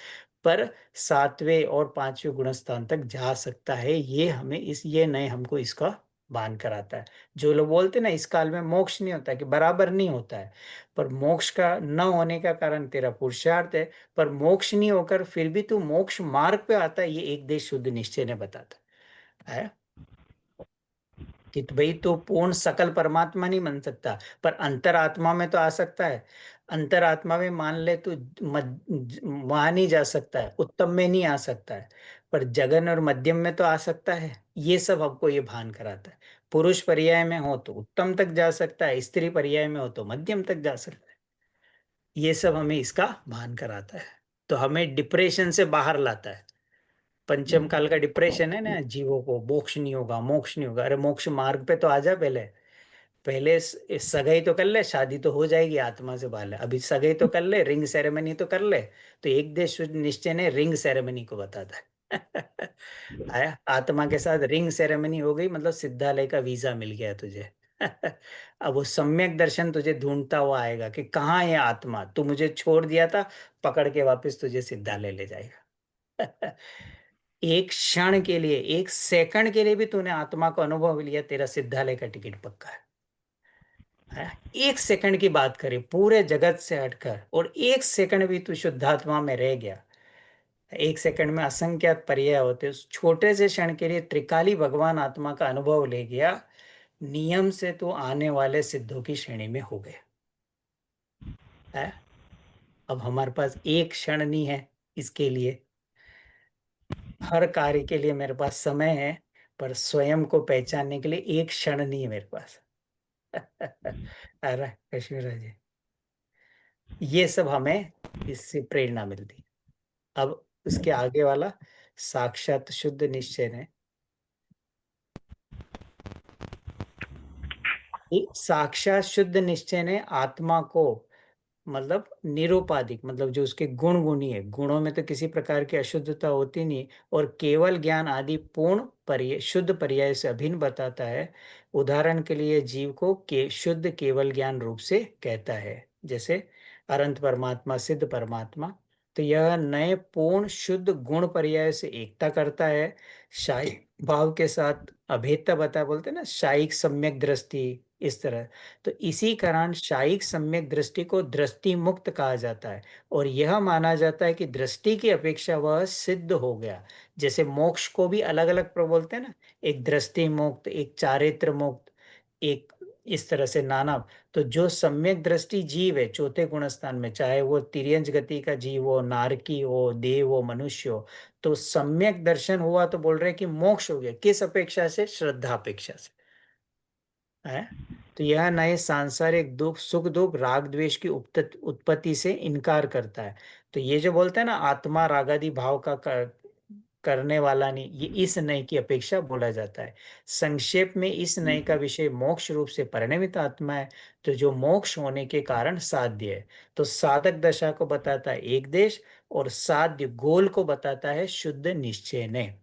पर सातवें और पांचवें गुण स्थान तक जा सकता है। ये हमें इस ये नए हमको इसका भान कराता है। जो लोग बोलते हैं ना इस काल में मोक्ष नहीं होता, कि बराबर नहीं होता है, पर मोक्ष का न होने का कारण तेरा पुरुषार्थ है। पर मोक्ष नहीं होकर फिर भी तू मोक्ष मार्ग पे आता है, ये एक देश शुद्ध निश्चय ने बताता है कि तो भाई तो पूर्ण सकल परमात्मा नहीं बन सकता, पर अंतरात्मा में तो आ सकता है। अंतरात्मा में मान ले तो वहां नहीं जा सकता है, उत्तम में नहीं आ सकता है, पर जगन और मध्यम में तो आ सकता है। ये सब हमको ये भान कराता है। पुरुष पर्याय में हो तो उत्तम तक जा सकता है, स्त्री पर्याय में हो तो मध्यम तक जा सकता है। ये सब हमें इसका भान कराता है। तो हमें डिप्रेशन से बाहर लाता है। पंचम काल का डिप्रेशन है ना जीवों को, मोक्ष नहीं होगा, मोक्ष नहीं होगा। अरे मोक्ष मार्ग पे तो आ जा, पहले पहले सगाई तो कर ले, शादी तो हो जाएगी आत्मा से बाहर। अभी सगाई तो कर ले, रिंग सेरेमनी तो कर ले। तो एक देश शुद्ध निश्चय ने रिंग सेरेमनी को बताता है। आया, आत्मा के साथ रिंग सेरेमनी हो गई, मतलब सिद्धालय का वीजा मिल गया तुझे। अब वो सम्यक दर्शन तुझे ढूंढता हुआ आएगा कि कहाँ है आत्मा, तू मुझे छोड़ दिया था, पकड़ के वापस तुझे सिद्धालय ले जाएगा। एक क्षण के लिए, एक सेकंड के लिए भी तूने आत्मा को अनुभव लिया, तेरा सिद्धालय का टिकट पक्का है। एक सेकंड की बात करें पूरे जगत से हटकर, और एक सेकंड भी तू शुद्धात्मा में रह गया। एक सेकंड में असंख्यात पर्याय होते, उस छोटे से क्षण के लिए त्रिकाली भगवान आत्मा का अनुभव ले गया, नियम से तो आने वाले सिद्धों की श्रेणी में हो गया है। अब हमारे पास एक क्षण नहीं है इसके लिए, हर कार्य के लिए मेरे पास समय है, पर स्वयं को पहचानने के लिए एक क्षण नहीं है मेरे पास। अरे कश्मीर जी, ये सब हमें इससे प्रेरणा मिलती है। अब उसके आगे वाला, साक्षात शुद्ध निश्चय ने, साक्षात शुद्ध निश्चय ने आत्मा को, मतलब निरुपाधिक, मतलब जो उसके गुण गुणी है, गुणों में तो किसी प्रकार की अशुद्धता होती नहीं, और केवल ज्ञान आदि पूर्ण पर्याय शुद्ध पर्याय से अभिन्न बताता है। उदाहरण के लिए जीव को शुद्ध केवल ज्ञान रूप से कहता है, जैसे अनंत परमात्मा, सिद्ध परमात्मा। तो यह नए पूर्ण शुद्ध गुण पर्याय से एकता करता है, शाही भाव के साथ अभेदता बता, बोलते हैं ना शायिक सम्यक दृष्टि, इस तरह। तो इसी कारण शायिक सम्यक दृष्टि को दृष्टि मुक्त कहा जाता है, और यह माना जाता है कि दृष्टि की अपेक्षा वह सिद्ध हो गया। जैसे मोक्ष को भी अलग अलग बोलते हैं ना, एक दृष्टि मुक्त, एक चारित्र मुक्त, एक इस तरह से नाना। तो जो सम्यक दृष्टि जीव है चौथे गुणस्थान में, चाहे वो तिर्यंच गति का जीव हो, नारकी हो, देव हो, मनुष्य हो, तो सम्यक दर्शन हुआ तो बोल रहे हैं कि मोक्ष हो गया। किस अपेक्षा से, श्रद्धा अपेक्षा से है। तो यह नए सांसारिक दुख, सुख दुख, राग द्वेष की उत्पत्ति से इनकार करता है। तो ये जो बोलते हैं ना आत्मा रागादि भाव का करने वाला नहीं, ये इस नए की अपेक्षा बोला जाता है। संक्षेप में इस नए का विषय मोक्ष रूप से परिणमित आत्मा है, तो जो मोक्ष होने के कारण साध्य है। तो साधक दशा को बताता है एक देश, और साध्य गोल को बताता है शुद्ध निश्चय ने।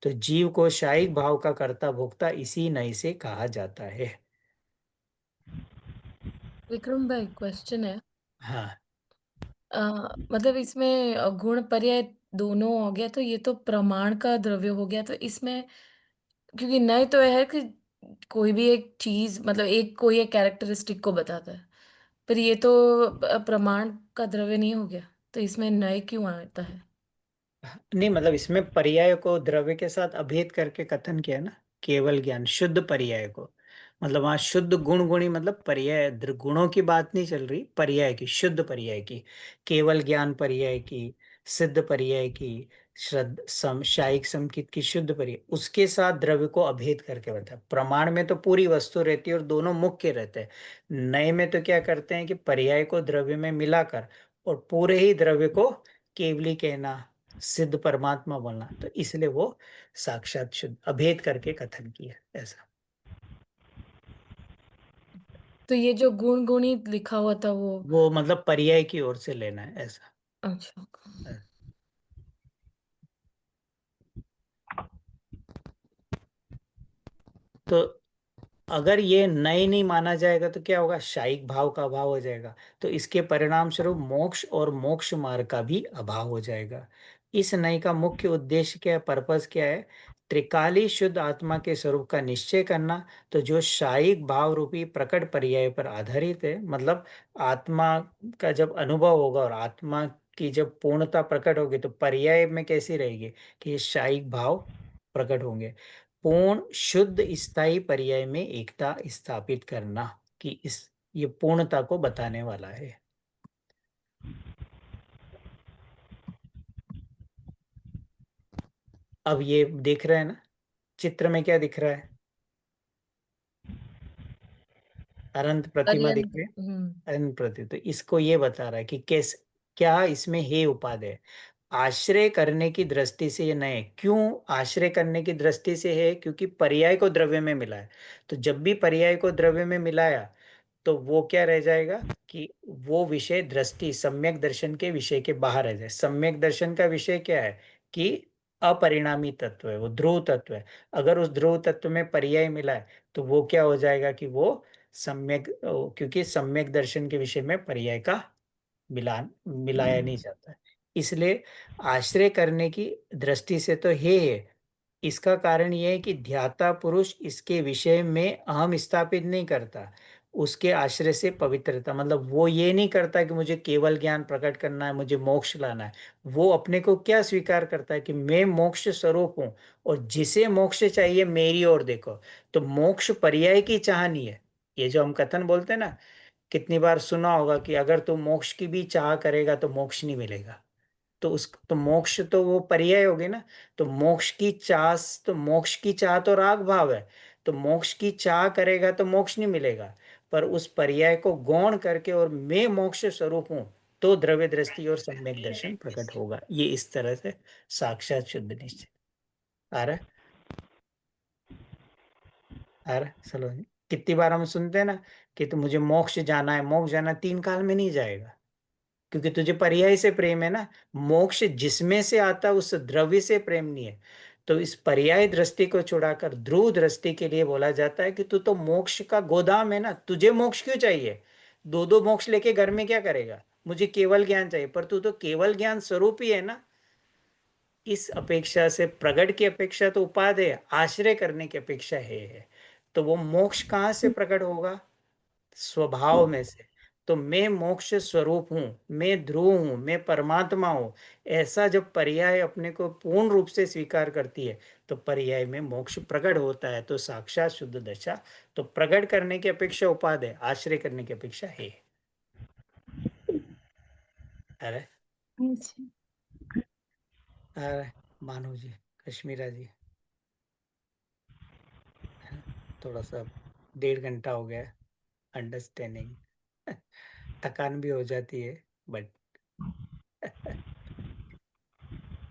तो जीव को शायिक भाव का कर्ता भोक्ता इसी नई से कहा जाता है। विक्रम भाई क्वेश्चन है। हाँ मतलब इसमें गुण पर्याय दोनों हो गया, तो ये तो प्रमाण का द्रव्य हो गया, तो इसमें क्योंकि नय तो है कि कोई भी एक चीज, मतलब एक कोई एक कैरेक्टरिस्टिक को बताता है, पर ये तो प्रमाण का द्रव्य नहीं हो गया, तो इसमें नय क्यों आता है? नहीं, मतलब इसमें पर्याय को द्रव्य के साथ अभेद करके कथन किया ना, केवल ज्ञान शुद्ध पर्याय को। मतलब वहां शुद्ध गुण गुणी, मतलब पर्याय गुणों की बात नहीं चल रही, पर्याय की, शुद्ध पर्याय की, केवल ज्ञान पर्याय की, सिद्ध पर्याय की, शायिक समकित की शुद्ध पर्याय, उसके साथ द्रव्य को अभेद करके बताया। प्रमाण में तो पूरी वस्तु रहती है और दोनों मुख्य रहते हैं। नए में तो क्या करते हैं कि पर्याय को द्रव्य में मिलाकर और पूरे ही द्रव्य को केवली कहना, सिद्ध परमात्मा बोलना, तो इसलिए वो साक्षात शुद्ध अभेद करके कथन किया ऐसा। तो ये जो गुण गुणी लिखा हुआ था वो मतलब पर्याय की ओर से लेना है ऐसा। अच्छा। तो अगर ये नए नहीं माना जाएगा तो क्या होगा, शायिक भाव का अभाव हो जाएगा, तो इसके परिणाम स्वरूप मोक्ष और मोक्ष मार्ग का भी अभाव हो जाएगा। इस नए का मुख्य उद्देश्य क्या है, पर्पस क्या है, त्रिकाली शुद्ध आत्मा के स्वरूप का निश्चय करना। तो जो शायिक भाव रूपी प्रकट पर्याय पर आधारित है, मतलब आत्मा का जब अनुभव होगा और आत्मा की जब पूर्णता प्रकट होगी, तो पर्याय में कैसी रहेगी कि ये शायिक भाव प्रकट होंगे। पूर्ण शुद्ध स्थायी पर्याय में एकता स्थापित करना, कि इस ये पूर्णता को बताने वाला है। अब ये देख रहे हैं ना, चित्र में क्या दिख रहा है, अनंत प्रतिमा दिख पर्यंत। रही है, अनंत प्रतिमा। तो इसको ये बता रहा है कि कैसे, क्या इसमें हे उपादेय, आश्रय करने की दृष्टि से ये नए, क्यों आश्रय करने की दृष्टि से है, क्योंकि पर्याय को द्रव्य में मिला है। तो जब भी पर्याय को द्रव्य में मिलाया, तो वो क्या रह जाएगा कि वो विषय दृष्टि सम्यक दर्शन के विषय के बाहर रह जाए। सम्यक दर्शन का विषय क्या है कि अपरिणामी तत्व है, वो ध्रुव तत्व है। अगर उस ध्रुव तत्व में पर्याय मिला है, तो वो क्या हो जाएगा कि वो सम्यक, क्योंकि सम्यक दर्शन के विषय में पर्याय का मिलान मिलाया नहीं जाता है। इसलिए आश्रय करने की दृष्टि से तो हे है। इसका कारण यह है कि ध्याता पुरुष इसके विषय में अहम स्थापित नहीं करता, उसके आश्रय से पवित्रता, मतलब वो ये नहीं करता कि मुझे केवल ज्ञान प्रकट करना है, मुझे मोक्ष लाना है। वो अपने को क्या स्वीकार करता है कि मैं मोक्ष स्वरूप हूँ, और जिसे मोक्ष चाहिए मेरी ओर देखो। तो मोक्ष पर्याय की चाह नहीं है। ये जो हम कथन बोलते हैं ना, कितनी बार सुना होगा कि अगर तू मोक्ष की भी चाह करेगा तो मोक्ष नहीं मिलेगा। तो उस तो मोक्ष तो वो पर्याय हो गई ना। तो मोक्ष की चाह, तो मोक्ष की चाह तो राग भाव है। तो मोक्ष की चाह करेगा तो मोक्ष नहीं मिलेगा। पर उस पर्याय को गौण करके और मैं मोक्ष स्वरूप हूं, तो द्रव्य दृष्टि और सम्यक दर्शन प्रकट होगा। ये इस तरह से साक्षात शुद्ध निश्चय आ रहा है। आ रहा है चलो। कितनी बार हम सुनते हैं ना कि तो मुझे मोक्ष जाना है, मोक्ष जाना, तीन काल में नहीं जाएगा, क्योंकि तुझे पर्याय से प्रेम है ना। मोक्ष जिसमें से आता है उस द्रव्य से प्रेम नहीं है। तो इस पर्याय दृष्टि को छुड़ाकर ध्रुव दृष्टि के लिए बोला जाता है कि तू तो मोक्ष का गोदाम है ना, तुझे मोक्ष क्यों चाहिए, दो दो मोक्ष लेके घर में क्या करेगा, मुझे केवल ज्ञान चाहिए। पर तू तो केवल ज्ञान स्वरूप ही है ना। इस अपेक्षा से प्रगट की अपेक्षा तो उपादेय आश्रय करने की अपेक्षा है। तो वो मोक्ष कहाँ से प्रकट होगा, स्वभाव में से। तो मैं मोक्ष स्वरूप हूं, मैं ध्रुव हूं, मैं परमात्मा हूं, ऐसा जब पर्याय अपने को पूर्ण रूप से स्वीकार करती है, तो पर्याय में मोक्ष प्रकट होता है। तो साक्षात शुद्ध दशा। तो प्रकट करने की अपेक्षा उपादेय, आश्रय करने की अपेक्षा है। अरे अरे मानो जी, कश्मीरा जी, थोड़ा सा 1.5 घंटा हो गया, अंडरस्टैंडिंग थकान भी हो जाती है, बट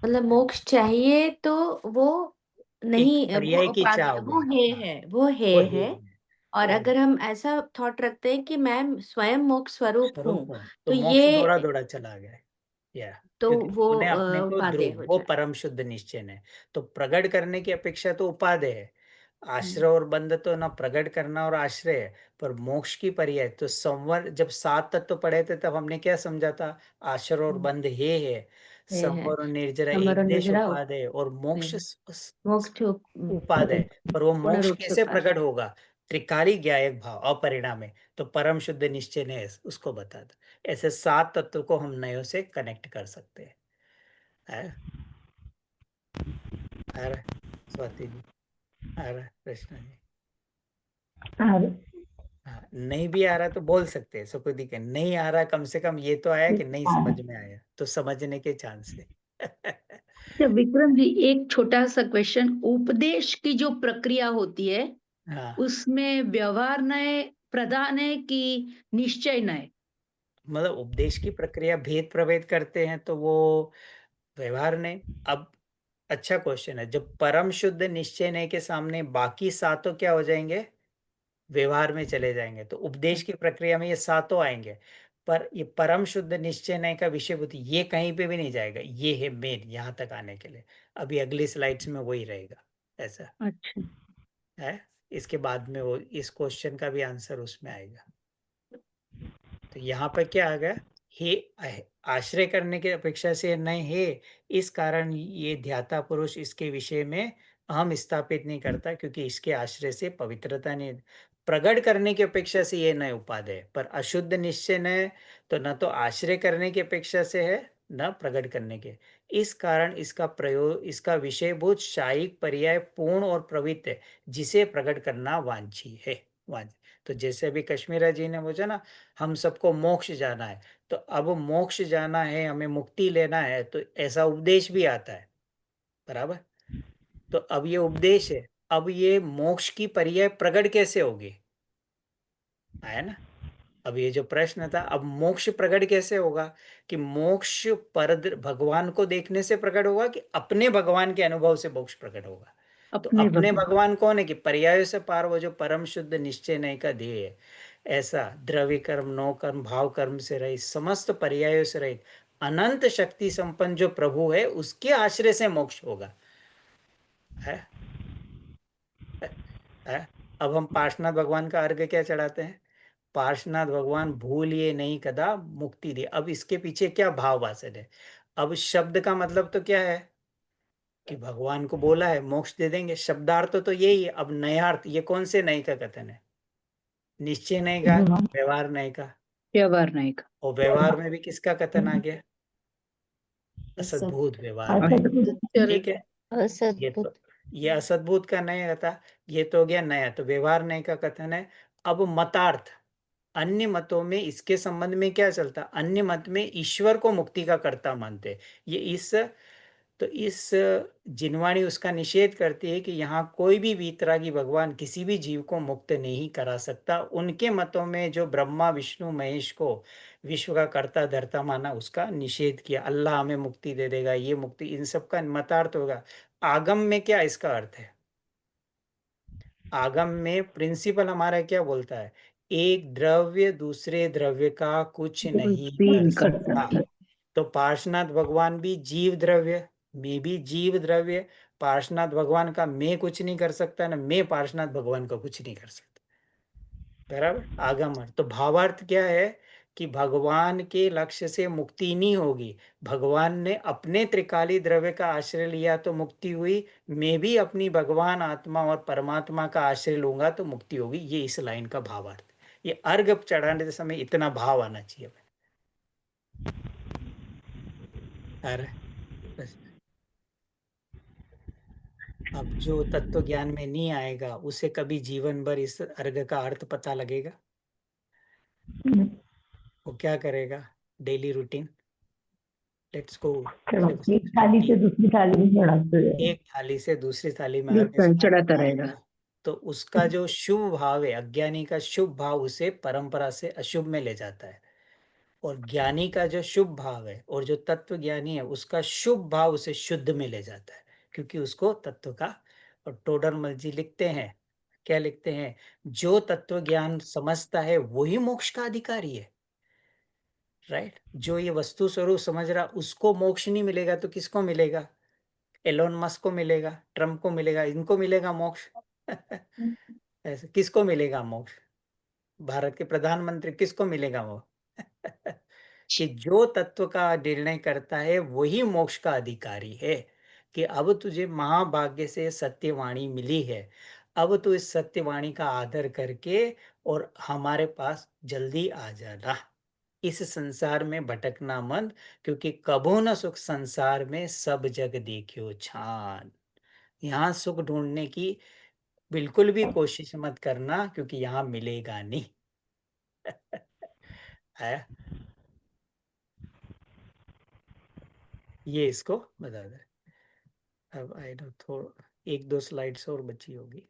मतलब मोक्ष चाहिए तो वो एक नहीं, वो पर्याय की चाह उपाधि हो वो गई। है हाँ, है वो वो है। और वो अगर हम ऐसा थॉट रखते हैं कि मैं स्वयं मोक्ष स्वरूप हूँ, स्वरूप हूँ, तो तो मोक्ष दौड़ा ये दौड़ा चला गया। या तो क्योंकि वो उन्हें अपने को उपादेय ध्रुव, हो वो जाए। परम शुद्ध निश्चय है। तो प्रकट करने की अपेक्षा तो उपादेय है। आश्रय और बंध तो ना प्रकट करना और आश्रय है, पर मोक्ष की पर्याय तो संवर, जब 7 तत्व पढ़े थे तब हमने क्या समझा था? आश्रय और बंध हे है, ये है संवर और निर्जरा समर और एक देश निर्जरा उपादेय और मोक्ष मोक्ष उपादेय। पर वो पूर्ण मोक्ष रूप से कैसे उपास प्रकट होगा? त्रिकाली ज्ञायक भाव अपरिणामी, तो परम शुद्ध निश्चय ने उसको बता दो। ऐसे 7 तत्व को हम नयों से कनेक्ट कर सकते हैं। है? आ रहा है स्वाति जी? आ रहा है कृष्णा जी? और हाँ, नहीं भी आ रहा तो बोल सकते हैं, सो कोई दिक्कत नहीं। आ रहा कम से कम ये तो आया कि नहीं समझ में आया, तो समझने के चांस है। अच्छा विक्रम जी, एक छोटा सा क्वेश्चन, उपदेश की जो प्रक्रिया होती है हाँ, उसमें व्यवहार नय प्रधान है कि निश्चय नय? मतलब उपदेश की प्रक्रिया भेद प्रभेद करते हैं तो वो व्यवहार ने, अब अच्छा क्वेश्चन है। जब परम शुद्ध निश्चय नहीं के सामने बाकी सातों क्या हो जाएंगे? व्यवहार में चले जाएंगे। तो उपदेश की प्रक्रिया में ये सातों आएंगे, पर ये परम शुद्ध निश्चय नहीं का विषय बुद्धि ये कहीं पे भी नहीं जाएगा। ये है मेन यहाँ तक आने के लिए। अभी अगली स्लाइड्स में वही रहेगा। ऐसा अच्छा है। इसके बाद में वो इस क्वेश्चन का भी आंसर उसमें आएगा। तो यहाँ पर क्या आ गया? हे आश्रय करने की अपेक्षा से नहीं है, इस कारण ये ध्याता पुरुष इसके विषय में अहम स्थापित नहीं करता, क्योंकि इसके आश्रय से पवित्रता नहीं। प्रकट करने की अपेक्षा से ये नए उपादेय है, पर अशुद्ध निश्चय न तो न तो आश्रय करने की अपेक्षा से है, न प्रकट करने के। इस कारण इसका प्रयोग, इसका विषयभूत शायिक पर्याय पूर्ण और प्रवृत्त है, जिसे प्रकट करना वांछी है। तो जैसे अभी कश्मीरा जी ने पूछा ना, हम सबको मोक्ष जाना है, तो अब मोक्ष जाना है, हमें मुक्ति लेना है, तो ऐसा उपदेश भी आता है, बराबर। तो अब ये उपदेश है, अब ये मोक्ष की पर्याय प्रकट कैसे होगी? आया ना? अब ये जो प्रश्न था, अब मोक्ष प्रकट कैसे होगा? कि मोक्ष पर भगवान को देखने से प्रकट होगा कि अपने भगवान के अनुभव से मोक्ष प्रकट होगा? तो अपने अपने भगवान। भगवान कौन है? कि पर्यायों से पार वो जो परम शुद्ध निश्चय नहीं का ध्येय है। ऐसा द्रव्य कर्म, नो कर्म, भाव कर्म से रहित, समस्त पर्यायों से रहित, अनंत शक्ति संपन्न जो प्रभु है, उसके आश्रय से मोक्ष होगा। है? है? अब हम पार्श्वनाथ भगवान का अर्घ्य क्या चढ़ाते हैं? पार्श्वनाथ भगवान भूलिए नहीं कदा मुक्ति दे। अब इसके पीछे क्या भाव वासद है? अब शब्द का मतलब तो क्या है? कि भगवान को बोला है मोक्ष दे देंगे, शब्दार्थ तो यही है। अब नयार्थ, ये कौन से नए का कथन है? निश्चय नहीं का, व्यवहार नहीं का। व्यवहार नहीं का। और व्यवहार में भी किसका कथन आ गया? असद्भुत व्यवहार में। ठीक है, ये असद्भुत। तो ये असद्भुत का नया था, ये तो हो गया नया। तो व्यवहार नए का कथन है। अब मतार्थ, अन्य मतों में इसके संबंध में क्या चलता? अन्य मत में ईश्वर को मुक्ति का कर्ता मानते। ये इस जिनवाणी उसका निषेध करती है कि यहाँ कोई भी वीतरागी भगवान किसी भी जीव को मुक्त नहीं करा सकता। उनके मतों में जो ब्रह्मा विष्णु महेश को विश्व का कर्ता धर्ता माना, उसका निषेध किया। अल्लाह हमें मुक्ति दे देगा, ये मुक्ति, इन सब का मतार्थ होगा। आगम में क्या इसका अर्थ है? आगम में प्रिंसिपल हमारा क्या बोलता है? एक द्रव्य दूसरे द्रव्य का कुछ नहीं भी कर नहीं कर सकता। सकता। तो पार्श्वनाथ भगवान भी जीव द्रव्य, मैं भी जीव द्रव्य। पार्श्वनाथ भगवान का मैं कुछ नहीं कर सकता, ना मैं पार्श्वनाथ भगवान का कुछ नहीं कर सकता, बराबर। आगम अर्थ तो भावार्थ क्या है? कि भगवान के लक्ष्य से मुक्ति नहीं होगी। भगवान ने अपने त्रिकाली द्रव्य का आश्रय लिया तो मुक्ति हुई, मैं भी अपनी भगवान आत्मा और परमात्मा का आश्रय लूंगा तो मुक्ति होगी। ये इस लाइन का भावार्थ। ये अर्घ चढ़ाने के समय इतना भाव आना चाहिए। अरे बस, अब जो तत्व ज्ञान में नहीं आएगा उसे कभी जीवन भर इस अर्घ का अर्थ पता लगेगा? वो क्या करेगा? Daily routine, let's go. एक थाली से दूसरी थाली में चढ़ाते हैं। एक थाली से दूसरी थाली में अर्घ चढ़ाता रहेगा। तो उसका जो शुभ भाव है, अज्ञानी का शुभ भाव उसे परंपरा से अशुभ में ले जाता है, और ज्ञानी का जो शुभ भाव है और जो तत्व ज्ञानी है उसका शुभ भाव उसे शुद्ध में ले जाता है, क्योंकि उसको तत्व का। और टोडरमल जी लिखते हैं, क्या लिखते हैं? जो तत्व ज्ञान समझता है वही मोक्ष का अधिकारी है। राइट? जो ये वस्तु स्वरूप समझ रहा उसको मोक्ष नहीं मिलेगा तो किसको मिलेगा? एलोन मस्क को मिलेगा, ट्रम्प को मिलेगा, इनको मिलेगा मोक्ष? ऐसे किसको मिलेगा मोक्ष? भारत के प्रधानमंत्री किसको मिलेगा वो? कि जो तत्व का निर्णय करता है वही मोक्ष का अधिकारी है। कि अब तुझे महाभाग्य से सत्यवाणी मिली है, अब तू इस सत्यवाणी का आदर करके और हमारे पास जल्दी आ जाना। इस संसार में भटकना मत, क्योंकि कबो न सुख संसार में, सब जग देखियो छान। यहाँ सुख ढूंढने की बिल्कुल भी कोशिश मत करना, क्योंकि यहाँ मिलेगा नहीं। है, ये इसको बता दे। अब आई नो थोड़ा एक दो स्लाइड्स और बची होगी,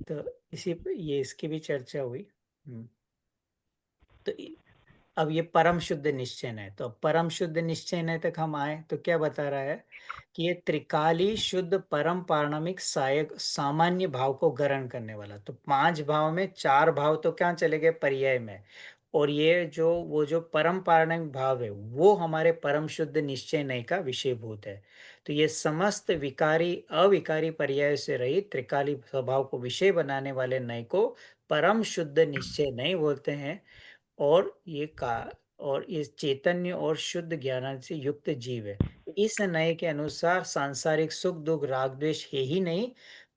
तो इसी पे ये इसकी भी चर्चा हुई। तो अब ये परम शुद्ध निश्चय है, तो परम शुद्ध निश्चय तक हम आए तो क्या बता रहा है कि ये त्रिकाली शुद्ध परम पारमाणिक सहायक सामान्य भाव को ग्रहण करने वाला। तो 5 भाव में 4 भाव तो क्या चले गए? पर्याय में। और ये जो परम पारमाणिक भाव है वो हमारे परम शुद्ध निश्चय नय का विषयभूत है। तो ये समस्त विकारी अविकारी पर्याय से रहित त्रिकाली स्वभाव को विषय बनाने वाले नय को परम शुद्ध निश्चय नय बोलते हैं। और ये चैतन्य और शुद्ध ज्ञान से युक्त जीव है। इस नय के अनुसार सांसारिक सुख दुख राग द्वेष है ही नहीं,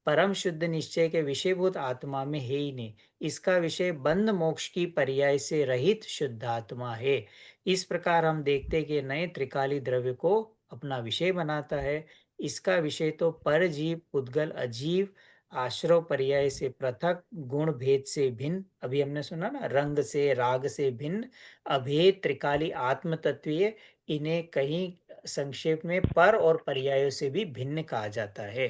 परम शुद्ध निश्चय के विषयभूत आत्मा में है ही नहीं। इसका विषय बंध मोक्ष की पर्याय से रहित शुद्ध आत्मा है। इस प्रकार हम देखते कि नए त्रिकाली द्रव्य को अपना विषय बनाता है। इसका विषय तो पर जीव पुद्गल अजीव आश्रव पर्याय से पृथक गुण भेद से भिन्न, अभी हमने सुना ना, रंग से राग से भिन्न अभेद त्रिकाली आत्म तत्वीय, इन्हें कहीं संक्षेप में पर और पर्यायों से भी भिन्न कहा जाता है।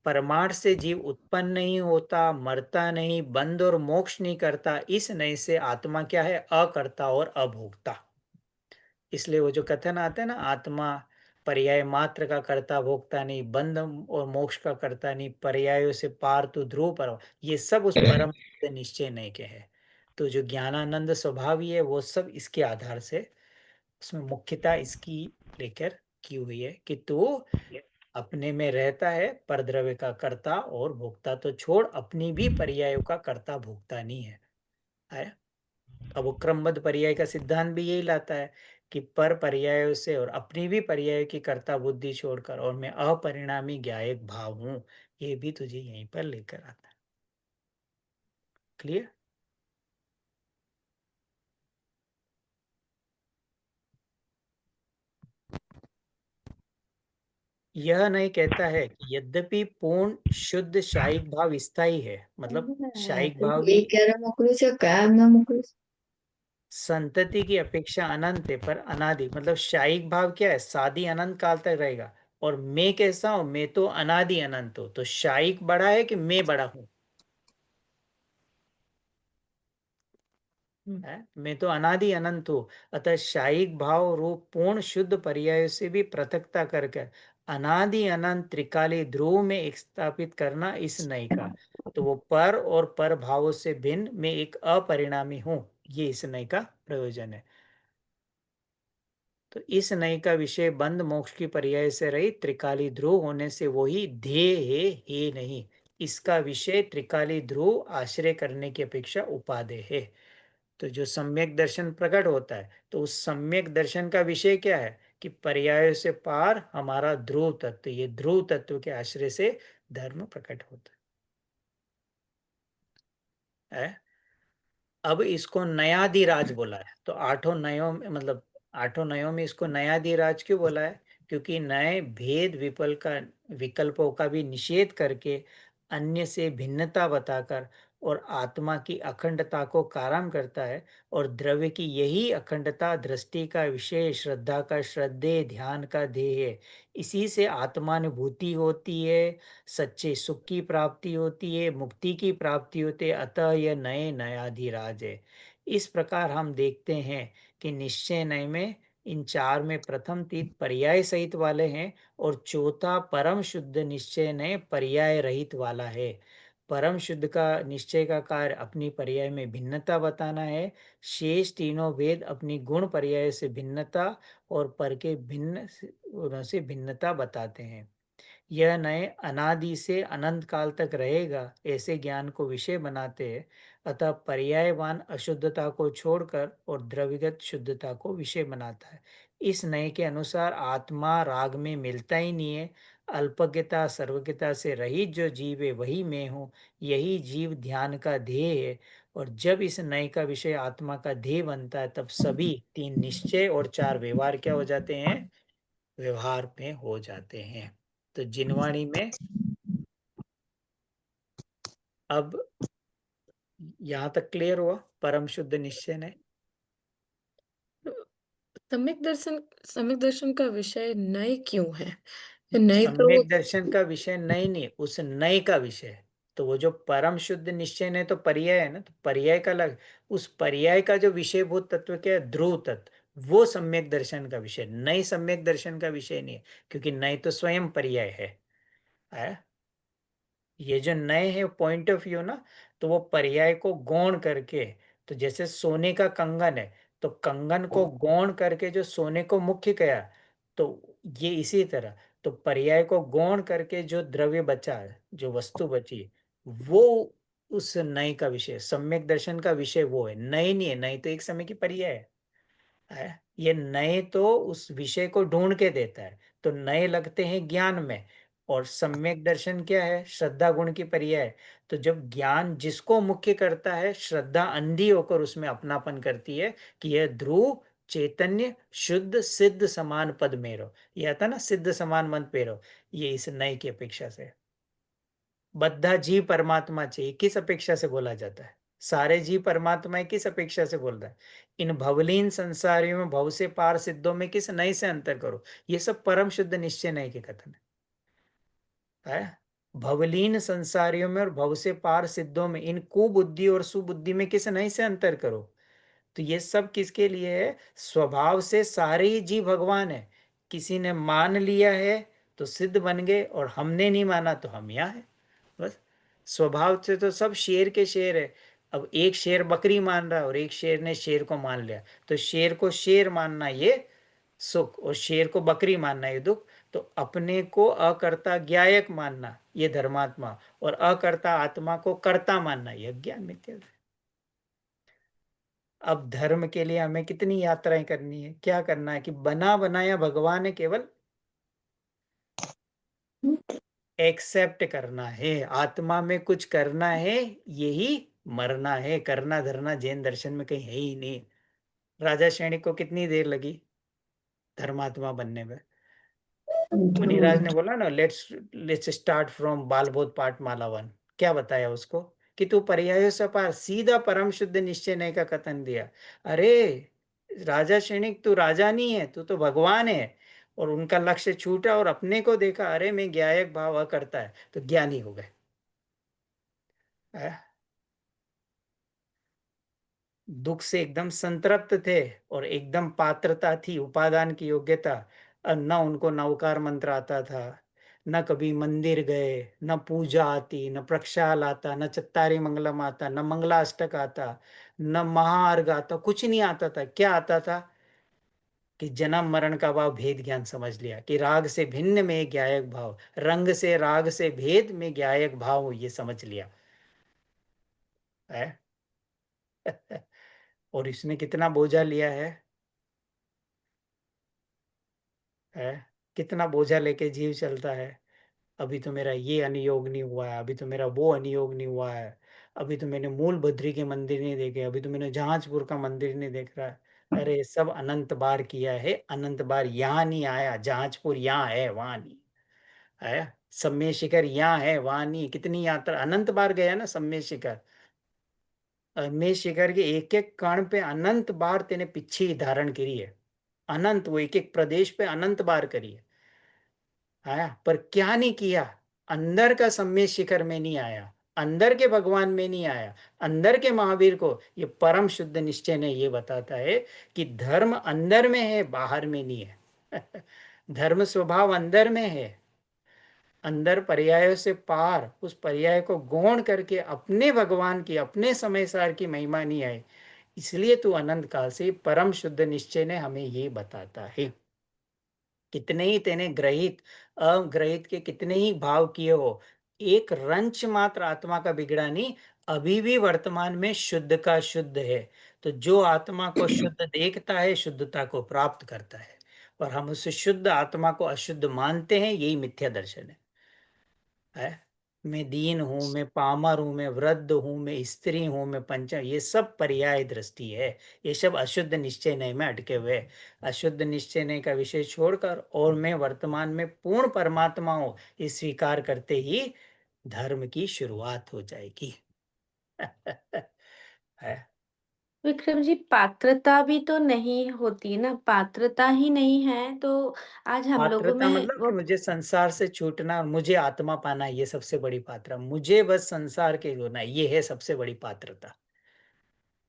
परमार्थ से जीव उत्पन्न नहीं होता, मरता नहीं, बंध और मोक्ष नहीं करता। इस नए से आत्मा क्या है? अकर्ता और अभोक्ता। इसलिए वो जो कथन आता है ना, आत्मा पर्याय मात्र का कर्ता भोक्ता नहीं, बंध और मोक्ष का कर्ता नहीं, पर्यायों से पार तो ध्रुव पर, ये सब उस परम निश्चय नहीं के है। तो जो ज्ञानानंद स्वभाव ही है वो सब इसके आधार से, उसमें मुख्यता इसकी लेकर की हुई है कि तू अपने में रहता है, परद्रव्य का कर्ता और भोक्ता तो छोड़, अपनी भी पर्यायों का कर्ता भोक्ता नहीं है। अब वो क्रमबद्ध पर्याय का सिद्धांत भी यही लाता है कि पर पर्यायों से और अपनी भी पर्याय की कर्ता बुद्धि छोड़कर और मैं अपरिणामी ज्ञायक भाव हूं, ये भी तुझे यहीं पर लेकर आता है। क्लियर? यह नहीं कहता है कि यद्यपि पूर्ण शुद्ध शायिक भाव स्थायी है, मतलब शायिक भाव भी संतति की अपेक्षा अनंत है, पर अनादि, मतलब शायिक भाव क्या है? सादी अनंत काल तक रहेगा। और मैं कैसा हूं? मैं तो अनादि अनंत हूं। तो शायिक बड़ा है कि मैं बड़ा हूं? मैं तो अनादि अनंत हूँ। अतः शायिक भाव रूप पूर्ण शुद्ध पर्याय से भी पृथकता करके अनादि अनंत त्रिकाली ध्रुव में एक स्थापित करना इस नई का। तो वो पर और पर भावों से भिन्न मैं एक अपरिणामी हूँ, ये इस नई का प्रयोजन है। तो इस नई का विषय बंध मोक्ष की पर्याय से रही त्रिकाली ध्रुव होने से वही ध्येय है नहीं। इसका विषय त्रिकाली ध्रुव आश्रय करने की अपेक्षा उपादेय है। तो जो सम्यक दर्शन प्रकट होता है, तो उस सम्यक दर्शन का विषय क्या है? कि पर्यायों से पार हमारा ध्रुव तत्व, ये ध्रुव तत्व के आश्रय से धर्म प्रकट होता है। अब इसको नयाधिराज बोला है। तो आठों नयों में, मतलब आठों नयों में इसको नयाधिराज क्यों बोला है? क्योंकि नए भेद विकल्पों का भी निषेध करके अन्य से भिन्नता बताकर और आत्मा की अखंडता को कारण करता है। और द्रव्य की यही अखंडता दृष्टि का विषय, श्रद्धा का श्रद्धेय, ध्यान का ध्येय है। इसी से आत्मानुभूति होती है, सच्चे सुख की प्राप्ति होती है, मुक्ति की प्राप्ति होती है। अतः यह नए नयाधिराज है। इस प्रकार हम देखते हैं कि निश्चय नय में इन चार में प्रथम तीन पर्याय सहित वाले हैं और चौथा परम शुद्ध निश्चय नय पर्याय रहित वाला है। परम शुद्ध का निश्चय का कार्य अपनी पर्याय में भिन्नता बताना है। शेष तीनों वेद अपनी गुण पर्याय से भिन्नता और पर के भिन्न से भिन्नता बताते हैं। यह नए अनादि से अनंत काल तक रहेगा ऐसे ज्ञान को विषय बनाते हैं। अतः पर्यायवान अशुद्धता को छोड़कर और द्रव्यगत शुद्धता को विषय बनाता है। इस नए के अनुसार आत्मा राग में मिलता ही नहीं है। अल्पज्ञता सर्वज्ञता से रहित जो जीव है वही मैं हूँ। यही जीव ध्यान का ध्येय है। और जब इस नए का विषय आत्मा का ध्येय बनता है तब सभी 3 निश्चय और 4 व्यवहार क्या हो जाते हैं? व्यवहार में हो जाते हैं। तो जिनवाणी में अब यहां तक क्लियर हुआ परम शुद्ध निश्चय ने। सम्यक दर्शन का विषय नए क्यों है? नए तो सम्यक दर्शन का विषय नए नहीं, उस नए का विषय। तो वो जो परम शुद्ध निश्चय ने तो पर्याय है ना, तो पर्याय का अलग। उस पर्याय का जो विषयभूत तत्व क्या है? ध्रुव तत्व, वो सम्यक दर्शन का विषय, नए सम्यक दर्शन का विषय नहीं है। क्योंकि नए तो स्वयं पर्याय है? ये जो नए है पॉइंट ऑफ व्यू ना, तो वो पर्याय को गौण करके, तो जैसे सोने का कंगन है, तो कंगन को गौण करके जो सोने को मुख्य किया, तो ये इसी तरह, तो पर्याय को गौण करके जो द्रव्य बचा, जो वस्तु बची, वो उस नए का विषय, सम्यक दर्शन का विषय वो है। नए नहीं है, नए तो एक समय की पर्याय है। ये नए तो उस विषय को ढूंढ के देता है। तो नए लगते हैं ज्ञान में। और सम्यक दर्शन क्या है? श्रद्धा गुण की पर्याय है। तो जब ज्ञान जिसको मुख्य करता है, श्रद्धा अंधी होकर उसमें अपनापन करती है कि यह ध्रुव चैतन्य शुद्ध सिद्ध समान पद मेरो, यह था ना, सिद्ध समान मन पेरो, ये इस नए की अपेक्षा से। बद्धा जीव परमात्मा चाहिए, किस अपेक्षा से बोला जाता है? सारे जीव परमात्मा है, किस अपेक्षा से बोल रहा है? इन भवलीन संसारियों में भव से पार सिद्धों में किस नए से अंतर करो, ये सब परम शुद्ध निश्चय नए के कथन है। भवलीन संसारियों में और भव से पार सिद्धों में, इन कुबुद्धि और सुबुद्धि में किस नए से अंतर करो। तो ये सब किसके लिए है? स्वभाव से सारे ही जीव भगवान है। किसी ने मान लिया है तो सिद्ध बन गए, और हमने नहीं माना तो हम यहाँ है। बस स्वभाव से तो सब शेर के शेर है। अब एक शेर बकरी मान रहा है और एक शेर ने शेर को मान लिया, तो शेर को शेर मानना ये सुख और शेर को बकरी मानना ये दुख। तो अपने को अकर्ता ज्ञायक मानना ये धर्मात्मा, और अकर्ता आत्मा को कर्ता मानना ये अज्ञान मिथ्या। अब धर्म के लिए हमें कितनी यात्राएं करनी है, क्या करना है कि बना बनाया भगवान है, केवल एक्सेप्ट करना है। आत्मा में कुछ करना है, यही मरना है। करना धरना जैन दर्शन में कहीं है ही नहीं। राजा सैनिक को कितनी देर लगी धर्मात्मा बनने में? मुनिराज ने बोला ना, let's let's start from Balbodh पाठमाला 1। क्या बताया उसको कि तू पर्यायों से पार, सीधा परम शुद्ध निश्चय नहीं का कथन दिया। अरे राजा सैनिक, तू राजा नहीं है, तू तो भगवान है। और उनका लक्ष्य छूटा और अपने को देखा, अरे मैं ज्ञायक भाव करता है, तो ज्ञानी हो गए। दुख से एकदम संतृप्त थे और एकदम पात्रता थी, उपादान की योग्यता। न उनको नवकार मंत्र आता था, न कभी मंदिर गए, न पूजा आती, न प्रक्षाल आता, न चत्तारी मंगलम आता, न मंगलाष्टक आता, न महाअर्घ आता, कुछ नहीं आता था। क्या आता था कि जन्म मरण का भाव भेद ज्ञान समझ लिया कि राग से भिन्न में ज्ञायक भाव, रंग से राग से भेद में ज्ञायक भाव, ये समझ लिया है। और इसने कितना बोझा लिया है? कितना बोझा लेके जीव चलता है। अभी तो मेरा ये अनुयोग नहीं हुआ है, अभी तो मेरा वो अनुयोग नहीं हुआ है, अभी तो मैंने मूल बद्री के मंदिर नहीं देखे, अभी तो मैंने जहाजपुर का मंदिर नहीं देख रहा है। अरे सब अनंत बार किया है, अनंत बार यहाँ नहीं आया। जहाजपुर यहाँ है, वहां नहीं है। सम्य शिखर यहाँ है, वहां नहीं। कितनी यात्रा, अनंत बार गया ना सम्य शिखर। सम्य शिखर के एक एक कण पे अनंत बार तेने पीछे धारण करी है। अनंत, वो एक एक प्रदेश पे अनंत बार करी है। आया, पर क्या नहीं किया? अंदर का सम्य शिखर में नहीं आया, अंदर के भगवान में नहीं आया, अंदर के महावीर को। ये परम शुद्ध निश्चय ने ये बताता है कि धर्म अंदर में है, बाहर में नहीं है। धर्म स्वभाव अंदर में है, अंदर पर्यायों से पार उस पर्याय को गौण करके अपने भगवान की, अपने समय सार की महिमा नहीं आई। इसलिए तू अनंत काल से परम शुद्ध निश्चय ने हमें ये बताता है। कितने ही तेने ग्रहित अग्रहित के कितने ही भाव किए हो, एक रंच मात्र आत्मा का बिगड़ा नहीं, अभी भी वर्तमान में शुद्ध का शुद्ध है। तो जो आत्मा को शुद्ध देखता है शुद्धता को प्राप्त करता है, और हम उस शुद्ध आत्मा को अशुद्ध मानते हैं, यही मिथ्या दर्शन है। मैं दीन हूं, मैं पामर हूं, मैं वृद्ध हूं, मैं स्त्री हूं, मैं पंच, ये सब पर्याय दृष्टि है। ये सब अशुद्ध निश्चय नय में अटके हुए हैं। अशुद्ध निश्चय नय का विषय छोड़कर और मैं वर्तमान में पूर्ण परमात्मा हूं, ये स्वीकार करते ही धर्म की शुरुआत हो जाएगी। है। विक्रम जी, पात्रता भी तो नहीं होती ना, पात्रता ही नहीं है तो आज हम लोगों पात्रता में मतलब कि वो मुझे संसार से छूटना और मुझे आत्मा पाना, ये सबसे बड़ी पात्रता। मुझे बस संसार के होना, ये है सबसे बड़ी पात्रता।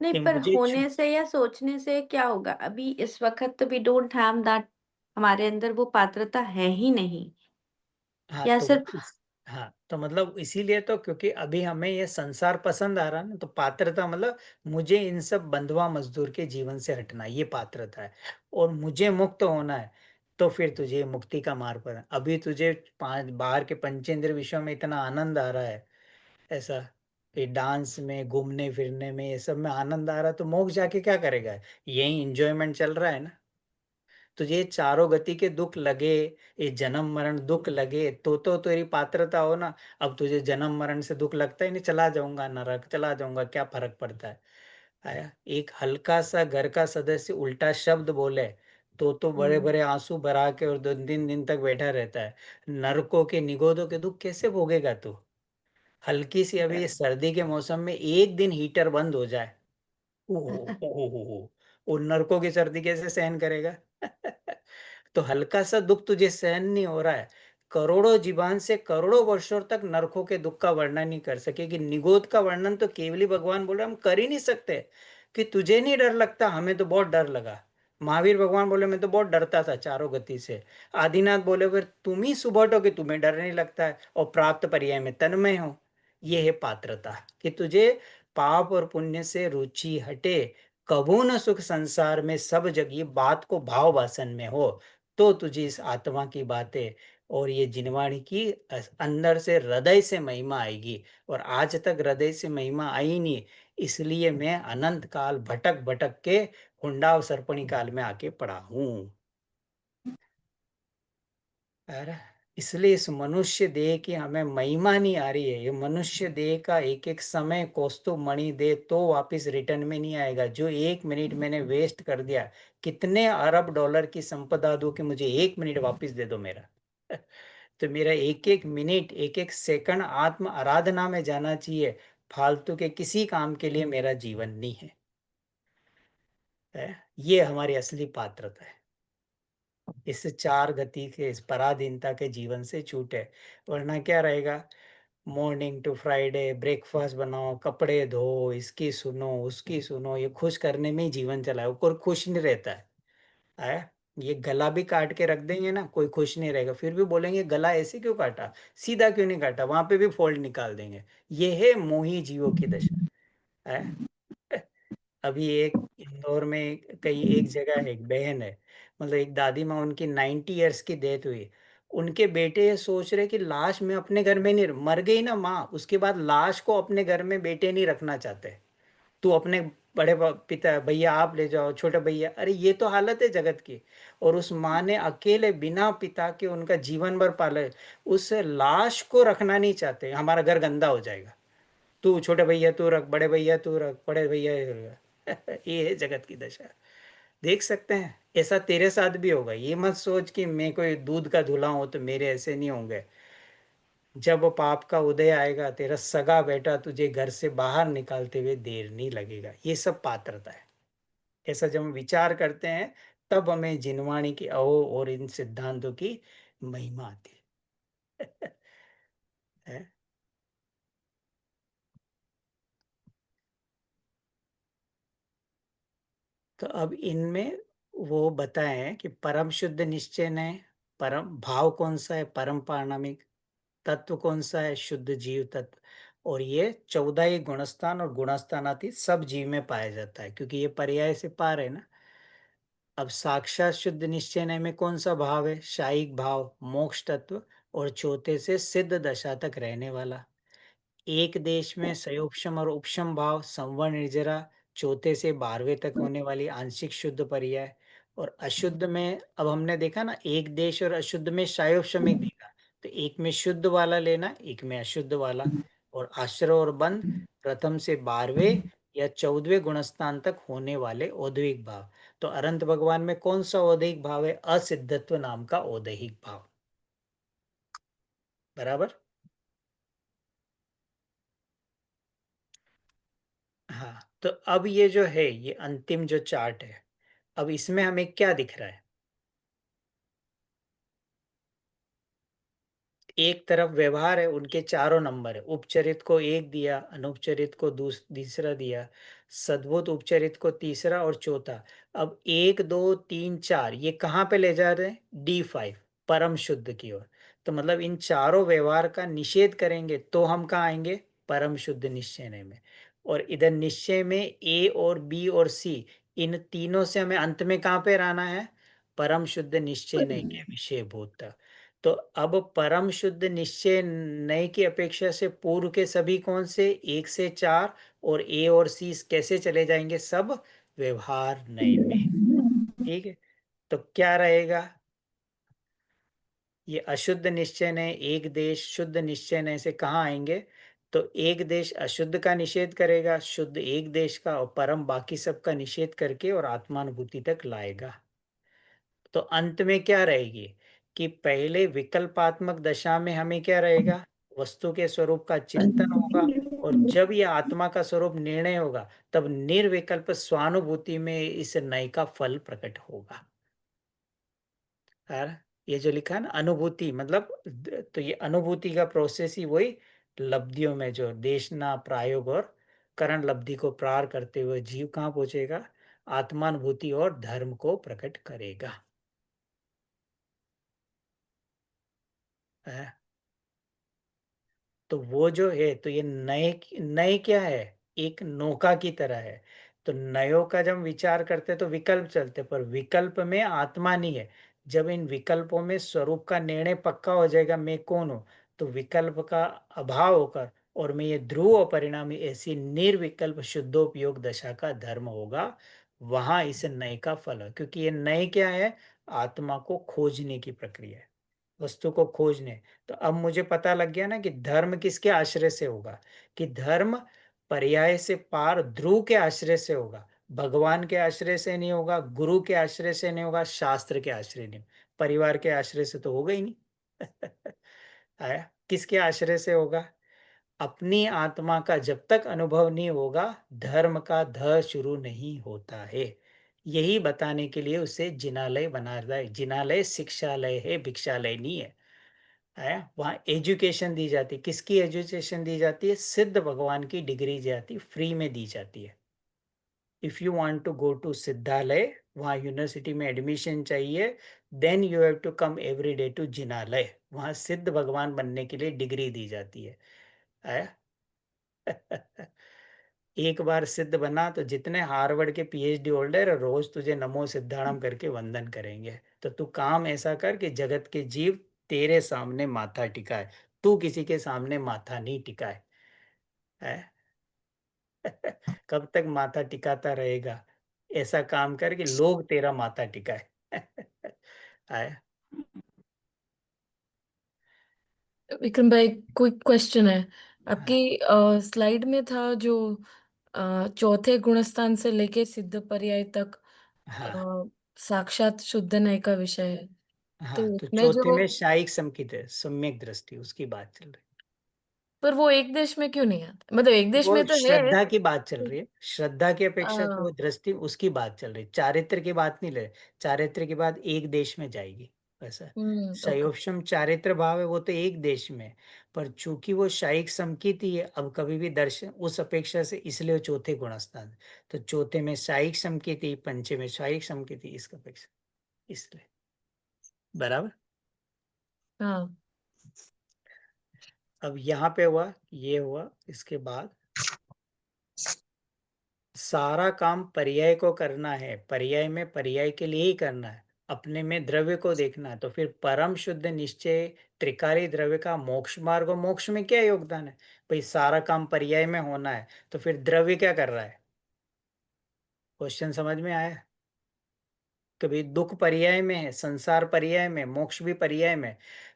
नहीं, कि पर मुझे होने से या सोचने से क्या होगा? अभी इस वक्त वी डोंट हैव दैट, हमारे अंदर वो पात्रता है ही नहीं। हाँ या तो सिर्फ हाँ तो मतलब इसीलिए तो, क्योंकि अभी हमें ये संसार पसंद आ रहा है ना, तो पात्रता मतलब मुझे इन सब बंधुआ मजदूर के जीवन से हटना, ये पात्रता है। और मुझे मुक्त होना है, तो फिर तुझे मुक्ति का मार्ग पर अभी तुझे पांच बाहर के पंचेंद्र विषयों में इतना आनंद आ रहा है, ऐसा ये डांस में, घूमने फिरने में, ये सब में आनंद आ रहा है, तो मोक्ष जाके क्या करेगा? यही इंजॉयमेंट चल रहा है ना। तुझे ये चारों गति के दुख लगे, ये जन्म मरण दुख लगे, तो तेरी पात्रता हो ना। अब तुझे जन्म मरण से दुख लगता ही नहीं, चला जाऊंगा नरक, चला जाऊंगा, क्या फर्क पड़ता है? आया एक हल्का सा घर का सदस्य उल्टा शब्द बोले तो बड़े हम्म, बड़े आंसू भरा के और 2 3 दिन तक बैठा रहता है। नरकों के निगोदों के दुख कैसे भोगेगा तू? हल्की सी अभी इस सर्दी के मौसम में एक दिन हीटर बंद हो जाए, ओ नरकों की सर्दी कैसे सहन करेगा? तो हल्का सा दुख तुझे सहन नहीं हो रहा है, करोड़ों जीवान से करोड़ों वर्षों तक नरकों के दुख का वर्णन नहीं कर सकेगी। निगोद का वर्णन तो केवली भगवान बोल रहे, हम कर ही नहीं सकते। कि तुझे नहीं डर लगता, हमें तो बहुत डर लगा। महावीर भगवान बोले मैं तो बहुत डरता था चारों गति से। आदिनाथ बोले फिर तुम ही सुबह कि तुम्हें डर नहीं लगता है और प्राप्त पर्याय में तन्मय हो। ये है पात्रता, कि तुझे पाप और पुण्य से रुचि हटे, कबू न सुख संसार में, सब जगह बात को भाव वासन में हो, तो तुझे इस आत्मा की बातें और ये जिनवाणी की अंदर से हृदय से महिमा आएगी। और आज तक हृदय से महिमा आई नहीं, इसलिए मैं अनंत काल भटक भटक के हुंडाव सर्पणी काल में आके पड़ा हूं। अरे इसलिए इस मनुष्य देह की हमें महिमा नहीं आ रही है। ये मनुष्य देह का एक एक समय कौस्तुभ मणि दे तो वापस रिटर्न में नहीं आएगा। जो 1 मिनट मैंने वेस्ट कर दिया, कितने अरब डॉलर की संपदा दो कि मुझे 1 मिनट वापस दे दो मेरा। तो मेरा एक एक मिनट, एक एक सेकंड आत्म आराधना में जाना चाहिए, फालतू के किसी काम के लिए मेरा जीवन नहीं है। ये हमारी असली पात्रता है। इस चार गति के, इस पराधीनता के जीवन से छूटे, वरना क्या रहेगा? मॉर्निंग टू फ्राइडे ब्रेकफास्ट बनाओ, कपड़े धो, इसकी सुनो उसकी सुनो, ये खुश करने में ही जीवन चलाओ, कोई खुश नहीं रहता है। ये गला भी काट के रख देंगे ना, कोई खुश नहीं रहेगा, फिर भी बोलेंगे गला ऐसे क्यों काटा, सीधा क्यों नहीं काटा, वहां पे भी फोल्ड निकाल देंगे। ये है मोही जीवों की दशा है। अभी एक इंदौर में कहीं एक जगह है, एक बहन है, मतलब एक दादी माँ, उनकी 90 ईयर्स की डेथ हुई। उनके बेटे ये सोच रहे कि लाश में अपने घर में नहीं, मर गई ना माँ, उसके बाद लाश को अपने घर में बेटे नहीं रखना चाहते। तू अपने बड़े पिता भैया आप ले जाओ, छोटे भैया, अरे ये तो हालत है जगत की। और उस माँ ने अकेले बिना पिता के उनका जीवन भर पाले, उस लाश को रखना नहीं चाहते, हमारा घर गंदा हो जाएगा, तू छोटे भैया तू रख, बड़े भैया तू रख, बड़े भैया ये रख। ये है जगत की दशा। देख सकते हैं ऐसा तेरे साथ भी होगा। ये मत सोच कि मैं कोई दूध का धुला हूं तो मेरे ऐसे नहीं होंगे। जब पाप का उदय आएगा, तेरा सगा बेटा तुझे घर से बाहर निकालते हुए देर नहीं लगेगा। ये सब पात्रता है। ऐसा जब हम विचार करते हैं, तब हमें जिनवाणी की अहो और इन सिद्धांतों की महिमा आती है। तो अब इनमें वो बताएं कि परम शुद्ध निश्चय ने परम भाव कौन सा है, परम पारणामिक, तत्व कौन सा है? शुद्ध जीव तत्व। और ये 14 ही गुणस्थान और गुणस्थानातीत सब जीव में पाया जाता है, क्योंकि ये पर्याय से पार है ना। अब साक्षात शुद्ध निश्चय नय में कौन सा भाव है? शायिक भाव, मोक्ष तत्व, और चौथे से सिद्ध दशा तक रहने वाला। एक देश में सयोपशम और उपशम भाव, संवर्ण निर्जरा, चौथे से 12वें तक होने वाली आंशिक शुद्ध पर्याय। और अशुद्ध में अब हमने देखा ना, एक देश और अशुद्ध में शायोपशम एक देखा, तो एक में शुद्ध वाला लेना, एक में अशुद्ध वाला। और आश्रय और बंध प्रथम से 12वें या 14वें गुणस्थान तक होने वाले औद्योगिक भाव। तो अनंत भगवान में कौन सा औद्योगिक भाव है? असिद्धत्व नाम का औद्योगिक भाव। बराबर। हाँ, तो अब ये जो है, ये अंतिम जो चार्ट है, अब इसमें हमें क्या दिख रहा है? एक तरफ व्यवहार है, उनके चारों नंबर है। उपचरित को 1 दिया, अनुपचरित को दूसरा दिया, सद्भुत उपचरित को तीसरा और चौथा। अब 1 2 3 4 ये कहाँ पे ले जा रहे हैं? D5 परम शुद्ध की ओर। तो मतलब इन चारों व्यवहार का निषेध करेंगे तो हम कहाँ आएंगे? परम शुद्ध निश्चय में। और इधर निश्चय में A और B और C, इन तीनों से हमें अंत में कहाँ पे रहना है? परम शुद्ध निश्चय नहीं के विषय भूत। तो अब परम शुद्ध निश्चय नए की अपेक्षा से पूर्व के सभी कौन से? 1 से 4 और A और C कैसे चले जाएंगे? सब व्यवहार नए में। ठीक है, तो क्या रहेगा? ये अशुद्ध निश्चय नए एक देश शुद्ध निश्चय नए से कहाँ आएंगे? तो एक देश अशुद्ध का निषेध करेगा, शुद्ध एक देश का, और परम बाकी सब का निषेध करके और आत्मानुभूति तक लाएगा। तो अंत में क्या रहेगी कि पहले विकल्पात्मक दशा में हमें क्या रहेगा? वस्तु के स्वरूप का चिंतन होगा, और जब यह आत्मा का स्वरूप निर्णय होगा, तब निर्विकल्प स्वानुभूति में इस नए का फल प्रकट होगा। यार, ये जो लिखा है ना अनुभूति, मतलब तो ये अनुभूति का प्रोसेस ही वही लब्धियों में जो देशना प्रायोग और करण लब्धि को प्रार करते हुए जीव कहाँ पहुंचेगा? आत्मानुभूति और धर्म को प्रकट करेगा। है? तो वो जो है, तो ये नए नए क्या है? एक नौका की तरह है। तो नयों का जब हम विचार करते हैं तो विकल्प चलते, पर विकल्प में आत्मा नहीं है। जब इन विकल्पों में स्वरूप का निर्णय पक्का हो जाएगा, मैं कौन हूं, तो विकल्प का अभाव होकर और मैं ये ध्रुव परिणामी ऐसी निर्विकल्प शुद्धोपयोग दशा का धर्म होगा, वहां इस नए का फल है। क्योंकि ये नए क्या है? आत्मा को खोजने की प्रक्रिया है, वस्तु को खोजने। तो अब मुझे पता लग गया ना कि धर्म किसके आश्रय से होगा? कि धर्म पर्याय से पार ध्रुव के आश्रय से होगा, भगवान के आश्रय से नहीं होगा, गुरु के आश्रय से नहीं होगा, शास्त्र के आश्रय नहीं, परिवार के आश्रय से तो होगा ही नहीं। आया? किसके आश्रय से होगा? अपनी आत्मा का जब तक अनुभव नहीं होगा, धर्म का ध शुरू नहीं होता है। यही बताने के लिए उसे जिनालय बना रहा है। जिनालय शिक्षालय है, भिक्षालय नहीं है। वहाँ एजुकेशन दी जाती है। किसकी एजुकेशन दी जाती है? सिद्ध भगवान की डिग्री जाती, फ्री में दी जाती है। If you want to go to Siddhalaya, वहाँ यूनिवर्सिटी में एडमिशन चाहिए, then you have to come every day to Jinalaya. वहाँ सिद्ध भगवान बनने के लिए डिग्री दी जाती है। आया? एक बार सिद्ध बना तो जितने हार्वर्ड के पीएचडी होल्डर है, रोज तुझे नमो सिद्धाणम करके वंदन करेंगे। तो तू काम ऐसा कर कि जगत के जीव तेरे सामने माथा टिकाए, तू किसी के सामने माथा नहीं टिकाए। है? कब तक माथा टिकाता रहेगा? ऐसा काम कर कि लोग तेरा माथा टिकाए। है? विक्रम भाई, क्विक क्वेश्चन है। हाँ, आपकी स्लाइड में था जो चौथे गुणस्थान से लेके सिद्ध पर्याय तक हाँ, अ, साक्षात शुद्ध नय का विषय है। तो हाँ, तो उसमें चौथे जो, में शायिक संकित है, सम्यक दृष्टि, उसकी बात चल रही। पर वो एक देश में क्यों नहीं आता? मतलब एक देश वो में तो है। श्रद्धा की बात चल रही है, श्रद्धा की अपेक्षा तो वो आ, दृष्टि, उसकी बात चल रही है, चारित्र की बात नहीं ले। चारित्र की बात एक देश में जाएगी वैसा। ओके। सयोपशम चारित्र भाव है, वो तो एक देश में है। पर चूंकि वो शायिक समकीति है, अब कभी भी दर्शन उस अपेक्षा से, इसलिए वो चौथे गुणस्थान। तो चौथे में शायिक समकीति, पंचमे में शायिक समकीति, इसका अपेक्षा, इसलिए। बराबर। हाँ, अब यहाँ पे हुआ, ये हुआ, इसके बाद सारा काम पर्याय को करना है, पर्याय में पर्याय के लिए ही करना है, अपने में द्रव्य को देखना है। तो फिर परम शुद्ध निश्चय त्रिकाली द्रव्य का मोक्ष मार्ग, और मोक्ष में क्या योगदान है? भाई सारा काम पर्याय में होना है, तो फिर द्रव्य क्या कर रहा है? क्वेश्चन समझ में आया? कभी दुख पर्याय में है, संसार पर्याय में, मोक्ष भी पर्याय में,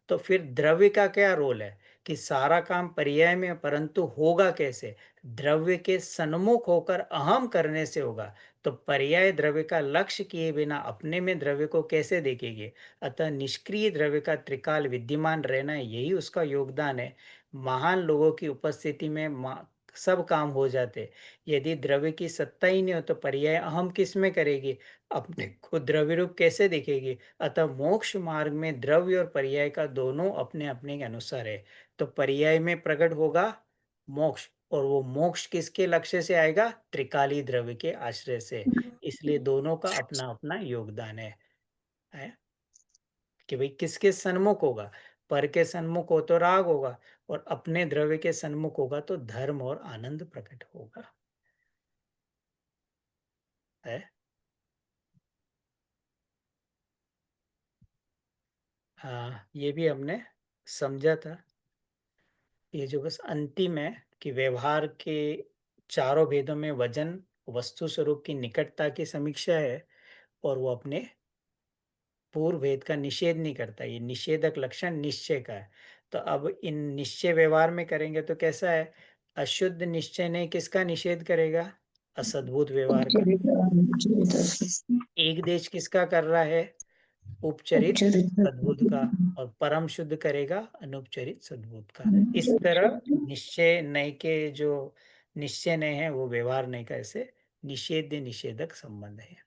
तो फिर द्रव्य का क्या रोल है? कि सारा काम पर्याय में है, परंतु होगा कैसे? द्रव्य के सन्मुख होकर अहम करने से होगा। तो पर्याय द्रव्य का लक्ष्य किए बिना अपने में द्रव्य को कैसे देखेंगे? अतः निष्क्रिय द्रव्य का त्रिकाल विद्यमान रहना, यही उसका योगदान है। महान लोगों की उपस्थिति में सब काम हो जाते। यदि द्रव्य की सत्ता ही नहीं हो तो पर्याय अहम किस में करेगी? अपने को द्रव्य रूप कैसे दिखेगी? अतः मोक्ष मार्ग में द्रव्य और पर्याय का दोनों अपने अपने के अनुसार है। तो पर्याय में प्रकट होगा मोक्ष, और वो मोक्ष किसके लक्ष्य से आएगा? त्रिकाली द्रव्य के आश्रय से। इसलिए दोनों का अपना अपना योगदान है? कि भाई किसके सन्मुख होगा? पर के सन्मुख हो तो राग होगा, और अपने द्रव्य के सन्मुख होगा तो धर्म और आनंद प्रकट होगा। है? हाँ, ये भी हमने समझा था। ये जो बस अंतिम है कि व्यवहार के चारों भेदों में वजन वस्तु स्वरूप की निकटता की समीक्षा है, और वो अपने पूर्व भेद का निषेध नहीं करता। ये निषेधक लक्षण निश्चय का है। तो अब इन निश्चय व्यवहार में करेंगे तो कैसा है? अशुद्ध निश्चय ने किसका निषेध करेगा? असद्भुत व्यवहार का। एक देश किसका कर रहा है? उपचरित सद्बुद्ध का। और परम शुद्ध करेगा अनुपचरित सद्बुद्ध का। इस तरह निश्चय नय के जो निश्चय नय है वो व्यवहार नय का ऐसे निषेध निषेधक संबंध है।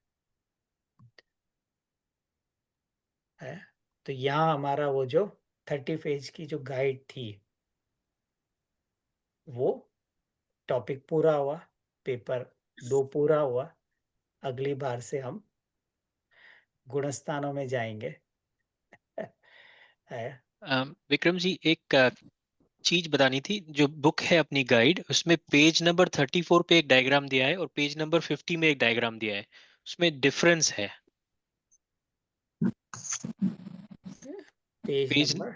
तो यहाँ हमारा वो जो 30 पेज की जो गाइड थी वो टॉपिक पूरा हुआ, पेपर 2 पूरा हुआ। अगली बार से हम गुणस्थानों में जाएंगे। है? विक्रम जी, एक चीज बतानी थी। जो बुक है अपनी गाइड, उसमें पेज नंबर 34 पे एक डायग्राम दिया है और पेज नंबर 50 में एक डायग्राम दिया है, उसमें डिफरेंस है। पेज पेज नंबर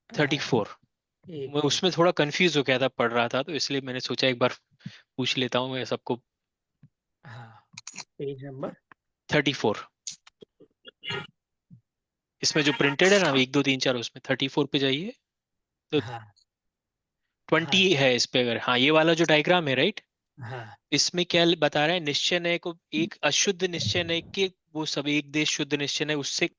34, एक मैं मिनट। उसमें थोड़ा कंफ्यूज हो गया था, पढ़ रहा था, तो इसलिए मैंने सोचा एक बार पूछ लेता हूँ मैं सबको। हाँ, पेज नंबर 34, इसमें जो प्रिंटेड है ना 1 2 3 4, उसमें 34 पे जाइए तो हाँ 20 हाँ है इस पे। अगर हाँ, ये वाला जो डायग्राम है, राइट, हाँ इसमें क्या बता रहा है? निश्चय नय को एक अशुद्ध निश्चय नय के वो सब एक देश शुद्ध निश्चय नय उससे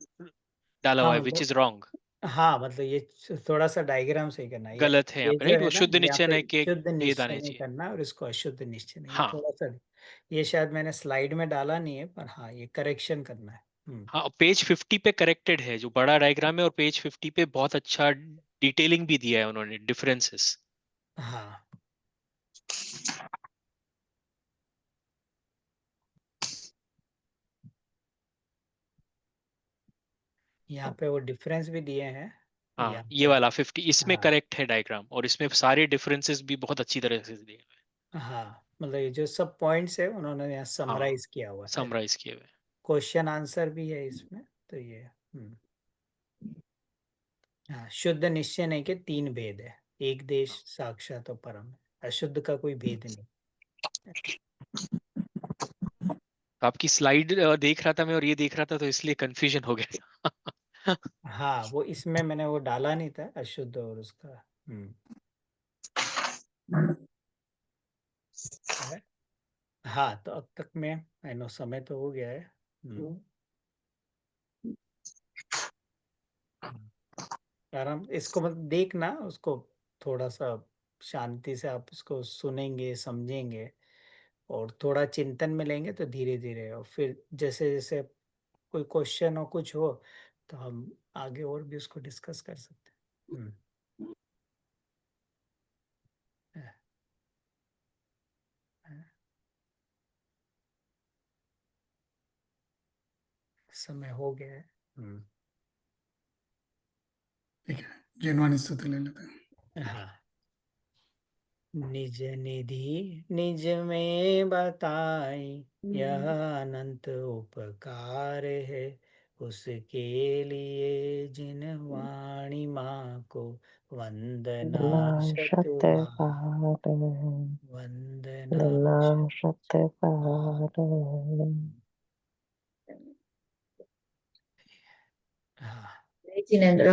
डाला हाँ हुआ है, विच मतलब इज रॉन्ग। हाँ मतलब ये थोड़ा सा डायग्राम सही करना है। गलत है यहाँ ये पे, जो राइट, वो है ना, शुद्ध यहाँ निश्चय पे नय के शुद्ध भेद निश्चय आने नहीं चाहिए। करना और इसको अशुद्ध निश्चय नहीं, ये हाँ थोड़ा सा, ये शायद मैंने स्लाइड में डाला नहीं है, पर हाँ ये करेक्शन करना है। हाँ, पेज 50 पे करेक्टेड है, जो बड़ा डायग्राम है, और पेज 50 पे बहुत अच्छा डिटेलिंग भी दिया है उन्होंने, डिफरेंसेस। हाँ यहाँ पे वो डिफरेंस भी दिए हैं हाँ, यहाँ ये पे। वाला 50 इसमें हाँ करेक्ट है डायग्राम, और इसमें सारे डिफरेंसेस भी बहुत अच्छी तरह से दिए हुए हैं। हाँ मतलब ये जो सब पॉइंट्स है उन्होंने यहाँ हाँ, समराइज किया हुआ है। समराइज किए हुए। क्वेश्चन आंसर भी है इसमें। तो ये हाँ, शुद्ध निश्चय नहीं के 3 भेद है। एक देश साक्षात और परम है। अशुद्ध का कोई भेद नहीं। तो आपकी स्लाइड देख रहा था मैं, और ये देख रहा था, तो इसलिए कंफ्यूजन हो गया था। हाँ वो इसमें मैंने वो डाला नहीं था अशुद्ध और उसका। है? हाँ तो अब तक में नो समय तो हो गया है। आराम इसको मतलब देखना उसको, थोड़ा सा शांति से आप उसको सुनेंगे समझेंगे और थोड़ा चिंतन में लेंगे तो धीरे धीरे, और फिर जैसे जैसे कोई क्वेश्चन हो कुछ हो तो हम आगे और भी उसको डिस्कस कर सकते हैं। है, है, समय हो गया है। ठीक है, जिनवानी स्तुति ले लेते हैं। हाँ निज निधि निज में बताई, यह अनंत उपकार है उसके लिए जिन वाणी माँ को वंदना शतबार, वंदना शतबार। हाँ जिनेंद्र